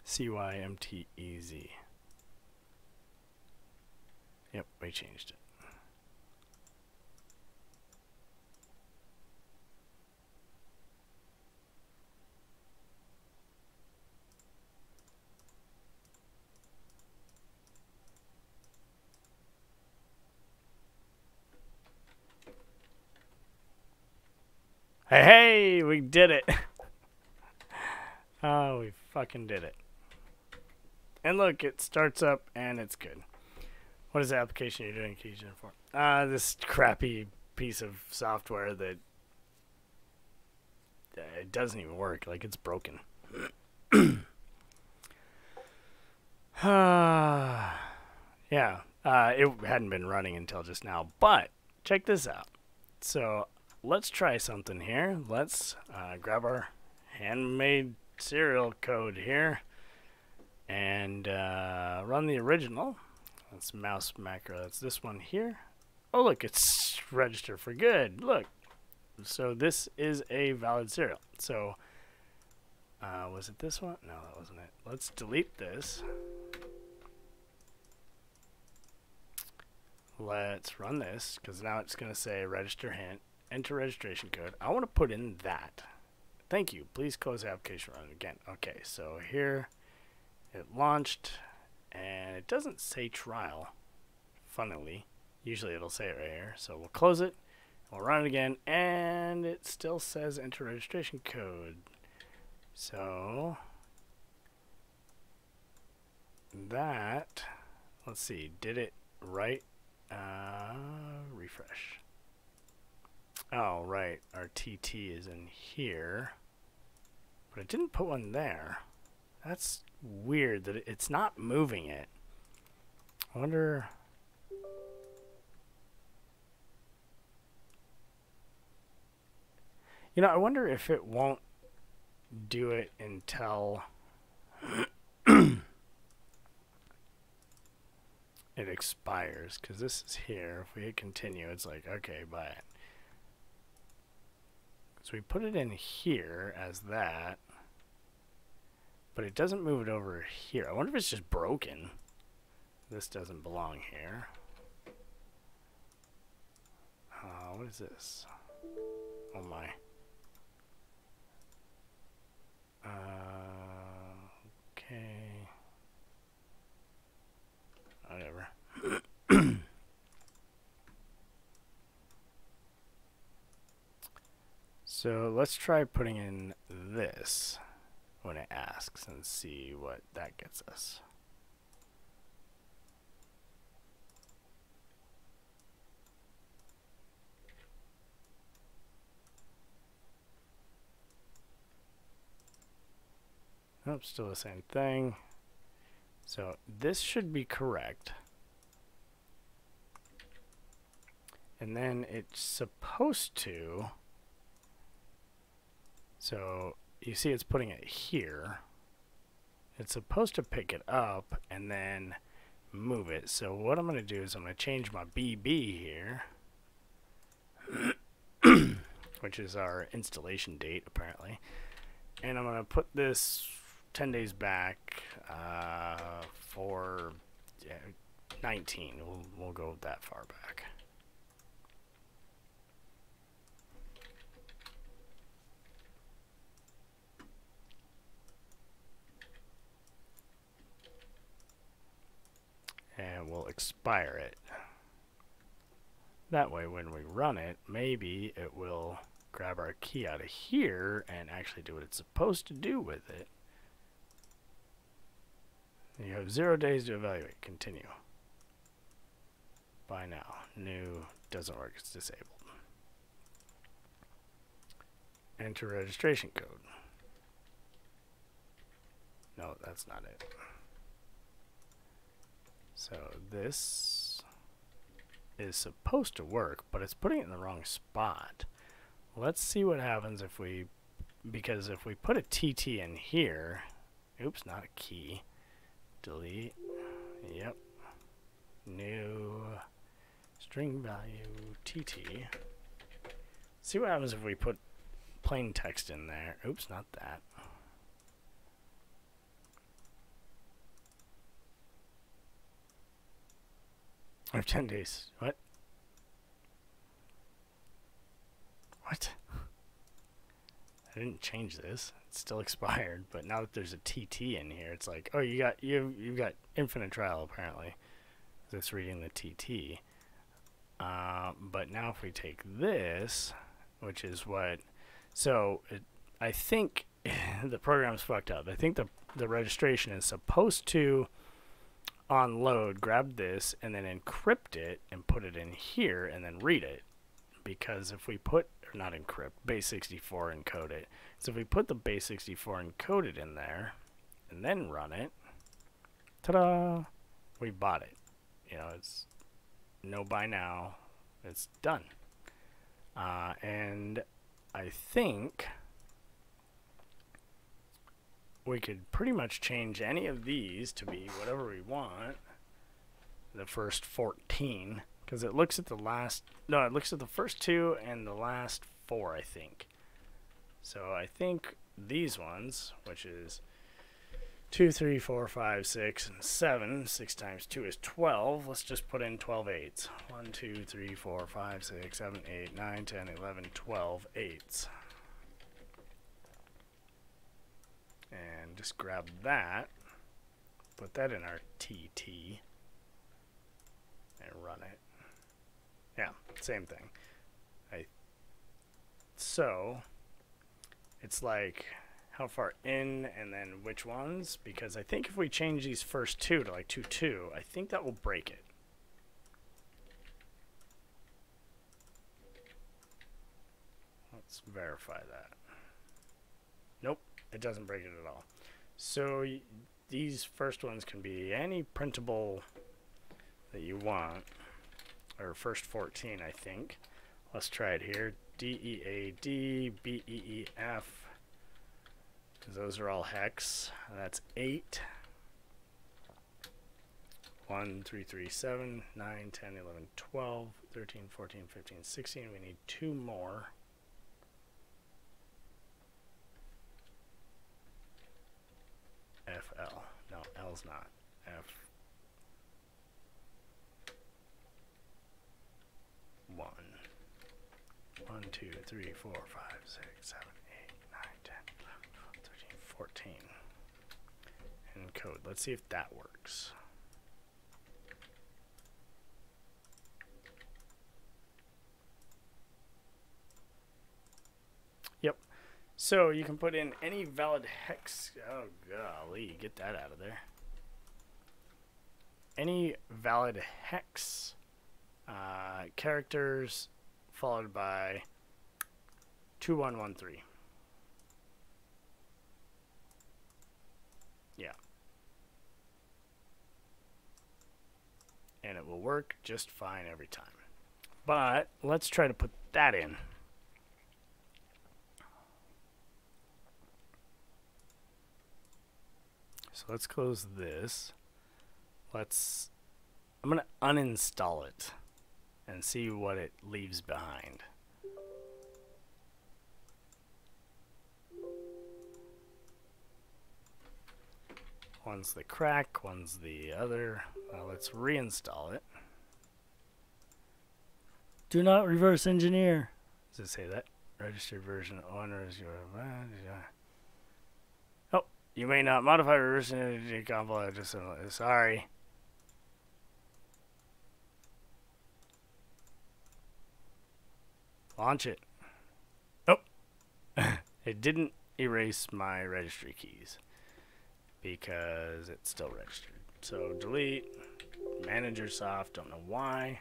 CYMTEZ. Yep, we changed it. Hey, we did it. Oh, we fucking did it. And look, it starts up and it's good. What is the application you're doing keygen for? This crappy piece of software that it doesn't even work. Like, it's broken. Yeah, it hadn't been running until just now. But check this out. So let's try something here. Let's grab our handmade serial code here and run the original. That's mouse macro. That's this one here. Oh, look, it's registered for good. Look. So this is a valid serial. So was it this one? No, that wasn't it. Let's delete this. Let's run this, because now it's going to say register hint, enter registration code. I want to put in that. Thank you. Please close the application, run it again. Okay, so here it launched, and it doesn't say trial, funnily. Usually it'll say it right here. So we'll close it, we'll run it again, and it still says enter registration code. So that, let's see, did it right? Refresh. Oh, right. Our TT is in here. But it didn't put one there. That's weird that it's not moving it. I wonder... You know, I wonder if it won't do it until... it expires, because this is here. If we hit continue, it's like, okay, buy it. So we put it in here as that, but it doesn't move it over here. I wonder if it's just broken. This doesn't belong here. What is this? Oh my. Okay. Whatever. So let's try putting in this when it asks and see what that gets us. Nope, still the same thing. So this should be correct. And then it's supposed to, so you see it's putting it here. It's supposed to pick it up and then move it. So what I'm going to do is I'm going to change my BB here, which is our installation date apparently. And I'm going to put this 10 days back for 19. We'll go that far back. And we'll expire it. That way when we run it, maybe it will grab our key out of here and actually do what it's supposed to do with it. You have 0 days to evaluate. Continue. Buy now. New. Doesn't work. It's disabled. Enter registration code. No, that's not it. So this is supposed to work, but it's putting it in the wrong spot. Let's see what happens if we, because if we put a TT in here, oops, not a key, delete, yep, new string value TT. See what happens if we put plain text in there. Oops, not that. I have 10 days. What? What? I didn't change this. It's still expired, but now that there's a TT in here, it's like, oh, you've got infinite trial apparently. That's reading the TT. But now if we take this, which is what, so I think the program's fucked up. I think the registration is supposed to on load grab this and then encrypt it and put it in here and then read it, because if we put, or not encrypt, base64 encode it, so if we put the base64 encoded in there and then run it, ta-da, we bought it. You know, it's no buy now, it's done. And I think we could pretty much change any of these to be whatever we want. The first 14, because it looks at the last, no, it looks at the first 2 and the last 4, I think. So I think these ones, which is 2, 3, 4, 5, 6, and 7. 6 times 2 is 12. Let's just put in 12 eights. 1, 2, 3, 4, 5, 6, 7, 8, 9, 10, 11, 12 eights. And just grab that, put that in our TT, and run it. Yeah, same thing. So it's like how far in and then which ones, because I think if we change these first 2 to like 2, 2, I think that will break it. Let's verify that. Nope, it doesn't break it at all. So these first ones can be any printable that you want, or first 14, I think. Let's try it here. DEAD, BEEF, because those are all hex. That's 8. 1, 3, 3, 7, 9, 10, 11, 12, 13, 14, 15, 16. We need 2 more. FL. No, L's not. F. 1. 1, 2, 3, 4, 5, 6, 7, 8, 9, 10, 11, 12, 13, 14. And code. Let's see if that works. Yep. So you can put in any valid hex. Oh golly, get that out of there. Any valid hex characters followed by 2113. Yeah. And it will work just fine every time. But let's try to put that in. So let's close this. I'm going to uninstall it and see what it leaves behind. One's the crack, one's the other. Let's reinstall it. Do not reverse engineer. Does it say that? Registered version owner is your... Oh, you may not modify reverse engineer compile. Sorry. Launch it. Oh, it didn't erase my registry keys because it's still registered. So delete, manager soft, don't know why.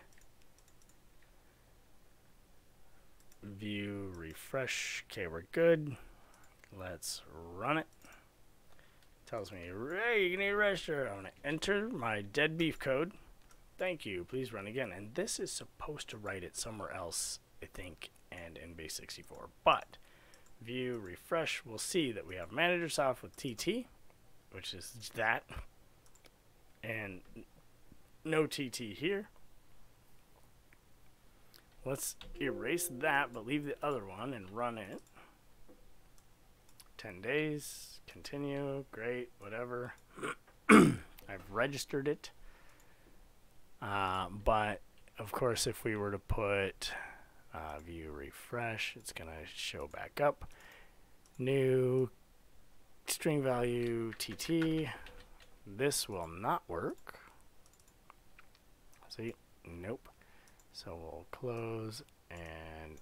View, refresh. Okay, we're good. Let's run it. Tells me, hey, you need to register. I'm going to enter my dead beef code. Thank you. Please run again. And this is supposed to write it somewhere else, I think, and in base 64. But view, refresh, we'll see that we have manager soft with TT, which is that, and no TT here. Let's erase that, but leave the other one and run it. 10 days, continue, great, whatever. I've registered it. But, of course, if we were to put view refresh, it's going to show back up. New string value TT. This will not work. See? Nope. So we'll close and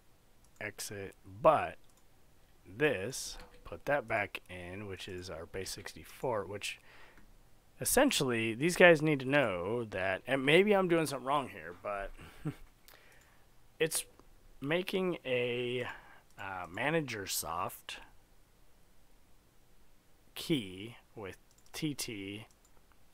exit, but this, put that back in, which is our base 64, which essentially these guys need to know that, and maybe I'm doing something wrong here, but it's making a manager soft key with TT,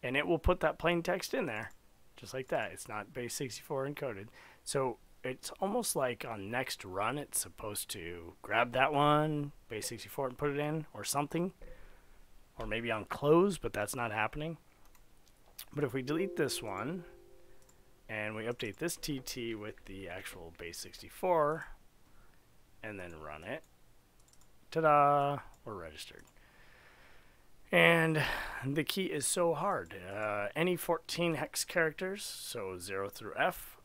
and it will put that plain text in there. Just like that. It's not base 64 encoded. So it's almost like on next run, it's supposed to grab that one, base 64, and put it in, or something. Or maybe on close, but that's not happening. But if we delete this one, and we update this TT with the actual base 64, and then run it, ta-da, we're registered. And the key is so hard. Any 14 hex characters, so 0 through F,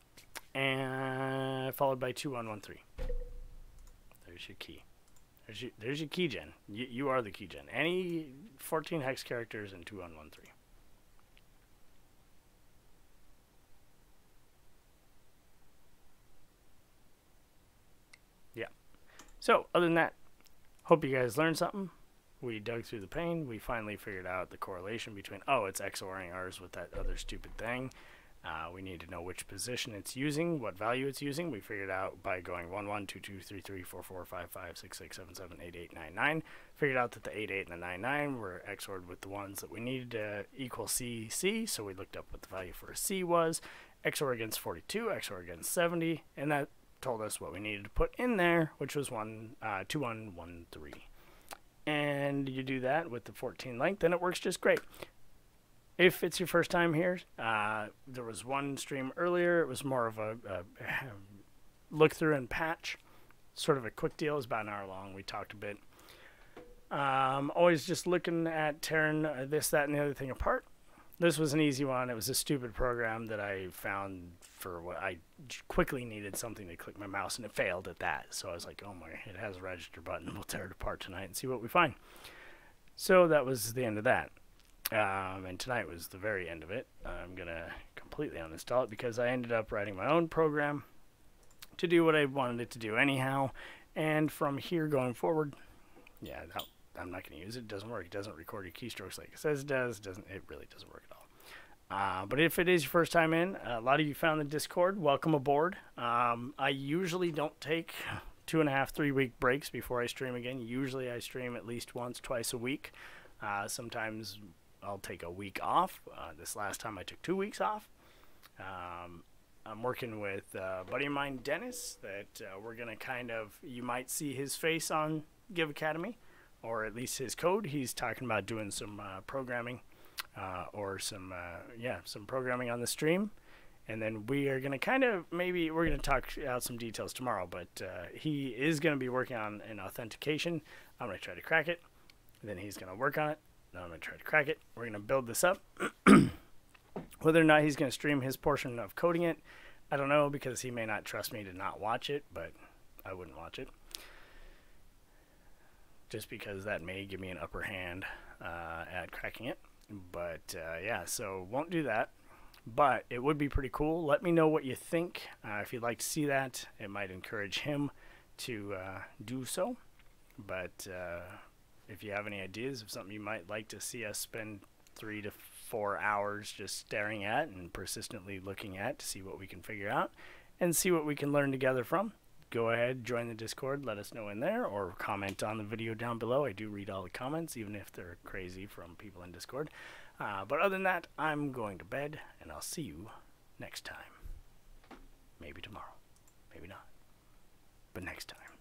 and followed by 2113. There's your key. There's your keygen. You are the keygen. Any 14 hex characters and 2113. Yeah. So other than that, hope you guys learned something. We dug through the pain. We finally figured out the correlation between, oh, it's XORing ours with that other stupid thing. We need to know which position it's using, what value it's using. We figured out by going 1, 1, 2, 2, 3, 3, 4, 4, 5, 5, 6, 6, 7, 7, 8, 8, 9, 9. Figured out that the 8, 8, and the 9, 9 were XORed with the ones that we needed to equal C, C. So we looked up what the value for a C was. XOR against 42, XOR against 70, and that told us what we needed to put in there, which was 2113. And you do that with the 14 length, and it works just great. If it's your first time here, there was one stream earlier. It was more of a look through and patch, sort of a quick deal. It was about an hour long. We talked a bit. Always just looking at tearing this, that, and the other thing apart. This was an easy one. It was a stupid program that I found for what I quickly needed something to click my mouse, and it failed at that. So I was like, oh my, it has a register button. We'll tear it apart tonight and see what we find. So that was the end of that. And tonight was the very end of it. I'm going to completely uninstall it because I ended up writing my own program to do what I wanted it to do anyhow. And from here going forward, yeah, I'm not going to use it. It doesn't work. It doesn't record your keystrokes like it says it does. It really doesn't work at all. But if it is your first time in, a lot of you found the Discord. Welcome aboard. I usually don't take 2.5, 3 week breaks before I stream again. Usually I stream at least once, twice a week. Sometimes I'll take a week off. This last time I took 2 weeks off. I'm working with a buddy of mine, Dennis, that we're going to kind of, you might see his face on Give Academy, or at least his code. He's talking about doing some programming or some programming on the stream. And then we are going to kind of, maybe we're going to talk out some details tomorrow, but he is going to be working on an authentication. I'm going to try to crack it. And then he's going to work on it. Then I'm going to try to crack it. We're going to build this up. Whether or not he's going to stream his portion of coding it, I don't know, because he may not trust me to not watch it, but I wouldn't watch it. Just because that may give me an upper hand at cracking it. But yeah, so won't do that. But it would be pretty cool. Let me know what you think. If you'd like to see that, it might encourage him to do so. But if you have any ideas of something you might like to see us spend 3 to 4 hours just staring at and persistently looking at to see what we can figure out and see what we can learn together from, go ahead, join the Discord, let us know in there, or comment on the video down below. I do read all the comments, even if they're crazy from people in Discord. But other than that, I'm going to bed, and I'll see you next time. Maybe tomorrow. Maybe not. But next time.